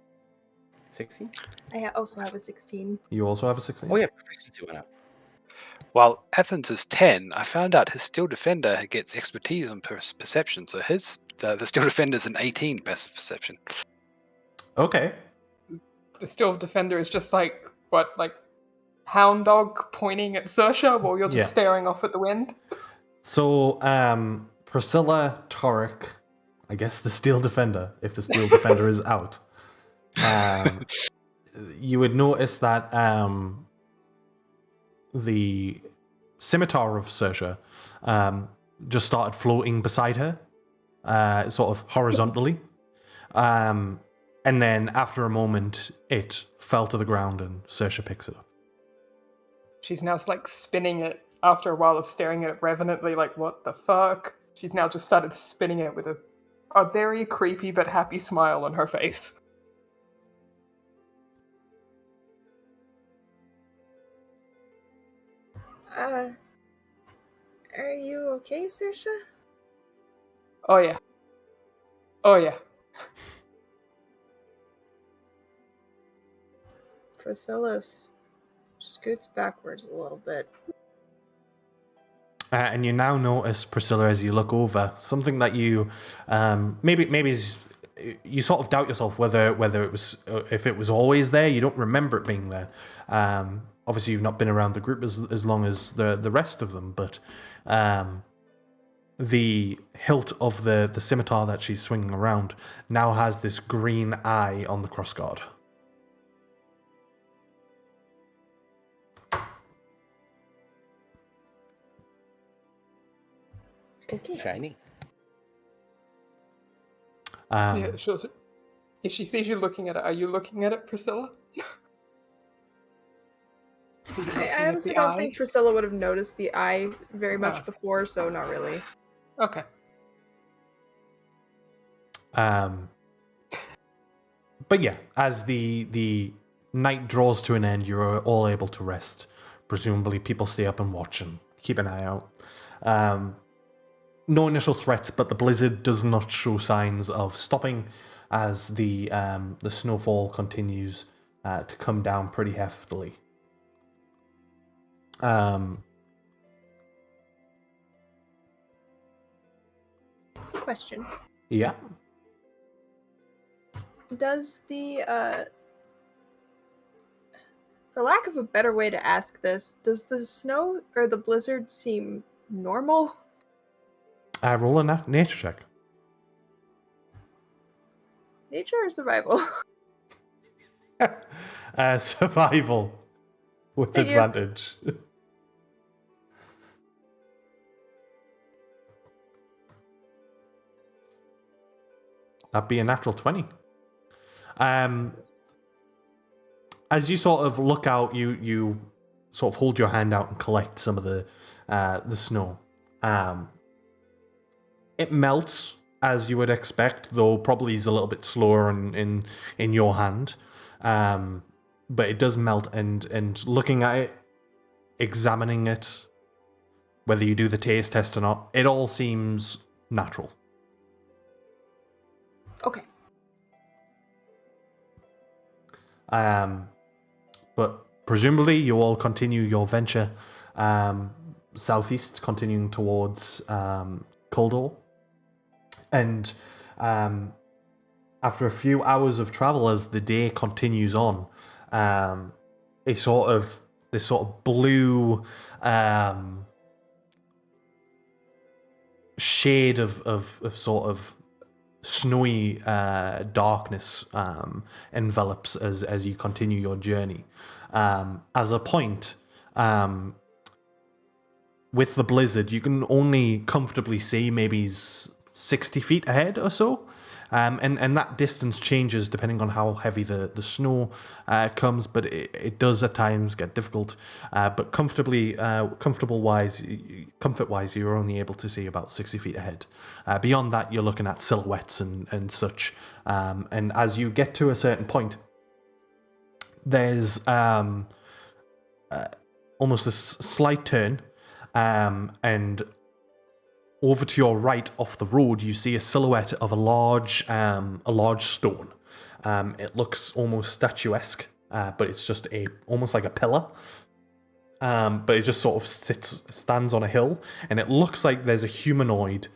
16? I also have a 16. You also have a 16? Oh yeah, proficiency went up. while Athens is 10, I found out his Steel Defender gets expertise on perception, so the Steel Defender is an 18 passive perception. Okay. The Steel Defender is just like, what, like hound dog pointing at Sersha while you're just Yeah. staring off at the wind? So, Priscilla, Torek, I guess the Steel Defender, if the Steel Defender is out, you would notice that the scimitar of Sersha just started floating beside her, sort of horizontally. And then after a moment, it fell to the ground and Sersha picks it up. She's now like spinning it after a while of staring at it reverently, like, what the fuck? She's now just started spinning it with a very creepy but happy smile on her face. Are you okay, Sersha? Oh yeah. Oh yeah. Priscilla scoots backwards a little bit. And you now notice, Priscilla, as you look over, something that you maybe you sort of doubt yourself whether it was if it was always there. You don't remember it being there. Obviously, you've not been around the group as long as the rest of them, but the hilt of the scimitar that she's swinging around now has this green eye on the crossguard. Okay. Shiny. Yeah, sure. If she sees you looking at it, are you looking at it, Priscilla? Are you looking I at honestly the don't eye? think Priscilla would have noticed the eye very much Ah. before, so not really. Okay. But yeah, as the night draws to an end, you're all able to rest. Presumably, people stay up and watch and keep an eye out. No initial threats, but the blizzard does not show signs of stopping as the snowfall continues to come down pretty heftily. Question. Yeah. Does for lack of a better way to ask this, does the snow or the blizzard seem normal? Roll a nature check. Nature or survival? Survival with Thank you. advantage. That'd be a natural 20. As you sort of look out, you sort of hold your hand out and collect some of the snow. It melts as you would expect, though probably is a little bit slower in your hand. But it does melt, and looking at it, examining it, whether you do the taste test or not, it all seems natural. Okay. But presumably you all continue your venture southeast, continuing towards Kuldor. And after a few hours of travel, as the day continues on, this sort of blue shade of sort of snowy darkness envelops as you continue your journey. As a point, with the blizzard, you can only comfortably see maybe 60 feet ahead or so. And that distance changes depending on how heavy the snow comes, but it does at times get difficult. But comfort-wise, you're only able to see about 60 feet ahead. Beyond that, you're looking at silhouettes and such. And as you get to a certain point, there's almost a slight turn, and over to your right, off the road, you see a silhouette of a large stone. It looks almost statuesque, but it's just almost like a pillar. But it just sort of stands on a hill, and it looks like there's a humanoid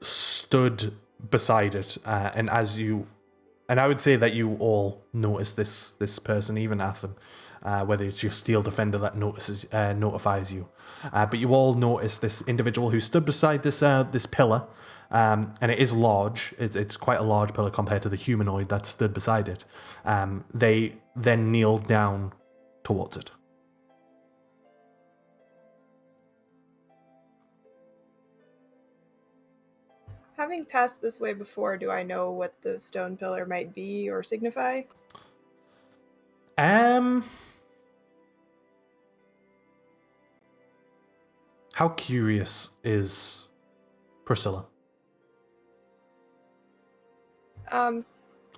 stood beside it. And I would say that you all notice this person, even Athen. Whether it's your steel defender that notifies you, but you all notice this individual who stood beside this pillar, and it is large. It's quite a large pillar compared to the humanoid that stood beside it. They then kneel down towards it. Having passed this way before, do I know what the stone pillar might be or signify? How curious is Priscilla?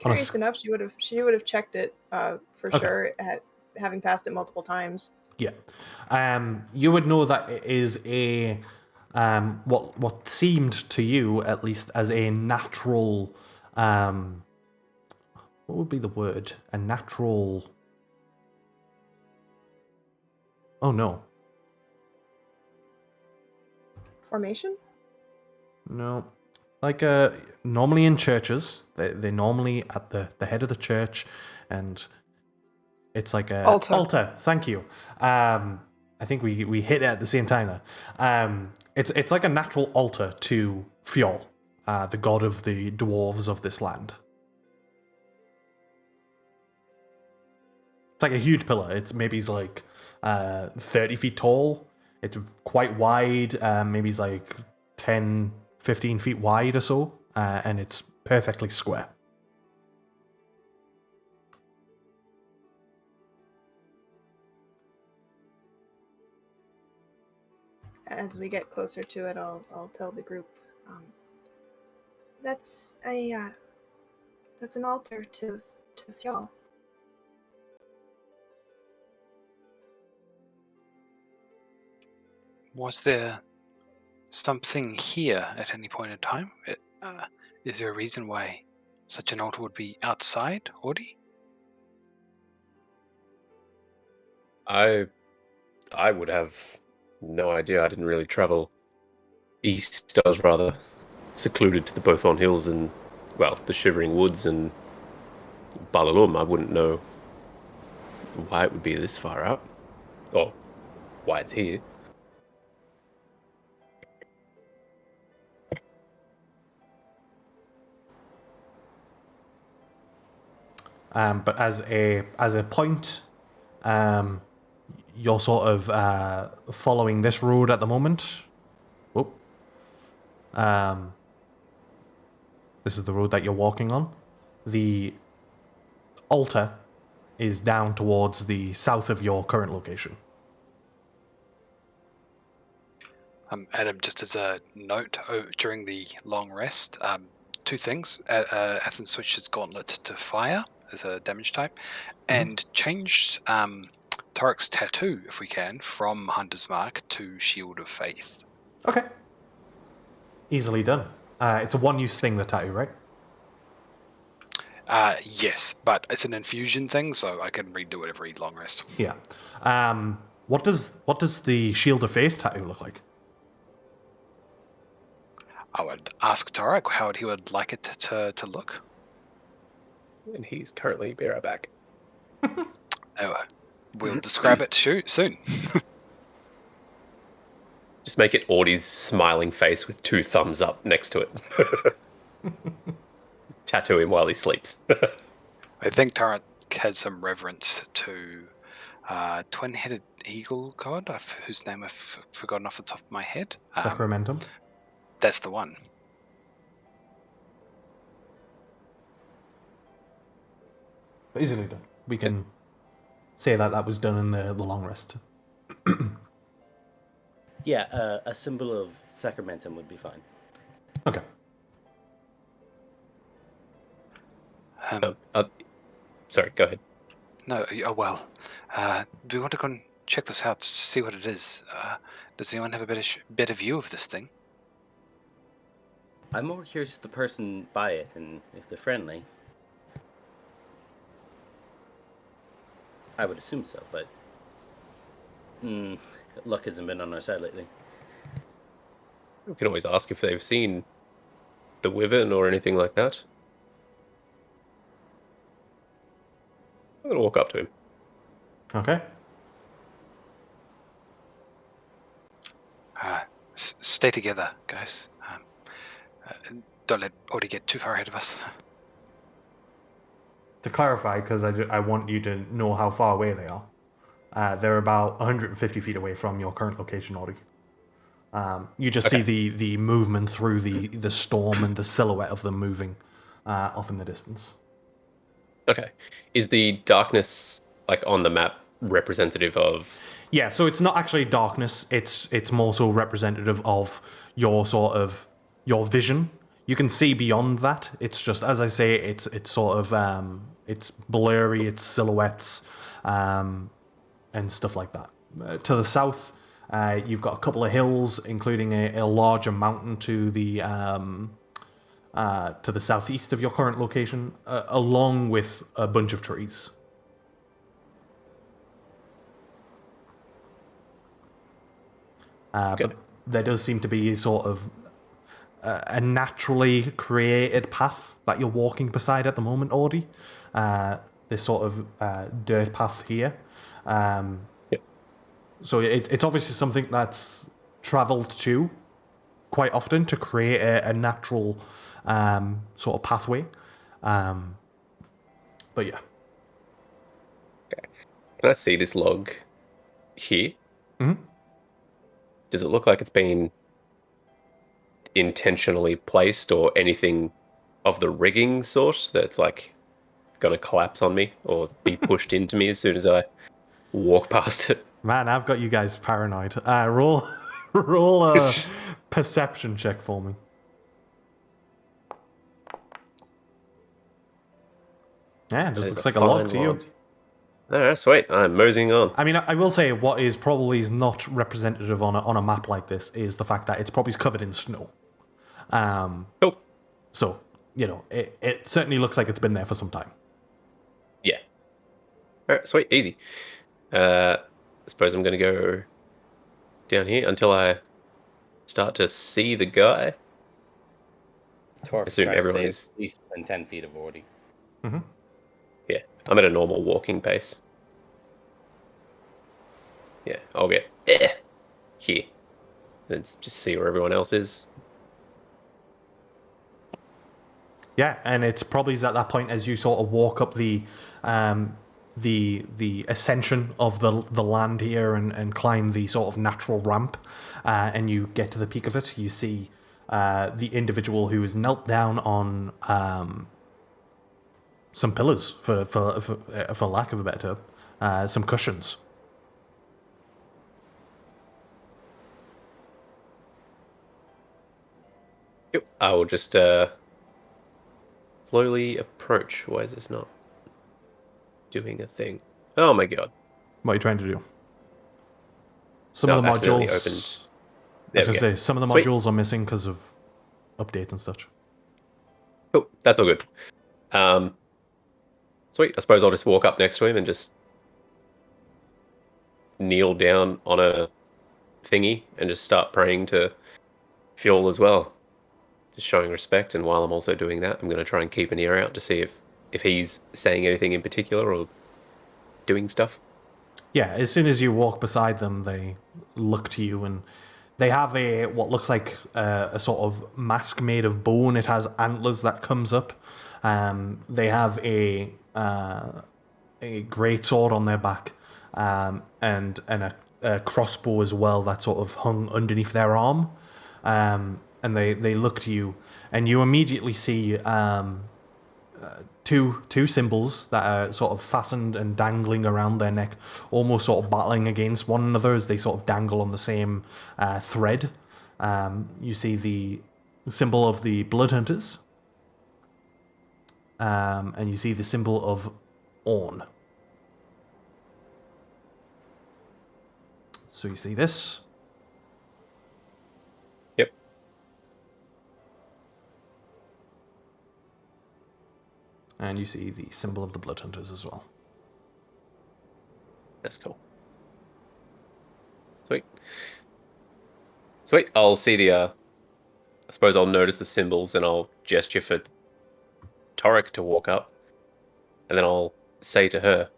Curious enough, she would have checked it for Okay. sure, having passed it multiple times. Yeah. You would know that it is a what seemed to you, at least, as a natural what would be the word? A natural Oh no. Formation? No. Like normally in churches, they're normally at the head of the church, and it's like a Altar. Thank you. I think we hit it at the same time there. It's like a natural altar to Fjol, the god of the dwarves of this land. It's like a huge pillar. It's maybe 30 feet tall. It's quite wide. Maybe it's like 10, 15 feet wide or so. And it's perfectly square. As we get closer to it, I'll tell the group. That's an altar to Fjall. Was there something here at any point in time? Is there a reason why such an altar would be outside, Audi? I would have no idea. I didn't really travel east. I was rather secluded to the Bothorn Hills and, well, the Shivering Woods and Balalum. I wouldn't know why it would be this far out, or why it's here. But as a point, you're sort of following this road at the moment. Whoop. This is the road that you're walking on. The altar is down towards the south of your current location. Adam, just as a note, during the long rest, two things. Athens switched its gauntlet to fire as a damage type, and changed Tarek's tattoo, if we can, from Hunter's Mark to Shield of Faith. Okay. Easily done. It's a one-use thing, the tattoo, right? Yes, but it's an infusion thing, so I can redo it every long rest. Yeah. What does the Shield of Faith tattoo look like? I would ask Tarek how he would like it to look. And he's currently be right back. We'll describe it soon. Just make it Audie's smiling face with 2 thumbs up next to it. Tattoo him while he sleeps. I think Tarek had some reverence to twin-headed eagle god, whose name I've forgotten off the top of my head. Sacramentum? That's the one. Easily done. We can say that was done in the long rest. Yeah, a symbol of Sacramentum would be fine. Okay. Sorry, go ahead. No, well, do you want to go and check this out, see what it is? Does anyone have a better view of this thing? I'm more curious if the person by it and if they're friendly. I would assume so, but luck hasn't been on our side lately. We can always ask if they've seen the Wyvern or anything like that. I'm going to walk up to him. Okay. Stay together, guys. Don't let Audi get too far ahead of us. To clarify, because I want you to know how far away they are. They're about 150 feet away from your current location, Audi. You just see the movement through the storm and the silhouette of them moving off in the distance. Okay. Is the darkness, like, on the map representative of... Yeah, so it's not actually darkness. It's more so representative of your your vision. You can see beyond that. It's just, as I say, it's sort of it's blurry. It's silhouettes and stuff like that. To the south, you've got a couple of hills, including a larger mountain to the southeast of your current location, along with a bunch of trees. But there does seem to be sort of a naturally created path that you're walking beside at the moment, Audi. This sort of dirt path here. So it's obviously something that's travelled to quite often to create a natural sort of pathway. But yeah. Okay. Can I see this log here? Mm-hmm. Does it look like it's been intentionally placed or anything of the rigging sort that's like gonna collapse on me or be pushed into me as soon as I walk past it. Man, I've got you guys paranoid. Roll a perception check for me. Yeah, it just That is looks like a lock fine to you. log. Alright, sweet. I'm moseying on. I mean, I will say what is probably not representative on a map like this is the fact that it's probably covered in snow. Cool. So, you know, it certainly looks like it's been there for some time. Yeah. Alright, sweet, easy. I suppose I'm gonna go down here until I start to see the guy. Torque Assume trying to everyone stay is- at least within 10 feet of Orty. Mm-hmm. Yeah, I'm at a normal walking pace. Yeah, I'll get here. Let's just see where everyone else is. Yeah, and it's probably at that point as you sort of walk up the ascension of the land here and climb the sort of natural ramp, and you get to the peak of it. You see the individual who is knelt down on some pillars, for lack of a better term, some cushions. Yep. I will just slowly approach. Why is this not doing a thing? Oh my god. What are you trying to do? Some No, of the accidentally modules. opened. I There was we gonna go. say some of the Sweet. modules are missing because of updates and such. Cool. That's all good. Sweet. I suppose I'll just walk up next to him and just kneel down on a thingy and just start praying to Fuel as well. Just showing respect, and while I'm also doing that, I'm going to try and keep an ear out to see if he's saying anything in particular or doing stuff. Yeah, as soon as you walk beside them, they look to you, and they have what looks like a sort of mask made of bone. It has antlers that comes up. They have a great sword on their back, and a crossbow as well that sort of hung underneath their arm. And they look to you, and you immediately see two symbols that are sort of fastened and dangling around their neck, almost sort of battling against one another as they sort of dangle on the same thread. You see the symbol of the Blood Hunters, and you see the symbol of Orn. So you see this. Yep. And you see the symbol of the Blood Hunters as well. That's cool. Sweet. Sweet. I'll see the, I suppose I'll notice the symbols and I'll gesture for Torek to walk up. And then I'll say to her,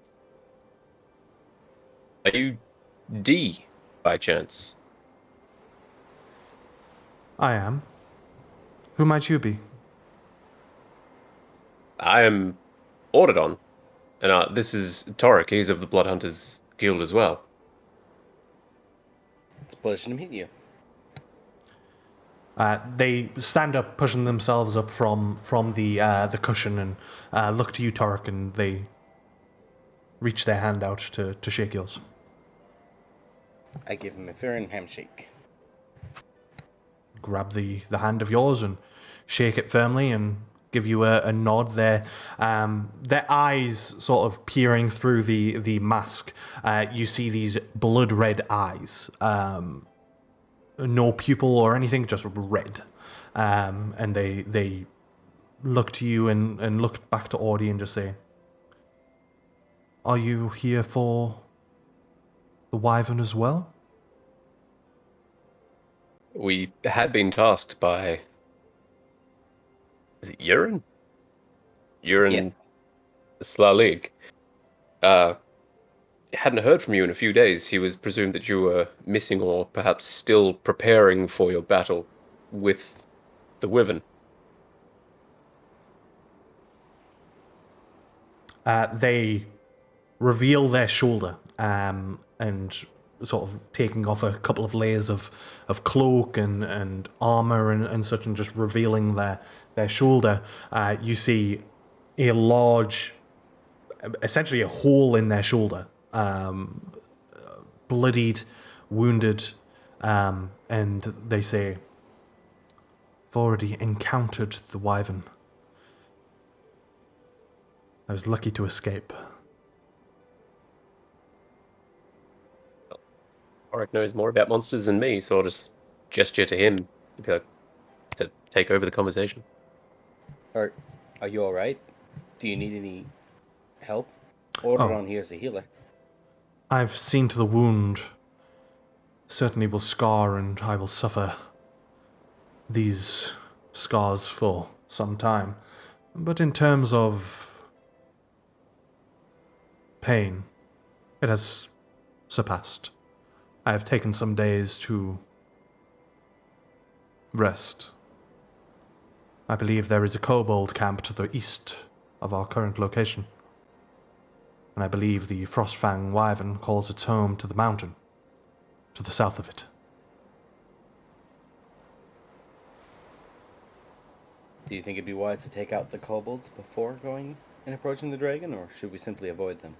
"Are you D by chance?" I am. Who might you be? I am Ordodon. And this is Torek. He's of the Blood Hunters Guild as well. It's a pleasure to meet you. They stand up, pushing themselves up from the cushion, and look to you, Torek, and they reach their hand out to shake yours. I give him a firm handshake. Grab the hand of yours and shake it firmly and give you a nod. Their eyes sort of peering through the mask. You see these blood red eyes. No pupil or anything, just red. And they look to you and look back to Audie and just say, "Are you here for the Wyvern as well?" We had been tasked by... Is it Urine? Urine Yes. Slalig. Hadn't heard from you in a few days. He was presumed that you were missing or perhaps still preparing for your battle with the Wyvern. They reveal their shoulder and sort of taking off a couple of layers of cloak and armor and such, and just revealing their their shoulder, you see a large, essentially a hole in their shoulder, bloodied, wounded, and they say, "I've already encountered the wyvern. I was lucky to escape." Auric knows more about monsters than me, so I'll just gesture to him to take over the conversation. Are you all right? Do you need any help? Order Oh. on here is a healer. I've seen to the wound. Certainly will scar, and I will suffer these scars for some time. But in terms of pain, it has surpassed. I have taken some days to rest. I believe there is a kobold camp to the east of our current location. And I believe the Frostfang wyvern calls its home to the mountain, to the south of it. Do you think it'd be wise to take out the kobolds before going and approaching the dragon, or should we simply avoid them?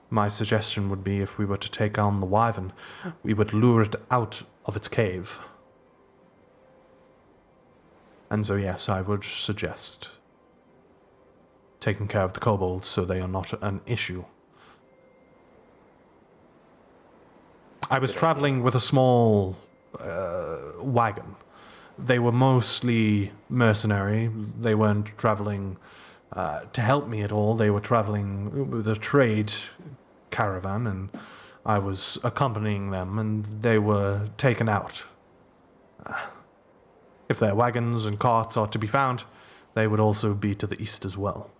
My suggestion would be if we were to take on the wyvern, we would lure it out of its cave. And so yes, I would suggest taking care of the kobolds so they are not an issue. I was traveling with a small wagon. They were mostly mercenary. They weren't traveling to help me at all. They were traveling with a trade caravan, and I was accompanying them, and they were taken out. If their wagons and carts are to be found, they would also be to the east as well.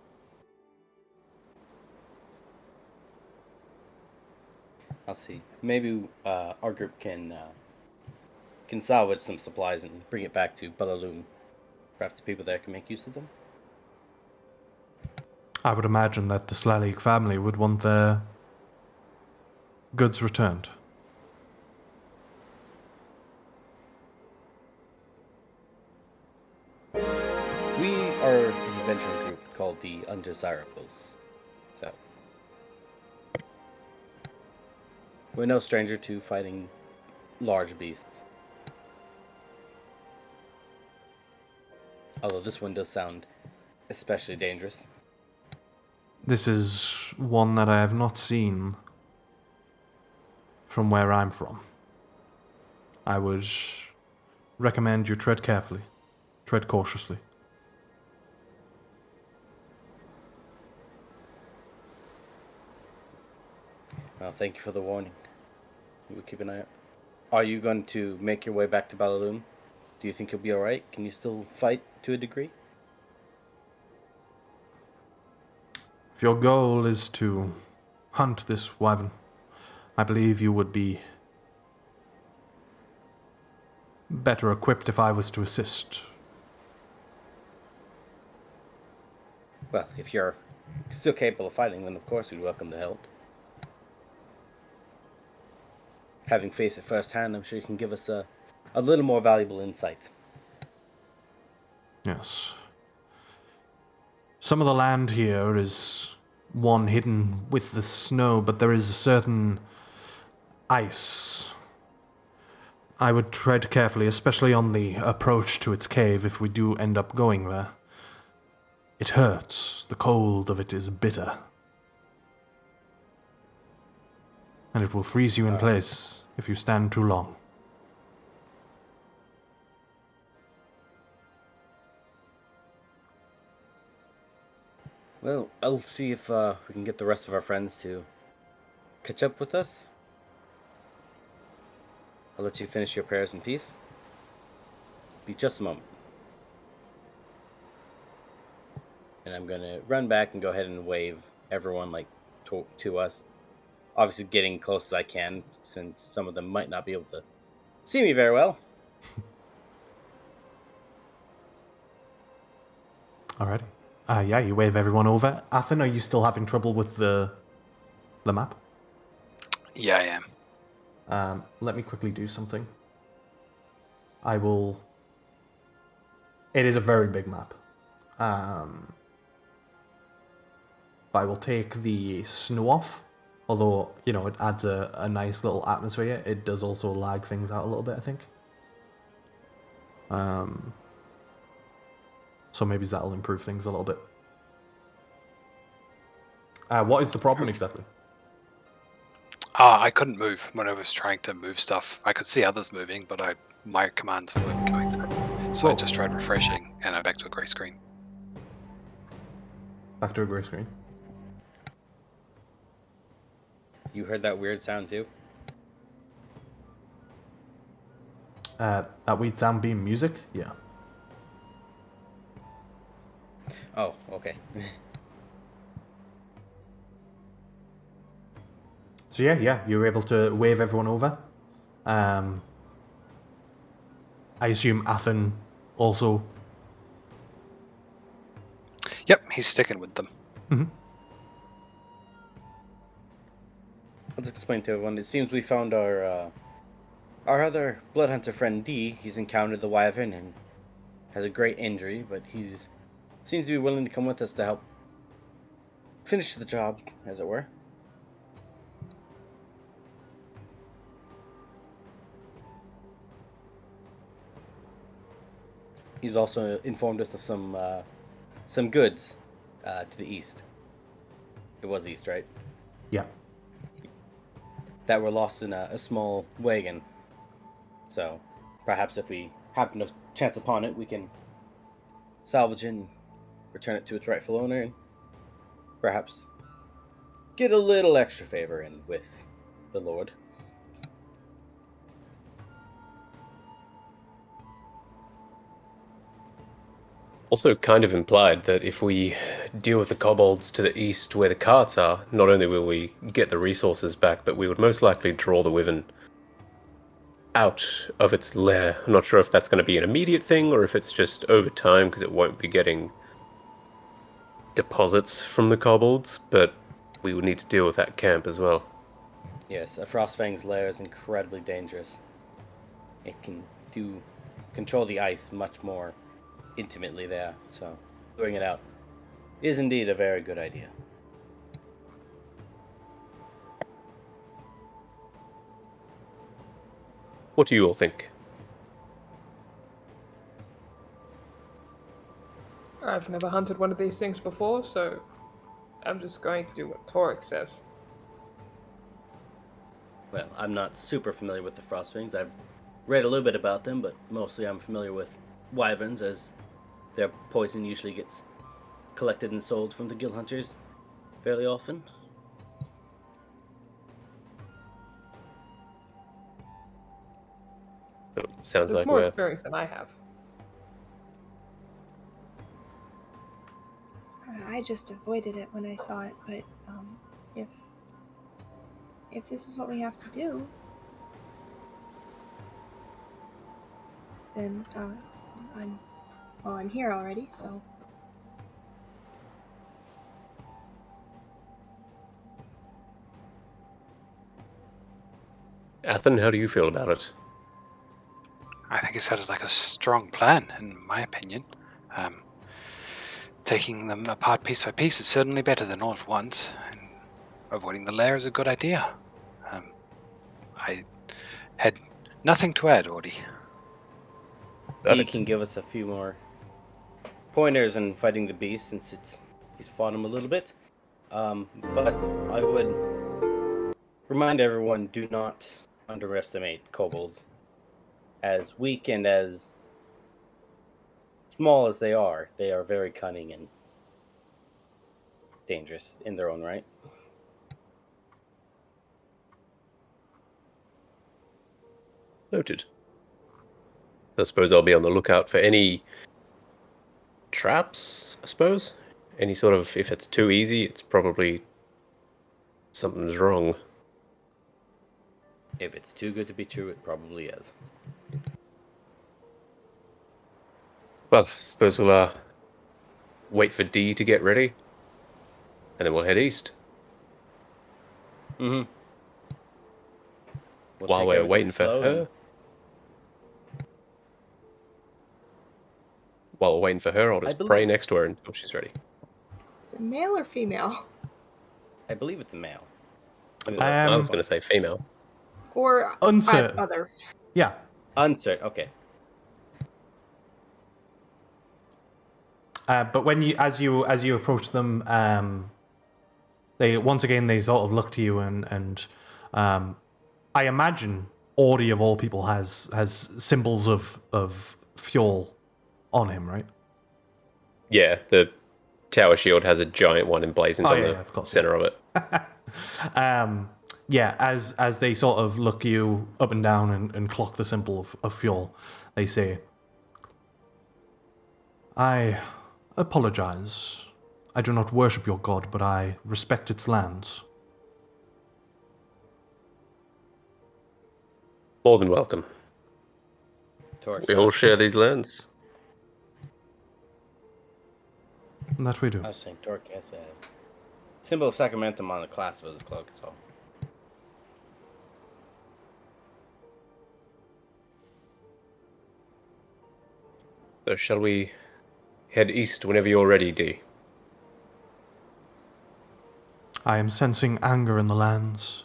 I'll see. Maybe our group can salvage some supplies and bring it back to Balaloom. Perhaps the people there can make use of them. I would imagine that the Slalig family would want their goods returned. We are an adventuring group called the Undesirables. So we're no stranger to fighting large beasts. Although this one does sound especially dangerous. This is one that I have not seen from where I'm from. I would recommend you tread carefully, tread cautiously. Well, thank you for the warning. We'll keep an eye out. Are you going to make your way back to Balaloom? Do you think you'll be alright? Can you still fight to a degree? If your goal is to hunt this wyvern, I believe you would be better equipped if I was to assist. Well, if you're still capable of fighting, then of course we'd welcome the help. Having faced it firsthand, I'm sure you can give us a little more valuable insight. Yes. Some of the land here is one hidden with the snow, but there is a certain ice. I would tread carefully, especially on the approach to its cave if we do end up going there. It hurts. The cold of it is bitter. And it will freeze you in place if you stand too long. Well, I'll see if we can get the rest of our friends to catch up with us. I'll let you finish your prayers in peace. Be just a moment. And I'm gonna run back and go ahead and wave everyone to us. Obviously getting close as I can, since some of them might not be able to see me very well. Alrighty. Yeah, you wave everyone over. Athen, are you still having trouble with the map? Yeah, I am. Let me quickly do something. I will. It is a very big map. But I will take the snow off. Although, it adds a nice little atmosphere. It does also lag things out a little bit, I think. So maybe that'll improve things a little bit. What is the problem exactly? I couldn't move when I was trying to move stuff. I could see others moving, but my commands weren't going through. So I Whoa. just tried refreshing, and I'm back to a grey screen. Back to a grey screen. You heard that weird sound too? That weird sound being music? Yeah. Oh, okay. So yeah, you were able to wave everyone over. I assume Athen also. Yep, he's sticking with them. Let's explain to everyone. It seems we found our other blood hunter friend D. He's encountered the wyvern and has a great injury, but he's seems to be willing to come with us to help finish the job, as it were. He's also informed us of some goods to the east. It was east, right? Yeah. That were lost in a small wagon. So, perhaps if we happen to chance upon it, we can salvage it and return it to its rightful owner, and perhaps get a little extra favor in with the Lord. Also kind of implied that if we deal with the kobolds to the east where the carts are, not only will we get the resources back, but we would most likely draw the wyvern out of its lair. I'm not sure if that's going to be an immediate thing or if it's just over time because it won't be getting deposits from the kobolds, but we would need to deal with that camp as well. Yes, a Frostfang's lair is incredibly dangerous. It can control the ice much more intimately there, so clearing it out is indeed a very good idea. What do you all think? I've never hunted one of these things before, so I'm just going to do what Torek says. Well, I'm not super familiar with the Frostfangs. I've read a little bit about them, but mostly I'm familiar with wyverns, as their poison usually gets collected and sold from the guild hunters fairly often. So, sounds There's like more we're experience than I have. I just avoided it when I saw it, but if this is what we have to do, then I'm here already, so Athen, how do you feel about it? I think it sounded like a strong plan, in my opinion. Taking them apart piece by piece is certainly better than all at once, and avoiding the lair is a good idea. I had nothing to add, Ordy. He can give us a few more pointers in fighting the beast, since he's fought him a little bit. But I would remind everyone, do not underestimate kobolds. As weak and as small as they are very cunning and dangerous in their own right. Noted. I suppose I'll be on the lookout for any traps, I suppose. Any sort of, if it's too easy, it's probably something's wrong. If it's too good to be true, it probably is. Well, I suppose we'll wait for D to get ready, and then we'll head east. Mm-hmm. While we're waiting for her. waiting for her, I'll I just believe- pray next to her until she's ready. Is it male or female? I believe it's a male. I was going to say female. Or Uncertain. other? Yeah. Uncertain. Okay. But when as you approach them, they sort of look to you and I imagine Audi of all people has symbols of fuel on him, right? Yeah, the tower shield has a giant one emblazoned on the of course, center of it. Yeah, as they sort of look you up and down and clock the symbol of fuel, they say, I apologize. I do not worship your god, but I respect its lands. More than welcome. Torch. We all share these lands. That we do. I was saying Torque has a symbol of sacramentum on the clasp of his cloak. So So shall we head east whenever you're ready, D? I am sensing anger in the lands.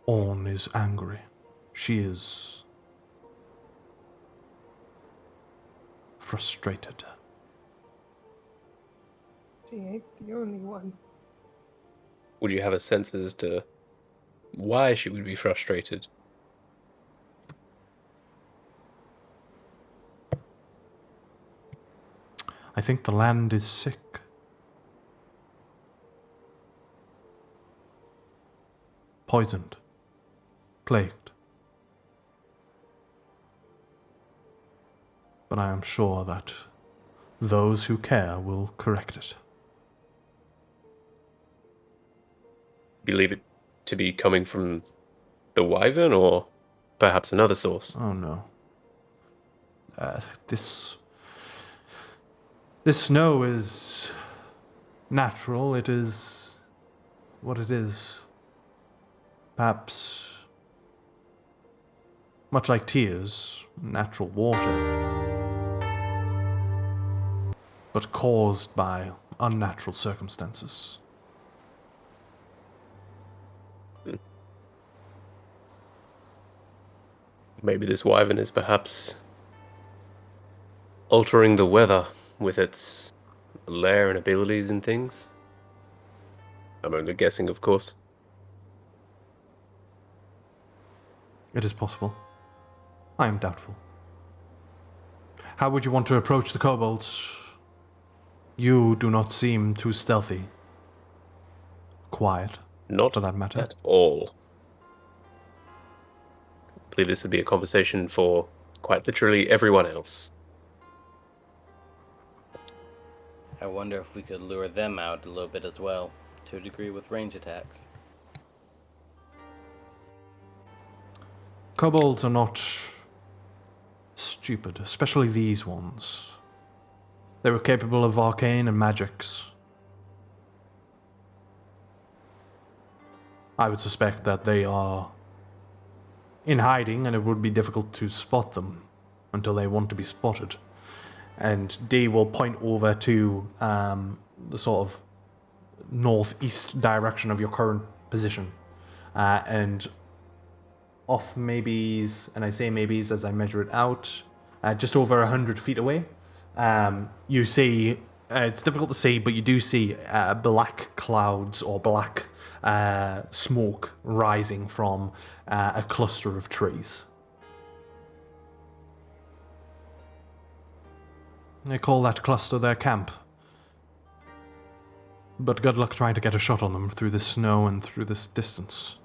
Orn is angry. She is frustrated. She ain't the only one. Would you have a sense as to why she would be frustrated? I think the land is sick. Poisoned. Plagued. But I am sure that those who care will correct it. Believe it to be coming from the Wyvern or perhaps another source? Oh no. This snow is natural. It is what it is. Perhaps, much like tears, natural water, but caused by unnatural circumstances. Maybe this Wyvern is perhaps altering the weather with its lair and abilities and things. I'm only guessing, of course. It is possible. I am doubtful. How would you want to approach the kobolds? You do not seem too stealthy. Quiet, Not for that matter. at all. I believe this would be a conversation for quite literally everyone else. I wonder if we could lure them out a little bit as well, to a degree with range attacks. Kobolds are not stupid, especially these ones. They were capable of arcane and magics. I would suspect that they are in hiding, and it would be difficult to spot them until they want to be spotted. And D will point over to the sort of northeast direction of your current position, and off maybes, and I say maybes as I measure it out, just over 100 feet away, you see, it's difficult to see, but you do see black clouds or black smoke rising from a cluster of trees. They call that cluster their camp. But good luck trying to get a shot on them through this snow and through this distance.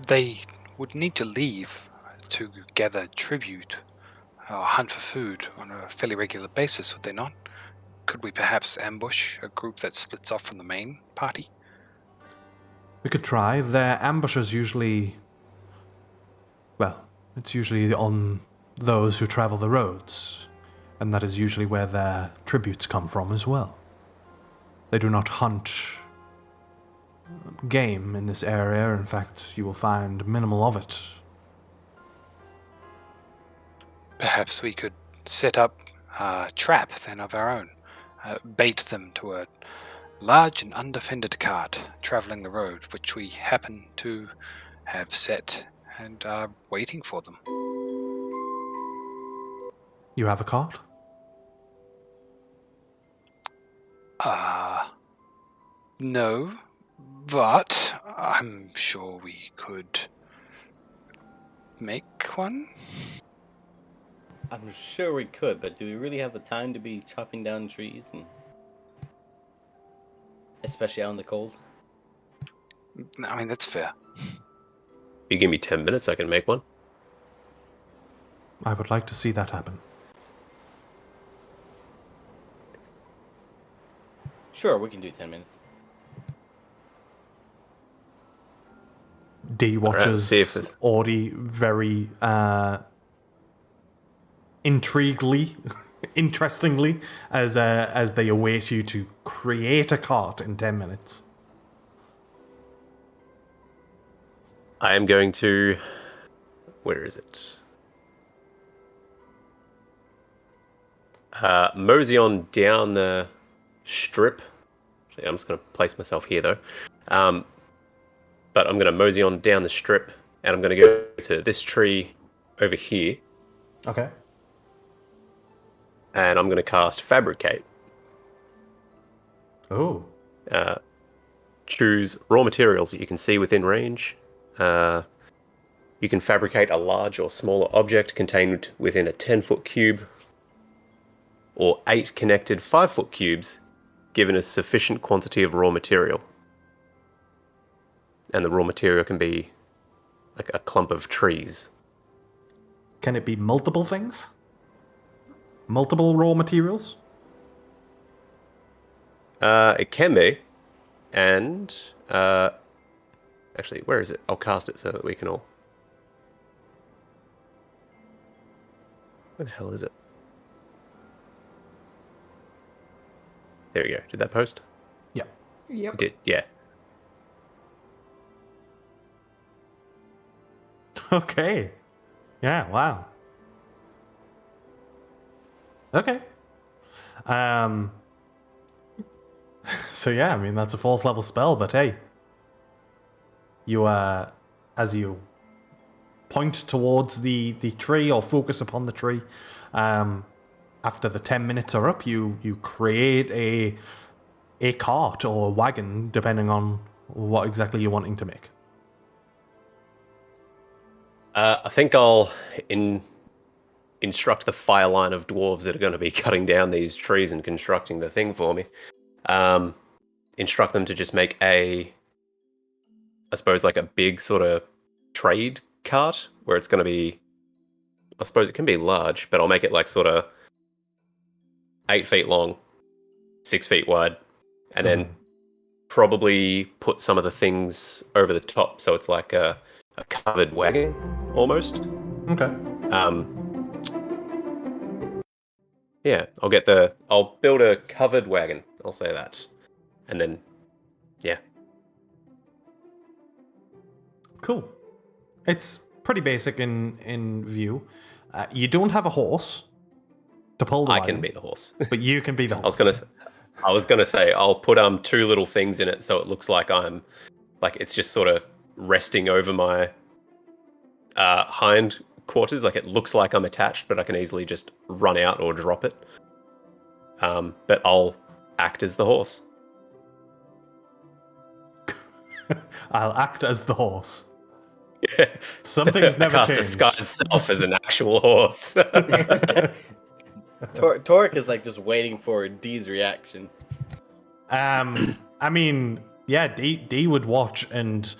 They would need to leave to gather tribute or hunt for food on a fairly regular basis, would they not? Could we perhaps ambush a group that splits off from the main party? We could try. Their ambushes usually... Well, it's usually on those who travel the roads, and that is usually where their tributes come from as well. They do not hunt game in this area. In fact, you will find minimal of it. Perhaps we could set up a trap then of our own, bait them to a large and undefended cart traveling the road, which we happen to have set and are waiting for them. You have a cart? No, but I'm sure we could make one. I'm sure we could, but do we really have the time to be chopping down trees, and especially out in the cold? I mean, that's fair. If you give me 10 minutes, I can make one. I would like to see that happen. Sure, we can do 10 minutes. D watches see if it- Audie very interestingly, as they await you to create a cart in 10 minutes. I am going to... Where is it? Mosey on down the strip. Actually, I'm just going to place myself here, though. But I'm going to mosey on down the strip, and I'm going to go to this tree over here, Okay. and I'm going to cast Fabricate. Oh. Choose raw materials that you can see within range. You can fabricate a large or smaller object contained within a 10-foot cube, or 8 connected 5-foot cubes, given a sufficient quantity of raw material. And the raw material can be like a clump of trees. Can it be multiple things? Multiple raw materials? It can be. And, actually, where is it? I'll cast it so that we can all... Where the hell is it? There we go. Did that post? Yeah. Yep. It did, yeah. Okay. Yeah, wow. Okay. So yeah, I mean that's a 4th level spell, but hey. You as you point towards the tree or focus upon the tree, after the 10 minutes are up, you create a cart or a wagon, depending on what exactly you're wanting to make. I think I'll instruct the fire line of dwarves that are going to be cutting down these trees and constructing the thing for me. Instruct them to just make I suppose, like a big sort of trade cart where it's going to be, I suppose it can be large, but I'll make it like sort of 8 feet long, 6 feet wide, and then probably put some of the things over the top so it's like a covered wagon almost. Okay. Yeah, I'll build a covered wagon, I'll say that. And then, yeah. Cool. It's pretty basic in view. You don't have a horse to pull the I wagon, can be the horse. but you can be the horse. I was gonna say I'll put 2 little things in it so it looks like it's just sort of resting over my hind quarters. Like it looks like I'm attached, but I can easily just run out or drop it. But I'll act as the horse. I'll act as the horse. Yeah. Something's never cast changed. disguise self as an actual horse. Torque is like just waiting for D's reaction. I mean, yeah, D would watch and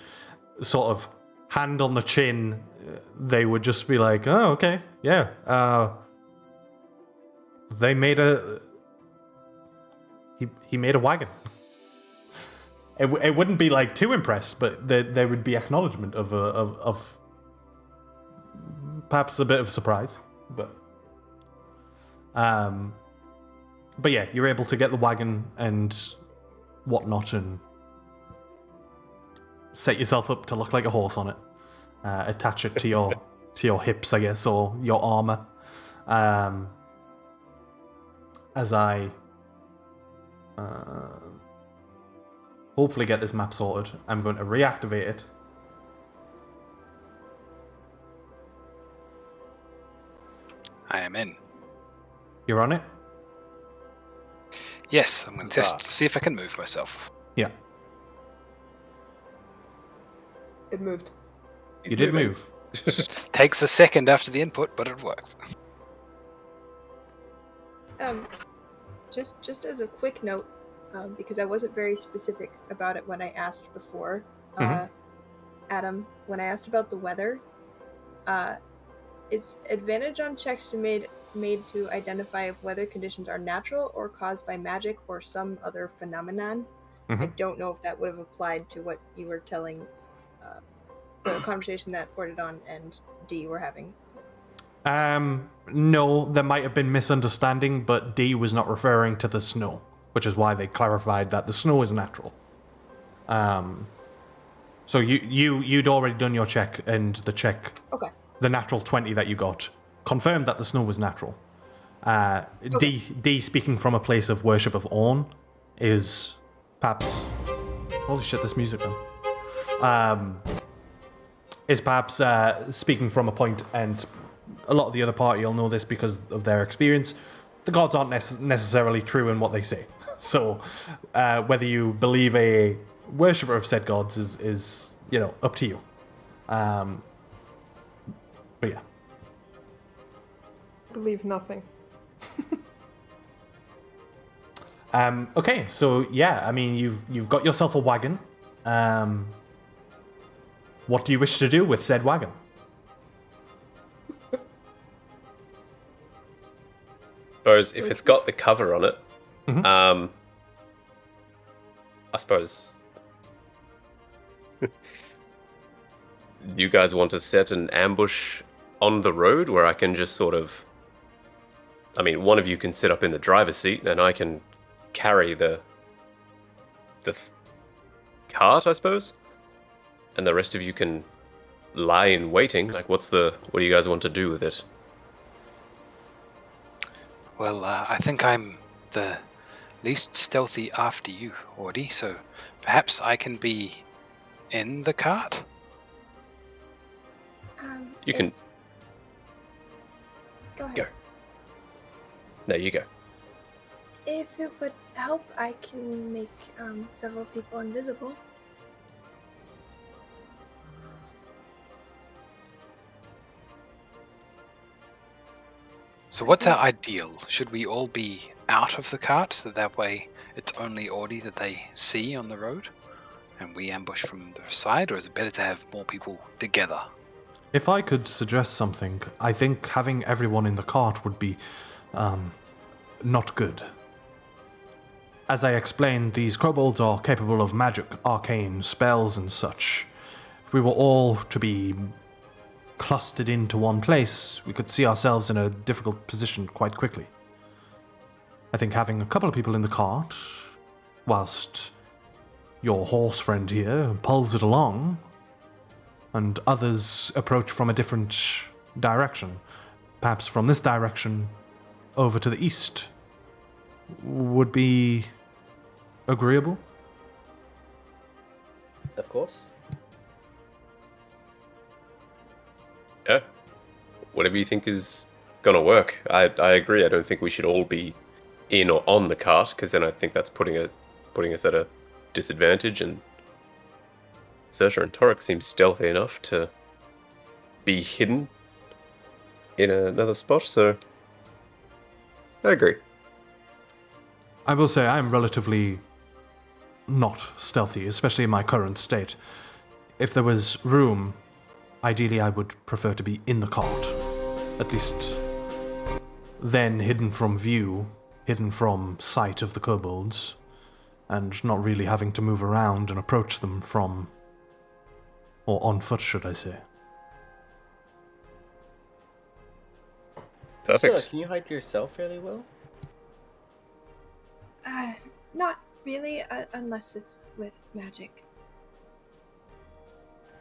sort of hand on the chin. They would just be like, "Oh, okay, yeah." They made a. He made a wagon. It wouldn't be like too impressed, but there would be acknowledgement of perhaps a bit of surprise, but yeah, you're able to get the wagon and whatnot and set yourself up to look like a horse on it. Attach it to your hips, I guess, or your armor, As I hopefully get this map sorted, I'm going to reactivate it. I am in. You're on it? Yes, I'm going to test Ah. to see if I can move myself. Yeah. It moved. He's You did moving. move. Takes a second after the input, but it works. Just as a quick note, because I wasn't very specific about it when I asked before, Mhm. Adam, when I asked about the weather, is advantage on checks to made to identify if weather conditions are natural or caused by magic or some other phenomenon. I Mhm. don't know if that would have applied to what you were telling, the conversation that Ordidon and Dee were having. No, there might have been misunderstanding, but D was not referring to the snow, which is why they clarified that the snow is natural. So you'd already done your check, and the check, Okay. the natural 20 that you got, confirmed that the snow was natural. D speaking from a place of worship of Orn is perhaps, holy shit, this music then. Is perhaps speaking from a point, and a lot of the other party will know this because of their experience. The gods aren't necessarily true in what they say. So whether you believe a worshipper of said gods is up to you. But yeah. I believe nothing. Okay, so yeah, I mean you've got yourself a wagon. What do you wish to do with said wagon? Whereas if it's got the cover on it, Mhm. I suppose you guys want to set an ambush on the road where I can just sort of, I mean, one of you can sit up in the driver's seat and I can carry the cart, I suppose, and the rest of you can lie in waiting. Like, what do you guys want to do with it? Well, I think I'm the least stealthy after you, Ordy, so perhaps I can be in the cart? You can Go ahead. go. There you go. If it would help, I can make several people invisible. So what's our ideal? Should we all be out of the cart so that way it's only Ordy that they see on the road and we ambush from the side, or is it better to have more people together? If I could suggest something, I think having everyone in the cart would be not good. As I explained, these kobolds are capable of magic, arcane spells, and such. If we were all to be clustered into one place, we could see ourselves in a difficult position quite quickly. I think having a couple of people in the cart, whilst your horse friend here pulls it along, and others approach from a different direction, perhaps from this direction over to the east, would be agreeable. Of course. Yeah. Whatever you think is gonna work. I agree. I don't think we should all be in or on the cart, because then I think that's putting us at a disadvantage, and Sersha and Torek seem stealthy enough to be hidden in another spot, so I agree. I will say I am relatively not stealthy, especially in my current state. If there was room, ideally I would prefer to be in the cart. At least then hidden from view, hidden from sight of the kobolds, and not really having to move around and approach them from, or on foot, should I say. Perfect. So, can you hide yourself fairly well? Not really, unless it's with magic.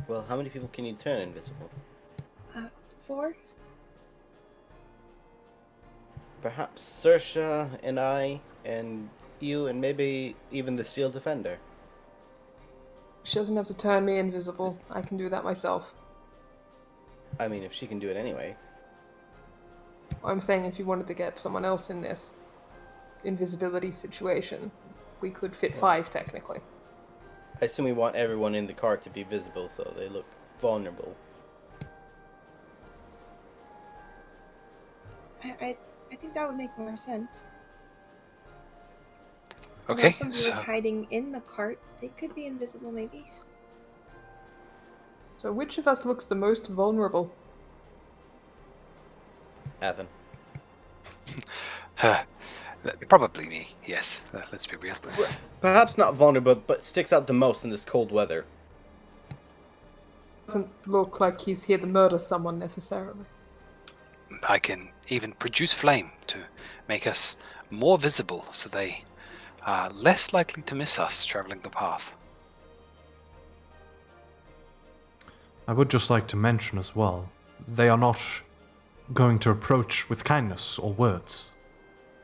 Well, how many people can you turn invisible? 4? perhaps Sersha and I and you and maybe even the Steel Defender. She doesn't have to turn me invisible. I can do that myself. I mean, if she can do it anyway. I'm saying if you wanted to get someone else in this invisibility situation, we could fit 5 technically. I assume we want everyone in the cart to be visible so they look vulnerable. I think that would make more sense. Although Okay, if somebody was hiding in the cart, they could be invisible, maybe. So which of us looks the most vulnerable? Athen. Probably me, yes. Let's be real. Perhaps not vulnerable, but sticks out the most in this cold weather. Doesn't look like he's here to murder someone necessarily. I can even produce flame to make us more visible so they are less likely to miss us traveling the path. I would just like to mention as well, they are not going to approach with kindness or words.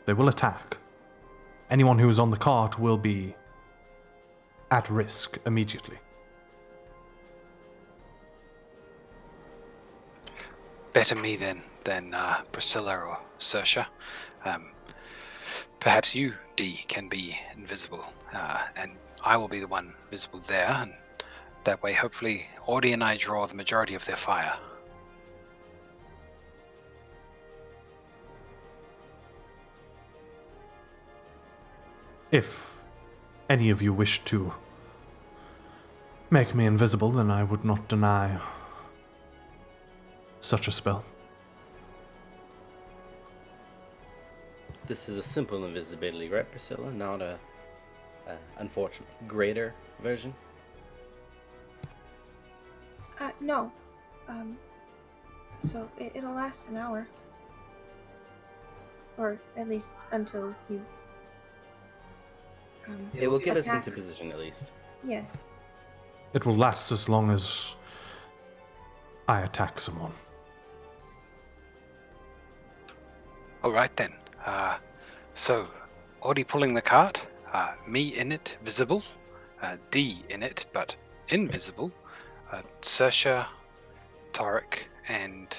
They will attack. Anyone who is on the cart will be at risk immediately. Better me than Priscilla or Sersha. Perhaps you, Dee, can be invisible, and I will be the one visible there, and that way hopefully Audie and I draw the majority of their fire. If any of you wish to make me invisible, then I would not deny such a spell. This is a simple invisibility, right, Priscilla? Not a unfortunate, greater version? No. So it'll last an hour. Or at least until you... It will get attack. us into position, at least. Yes. It will last as long as I attack someone. Alright then. So, Audie pulling the cart, me in it, visible, Dee in it, but invisible, Sersha, Tarek, and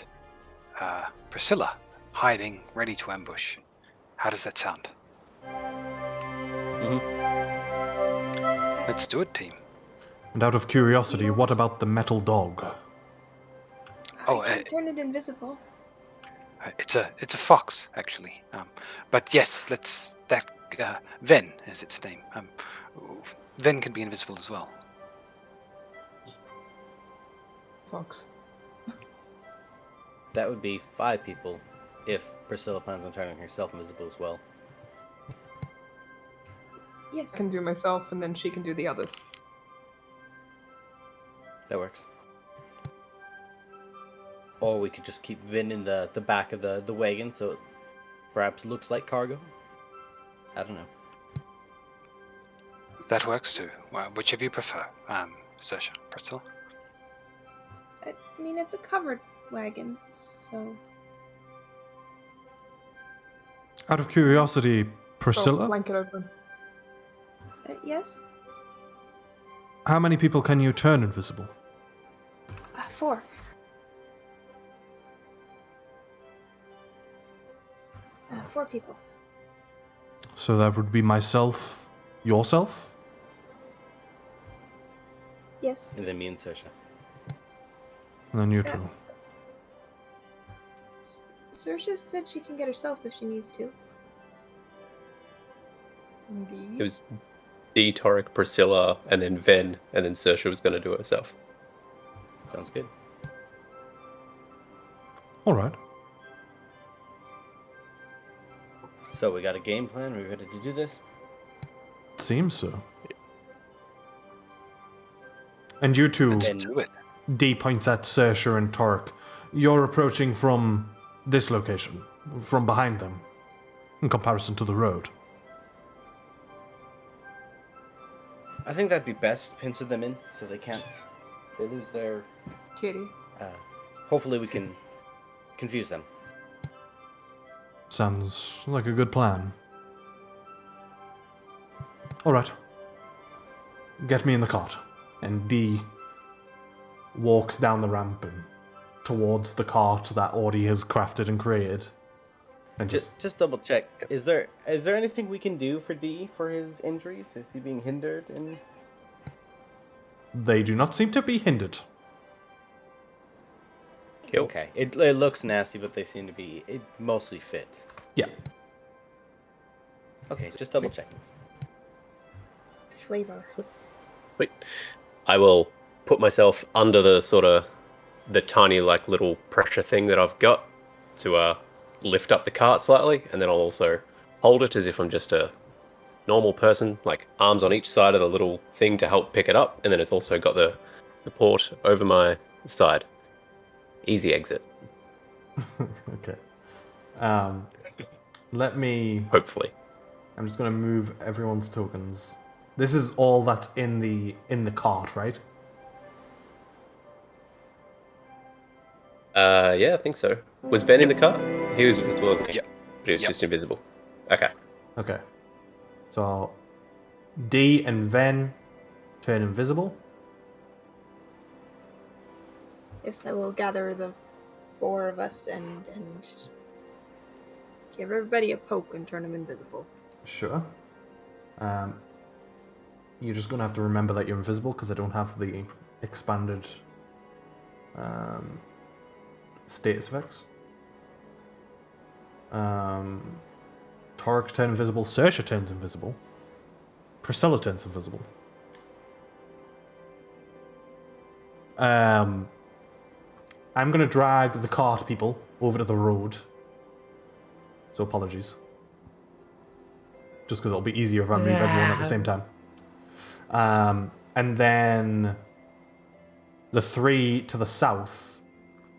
Priscilla hiding, ready to ambush. How does that sound? Let's do it, team. And out of curiosity, what about the metal dog? Oh, I can turn it invisible. It's a fox, actually. But yes, let's Ven is its name. Ven can be invisible as well. Fox. That would be 5 people if Priscilla plans on turning herself invisible as well. Yes. I can do myself, and then she can do the others. That works. Or we could just keep Vin in the back of the wagon so it perhaps looks like cargo. I don't know. That works too. Whichever you prefer. Sersha, Priscilla. I mean, it's a covered wagon, so... Out of curiosity, Oh, Priscilla, blanket open. Yes? how many people can you turn invisible? 4. 4 people. So that would be myself, yourself? Yes. And then me and Sersha. And then you Yeah. two. Sersha said she can get herself if she needs to. Indeed. It was Dee, Torek, Priscilla, and then Ven, and then Sersha was going to do it herself. Sounds good. Alright. So we got a game plan. Are we ready to do this? Seems so. And you two, Let's And- do it. D points at Sersha and Tork. You're approaching from this location, from behind them, in comparison to the road. I think that'd be best. Pincer them in so they lose their... Kitty. hopefully we can confuse them. Sounds like a good plan. Alright. Get me in the cart. And D walks down the ramp and towards the cart that Audie has crafted and created. And Just double check. Is there anything we can do for D for his injuries? Is he being hindered? They do not seem to be hindered. Cool. Okay, it looks nasty, but they seem to be mostly fit. Yeah. Okay, just double checking. It's flavor. Sweet. I will put myself under the tiny like little pressure thing that I've got to lift up the cart slightly, and then I'll also hold it as if I'm just a normal person, like arms on each side of the little thing to help pick it up, and then it's also got the support over my side. Easy exit, Okay. Let me... hopefully. I'm just going to move everyone's tokens. This is all that's in the cart, right? Yeah, I think so. Was Ben in the car? He was with us, wasn't he? Yep. But he was Yep. just invisible. Okay. Okay. So, D and Ven turn invisible. Yes, I will gather the 4 of us and give everybody a poke and turn them invisible. Sure. You're just going to have to remember that you're invisible because I don't have the expanded status effects. Torek turns invisible. Saoirse turns invisible. Priscilla turns invisible. I'm going to drag the cart people over to the road. So apologies. Just because it'll be easier if I move everyone at the same time. And then the 3 to the south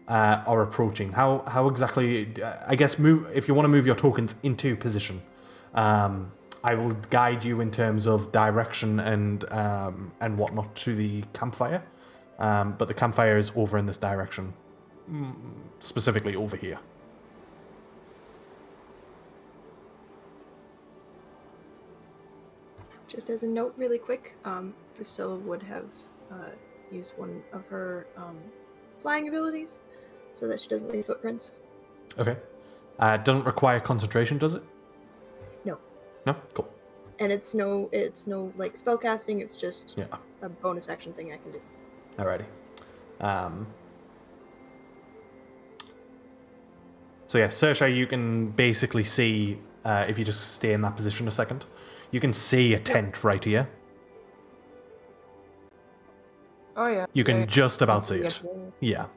are approaching. How exactly? I guess move if you want to move your tokens into position. I will guide you in terms of direction and whatnot to the campfire. But the campfire is over in this direction, specifically over here. Just as a note, really quick, Priscilla would have used one of her flying abilities so that she doesn't leave footprints. Okay. Doesn't require concentration, does it? No. No? Cool. And it's no like spell casting, it's just Yeah. a bonus action thing I can do. Alrighty. So yeah, Saoirse, you can basically see, if you just stay in that position a second, you can see a tent right here. Oh yeah. You can Yeah. just about see it. Yeah.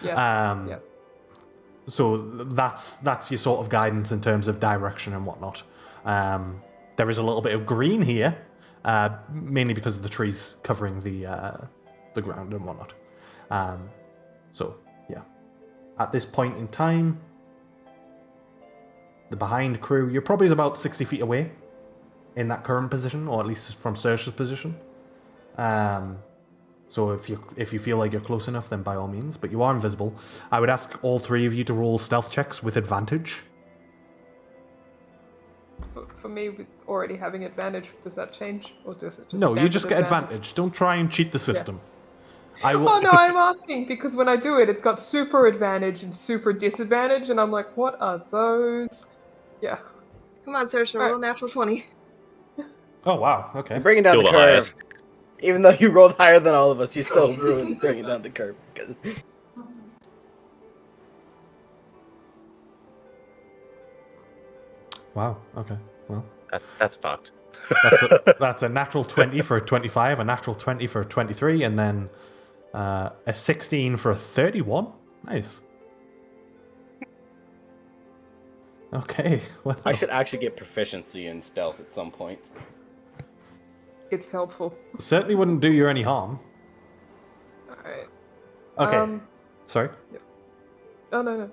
Yeah. Yeah. So that's your sort of guidance in terms of direction and whatnot. There is a little bit of green here, mainly because of the trees covering the ground and whatnot. So yeah, at this point in time, the behind crew, you're probably about 60 feet away in that current position, or at least from Saoirse's position. So if you feel like you're close enough, then by all means, but you are invisible. I would ask all 3 of you to roll stealth checks with advantage. For me, with already having advantage, does that change, or does it just? No, you stand just with get advantage. Don't try and cheat the system. I will. Oh no, I'm asking because when I do it, it's got super advantage and super disadvantage, and I'm like, what are those? Yeah. Come on, Saoirse, roll a natural 20. Oh wow. Okay. You're bringing down Still the the curve. highest. Even though you rolled higher than all of us, you still ruined bringing down the curve. Wow. Okay. Well, That's fucked. that's a natural 20 for a 25, a natural 20 for a 23, and then a 16 for a 31. Nice. Okay. Well, I should actually get proficiency in stealth at some point. It's helpful. certainly wouldn't do you any harm. Alright. Okay. Sorry. Oh no.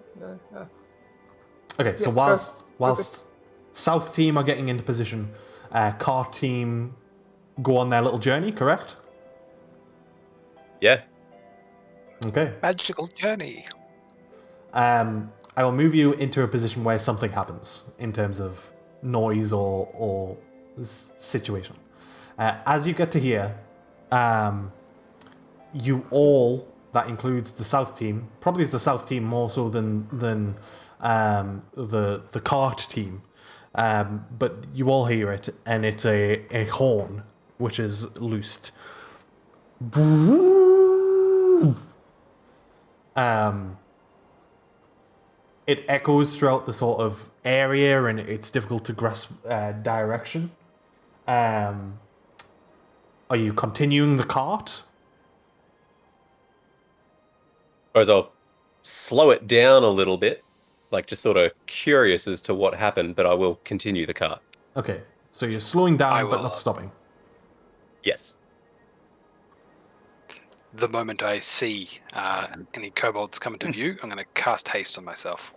Okay, so Yeah, whilst South team are getting into position, Car team go on their little journey, correct? Yeah. Okay. Magical journey. I will move you into a position where something happens in terms of noise or situation. As you get to here, you all, that includes the south team, probably is the south team more so than the cart team, but you all hear it, and it's a horn which is loosed. It echoes throughout the sort of area, and it's difficult to grasp direction. Are you continuing the cart? Or I'll slow it down a little bit, like just sort of curious as to what happened, but I will continue the cart. Okay, so you're slowing I down but will, not stopping. Yes. The moment I see any kobolds come into view, I'm going to cast haste on myself.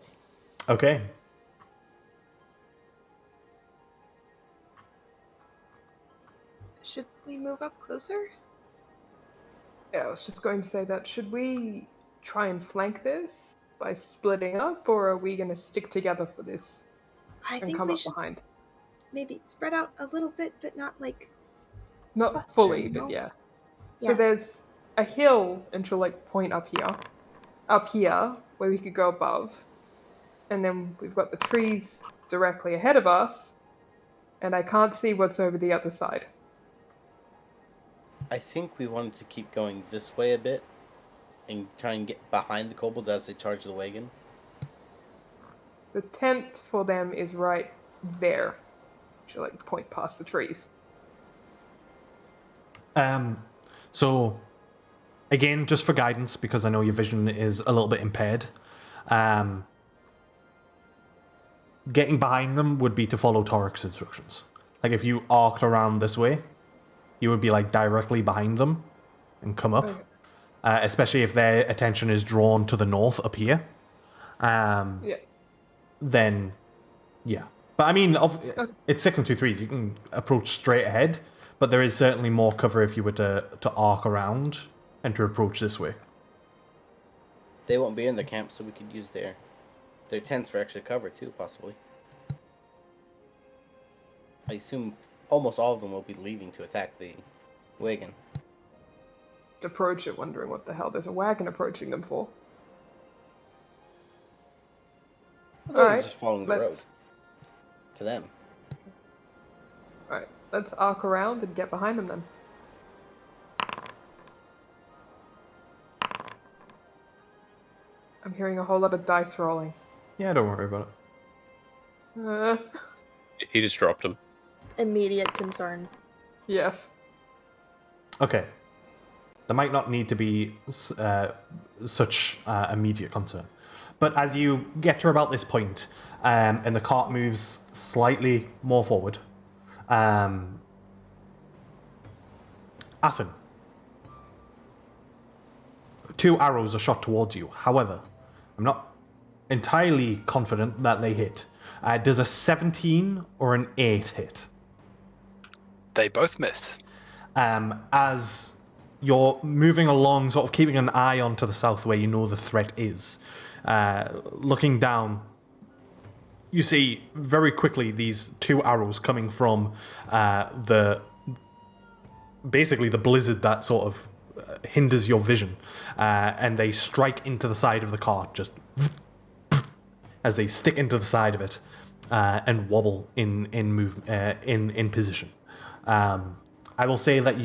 Okay. Should we move up closer? Yeah, I was just going to say that. Should we try and flank this by splitting up, or are we going to stick together for this I and think come we up should behind? maybe spread out a little bit, but not like Not cluster, fully, you know? but yeah. So Yeah. there's a hill, and she'll like point up here, where we could go above, and then we've got the trees directly ahead of us, and I can't see what's over the other side. I think we wanted to keep going this way a bit and try and get behind the kobolds as they charge the wagon. The tent for them is right there. She'll like point past the trees. So again, just for guidance, because I know your vision is a little bit impaired, getting behind them would be to follow Torik's instructions. Like if you arced around this way, you would be like directly behind them and come up. Okay. Especially if their attention is drawn to the north up here. Yeah. Then, yeah. But I mean, it's 6 and 2 3s. You can approach straight ahead, but there is certainly more cover if you were to arc around and to approach this way. They won't be in the camp, so we could use their tents for extra cover too, possibly. I assume almost all of them will be leaving to attack the wagon. Approach it, wondering what the hell there's a wagon approaching them for. Alright, just following the road to them. Alright, let's arc around and get behind them then. I'm hearing a whole lot of dice rolling. Yeah, don't worry about it. He just dropped him. Immediate concern. Yes. Okay. There might not need to be such immediate concern. But as you get to about this point, and the cart moves slightly more forward, Athen, 2 arrows are shot towards you. However, I'm not entirely confident that they hit. Does a 17 or an 8 hit? They both miss. As you're moving along, sort of keeping an eye on to the south where you know the threat is, looking down, you see very quickly these 2 arrows coming from basically the blizzard that sort of hinders your vision, and they strike into the side of the cart, just as they stick into the side of it and wobble in position. I will say that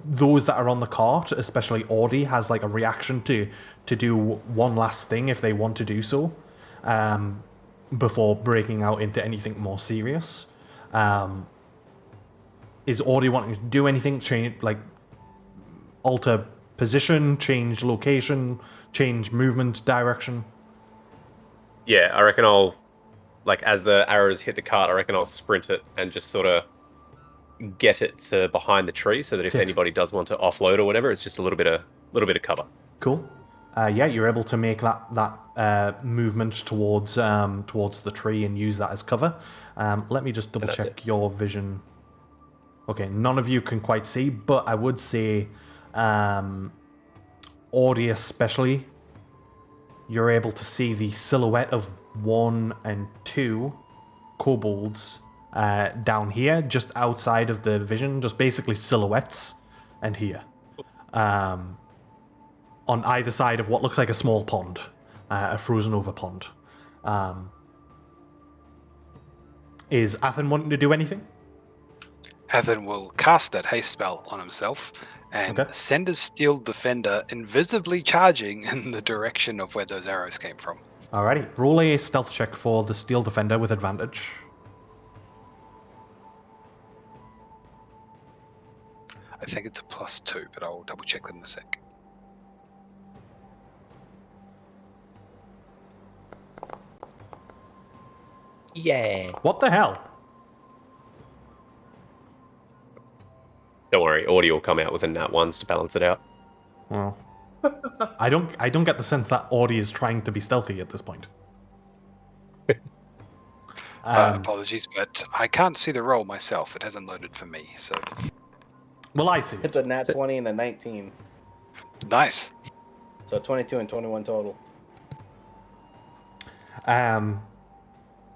those that are on the cart, especially Audie, has like a reaction to do one last thing if they want to do so, before breaking out into anything more serious. Is Audie wanting to do anything? Change, like alter position, change location, change movement direction? Yeah, I reckon I'll, like, as the arrows hit the cart, I reckon I'll sprint it and just sort of get it to behind the tree, so that if anybody does want to offload or whatever, it's just a little bit of cover. Cool. Yeah, you're able to make that movement towards the tree and use that as cover. Let me just double check your vision. Okay, none of you can quite see, but I would say Audie especially you're able to see the silhouette of 1 and 2 kobolds down here, just outside of the vision, just basically silhouettes, and here. On either side of what looks like a small pond, a frozen over pond. Is Athen wanting to do anything? Athen will cast that haste spell on himself and Okay. send his steel defender invisibly charging in the direction of where those arrows came from. Alrighty, roll a stealth check for the steel defender with advantage. I think it's a +2, but I'll double check that in a sec. Yeah. What the hell? Don't worry, audio will come out within that ones to balance it out. Well, I don't get the sense that Audie is trying to be stealthy at this point. Apologies, but I can't see the roll myself. It hasn't loaded for me, so Well, I see. It's a nat 20 and a 19. nice. So 22 and 21 total.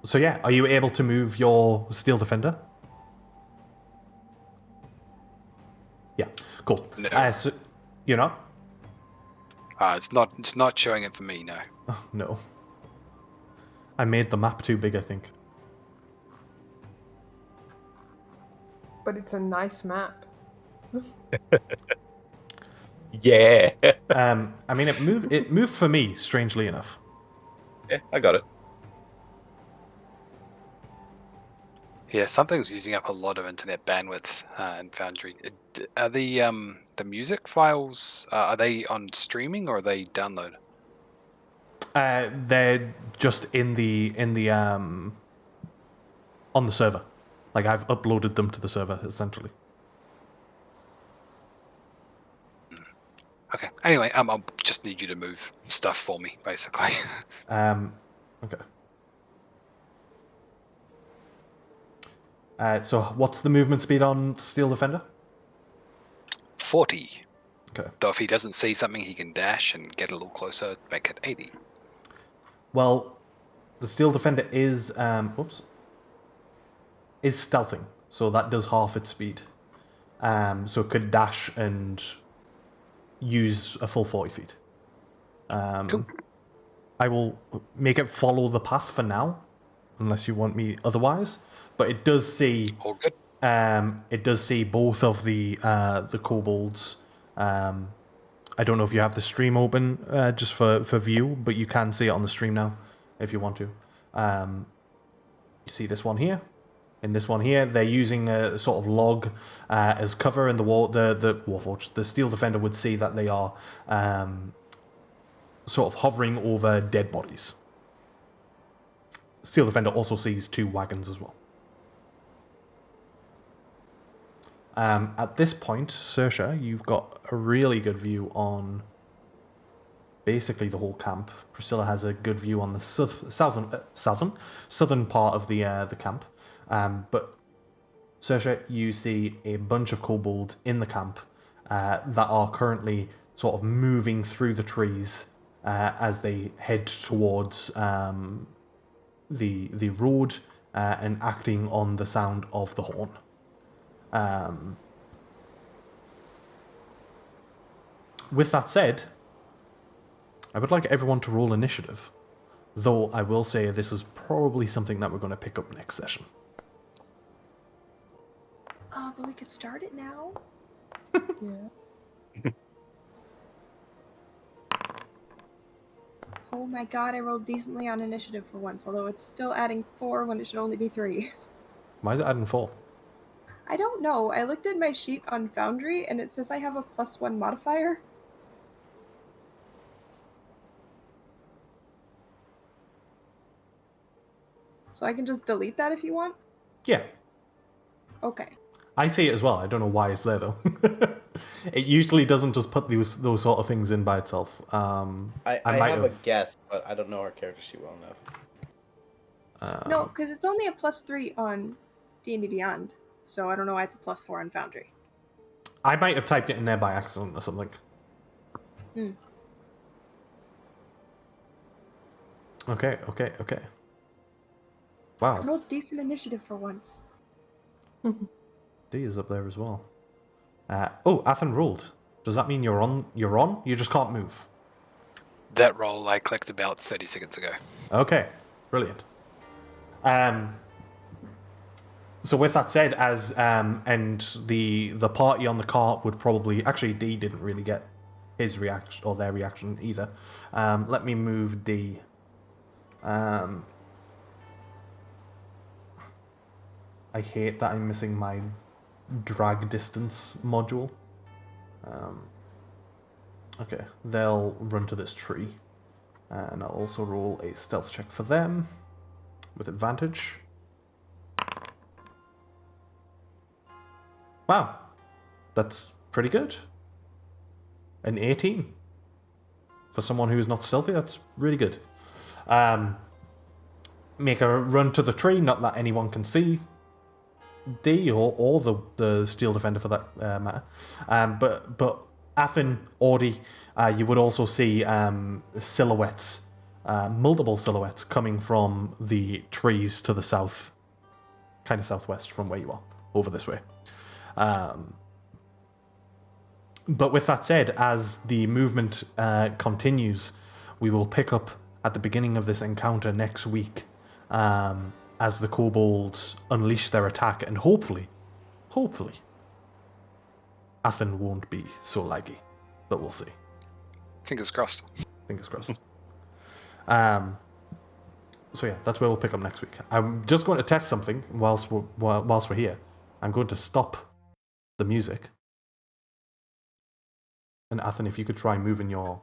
So yeah, are you able to move your steel defender? Yeah, cool. No. So, you're not? It's not showing it for me, no. Oh, no. I made the map too big, I think. But it's a nice map. Yeah. I mean, it moved for me, strangely enough. Yeah, I got it. Yeah, something's using up a lot of internet bandwidth in Foundry. Are the music files are they on streaming or are they download? They're just in the on the server. Like I've uploaded them to the server essentially. Okay. Anyway, I'll just need you to move stuff for me, basically. Okay. So what's the movement speed on the Steel Defender? 40. Okay. Though if he doesn't see something, he can dash and get a little closer, make it 80. Well, the Steel Defender is stealthing, so that does half its speed. So it could dash and use a full 40 feet. Cool. I will make it follow the path for now, unless you want me otherwise. But it does see. All good. It does see both of the kobolds. I don't know if you have the stream open just for view, but you can see it on the stream now if you want to. You see this one here. In this one here, they're using a sort of log as cover in the wall. The Warforged, the Steel Defender would see that they are sort of hovering over dead bodies. Steel Defender also sees 2 wagons as well. At this point, Saoirse, you've got a really good view on basically the whole camp. Priscilla has a good view on the southern part of the camp. But Saoirse, you see a bunch of kobolds in the camp that are currently sort of moving through the trees as they head towards the road and acting on the sound of the horn. With that said, I would like everyone to roll initiative, though I will say this is probably something that we're going to pick up next session. Oh, but we could start it now. Yeah. Oh my god, I rolled decently on initiative for once, although it's still adding 4 when it should only be 3. Why is it adding 4? I don't know. I looked at my sheet on Foundry and it says I have a +1 modifier. So I can just delete that if you want? Yeah, Okay. I see it as well. I don't know why it's there though. It usually doesn't just put those sort of things in by itself. I might have a guess, but I don't know our character sheet well enough. No, because it's only a +3 on D&D Beyond, so I don't know why it's a +4 on Foundry. I might have typed it in there by accident or something. Okay. Wow, Rolled decent initiative for once. D is up there as well. Athen rolled. Does that mean you're on? You're on? You just can't move. That roll I clicked about 30 seconds ago. Okay, brilliant. So with that said, and the party on the cart would probably actually D didn't really get his reaction or their reaction either. Let me move D. I hate that I'm missing my drag distance module. Okay, they'll run to this tree, and I'll also roll a stealth check for them with advantage. Wow, that's pretty good. An 18 for someone who's not stealthy. That's really good. Make a run to the tree, not that anyone can see D or the steel defender for that matter. But Athen, Audi, you would also see silhouettes, multiple silhouettes coming from the trees to the south, kind of southwest from where you are, over this way. But with that said, as the movement continues, we will pick up at the beginning of this encounter next week, as the kobolds unleash their attack, and hopefully, Athen won't be so laggy. But we'll see. Fingers crossed. Fingers crossed. So yeah, that's where we'll pick up next week. I'm just going to test something whilst we're here. I'm going to stop the music. And Athen, if you could try moving your...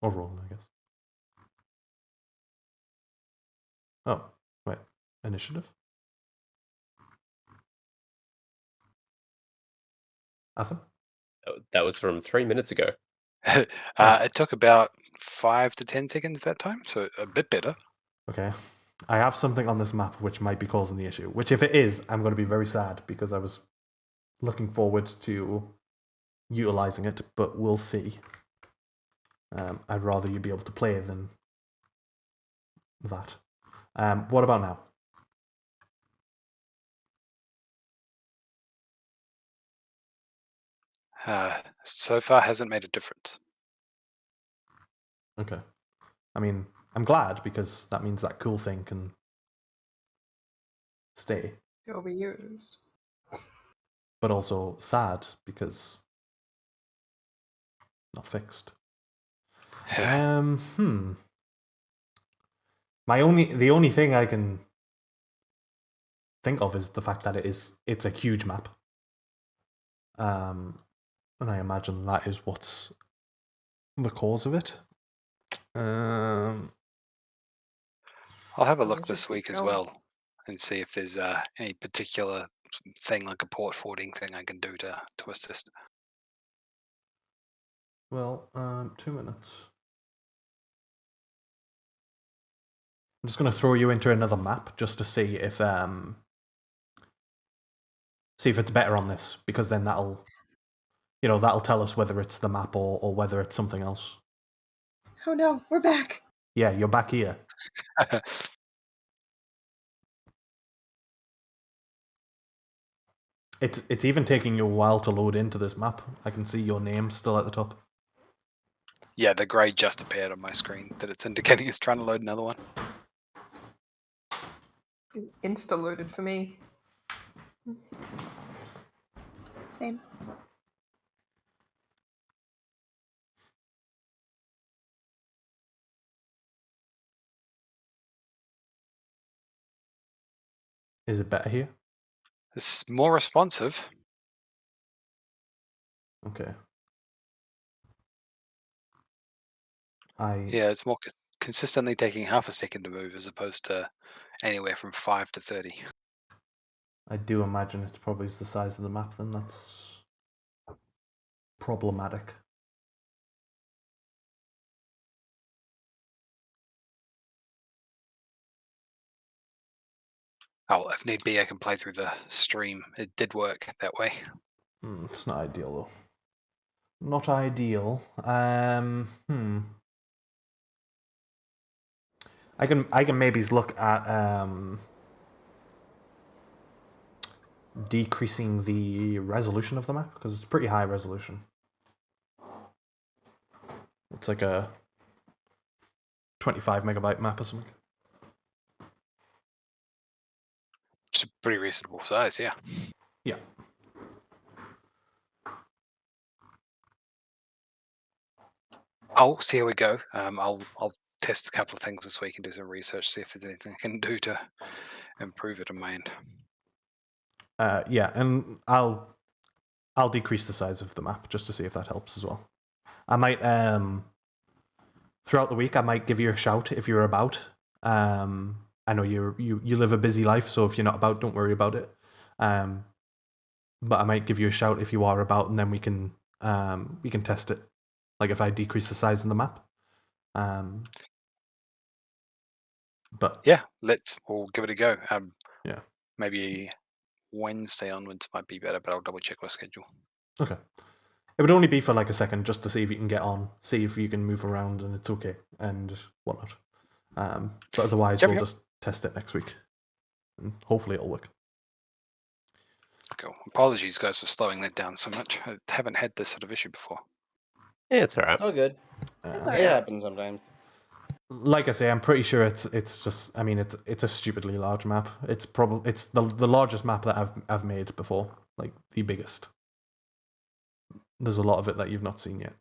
Or rolling, I guess. Oh, wait. Initiative? Athen? That was from 3 minutes ago. It took about 5 to 10 seconds that time, so a bit better. Okay. I have something on this map which might be causing the issue. Which, if it is, I'm going to be very sad because I was looking forward to utilizing it, but we'll see. I'd rather you be able to play than that. What about now? So far hasn't made a difference. Okay. I mean, I'm glad because that means that cool thing can stay. It'll be used. But also sad because not fixed. The only thing I can think of is the fact that it's a huge map. And I imagine that is what's the cause of it. I'll have a look Just this keep week as going. well and see if there's any particular thing like a port forwarding thing I can do to assist. Well, 2 minutes. I'm just going to throw you into another map just to see if it's better on this, because then that'll tell us whether it's the map or whether it's something else. Oh no, we're back. Yeah, you're back here. It's even taking you a while to load into this map. I can see your name still at the top. Yeah, the grey just appeared on my screen that it's indicating it's trying to load another one. Insta loaded for me. Same. Is it better here? It's more responsive. Okay. Yeah, it's more consistently taking half a second to move as opposed to anywhere from 5 to 30. I do imagine it's probably the size of the map, then that's problematic. Oh, if need be, I can play through the stream. It did work that way. It's not ideal though. Not ideal. I can maybe look at decreasing the resolution of the map because it's pretty high resolution. It's like a 25 megabyte map or something. It's a pretty reasonable size, yeah. Yeah. I'll see how we go. I'll test a couple of things this week and do some research, see if there's anything I can do to improve it on my end. Yeah, and I'll decrease the size of the map just to see if that helps as well. I might throughout the week I might give you a shout if you're about. I know you live a busy life, so if you're not about, don't worry about it. But I might give you a shout if you are about, and then we can test it. Like if I decrease the size of the map. But Yeah, we'll give it a go. Yeah. Maybe Wednesday onwards might be better, but I'll double check my schedule. Okay. It would only be for like a second just to see if you can get on, see if you can move around and it's okay and whatnot. But otherwise, we'll just test it next week. And hopefully it'll work. Cool. Apologies, guys, for slowing that down so much. I haven't had this sort of issue before. Yeah, it's all right. It's all good. It's It alright. happens sometimes. Like I say, I'm pretty sure it's just. I mean, it's a stupidly large map. It's the largest map that I've made before, like the biggest. There's a lot of it that you've not seen yet.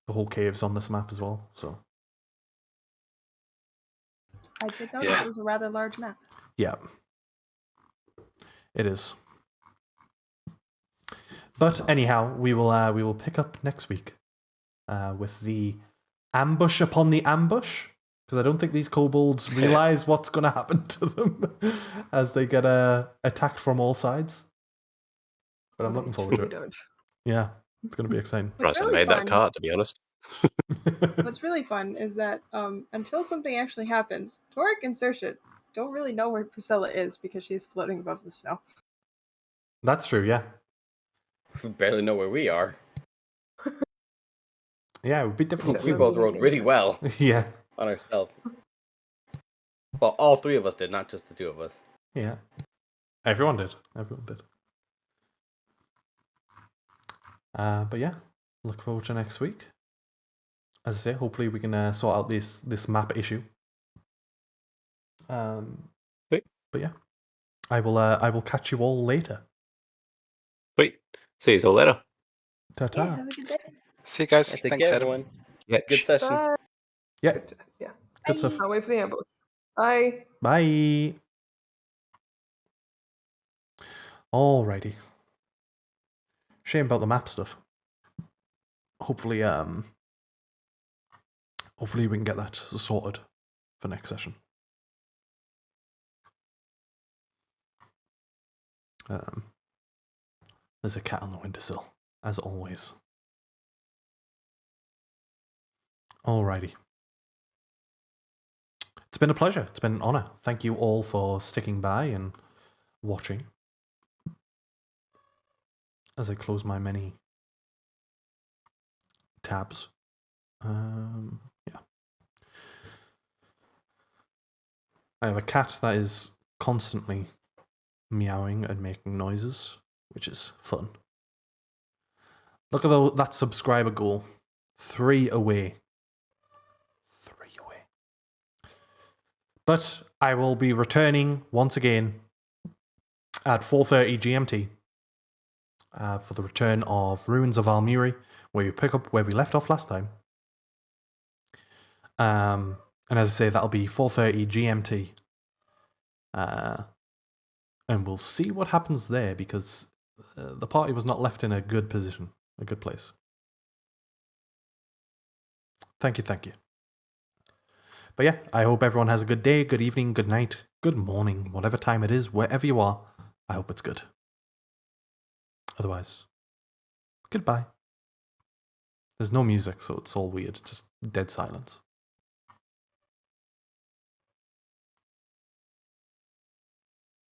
The whole cave's on this map as well. So I did notice Yeah. it was a rather large map. yeah, it is. But anyhow, we will pick up next week with the ambush upon the ambush, because I don't think these kobolds realize what's going to happen to them as they get attacked from all sides. But I'm looking forward to it. Don't. Yeah, it's going to be exciting. What's Surprised I really made fun, that card, to be honest. what's really fun is that until something actually happens, Torek and Saoirse don't really know where Priscilla is because she's floating above the snow. That's true, yeah. We barely know where we are. Yeah, it would be difficult We to both rolled really well Yeah, on our stealth. Well, all three of us did, not just the two of us. yeah. Everyone did. Everyone did. But yeah, look forward to next week. As I say, hopefully we can sort out this map issue. Sweet. But yeah, I will catch you all later. Sweet. See you all later. Ta-ta. Yeah, have a good day. See you guys. Take Thanks, care, Adam. everyone. Yeah. Good session. Bye. Yeah, Yeah. good stuff. I'll wait for the ambush. Bye. Bye. Alrighty. Shame about the map stuff. Hopefully we can get that sorted for next session. There's a cat on the windowsill, as always. Alrighty. It's been a pleasure. It's been an honor. Thank you all for sticking by and watching. As I close my many tabs. Yeah. I have a cat that is constantly meowing and making noises, which is fun. Look at that subscriber goal. 3 away. 3 away. But I will be returning once again at 4:30 GMT for the return of Ruins of Almuri, where you pick up where we left off last time. And as I say, that'll be 4:30 GMT. And we'll see what happens there, because the party was not left in a good position, a good place. Thank you. But yeah, I hope everyone has a good day, good evening, good night, good morning, whatever time it is, wherever you are. I hope it's good. Otherwise, goodbye. There's no music, so it's all weird, just dead silence.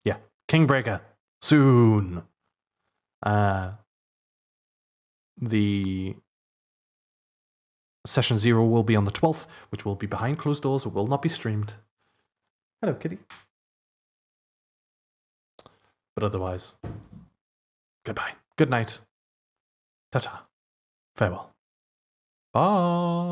Yeah, Kingbreaker, soon. The Session 0 will be on the 12th, which will be behind closed doors. It will not be streamed. Hello, kitty. But otherwise, goodbye. Good night. Ta-ta. Farewell. Bye.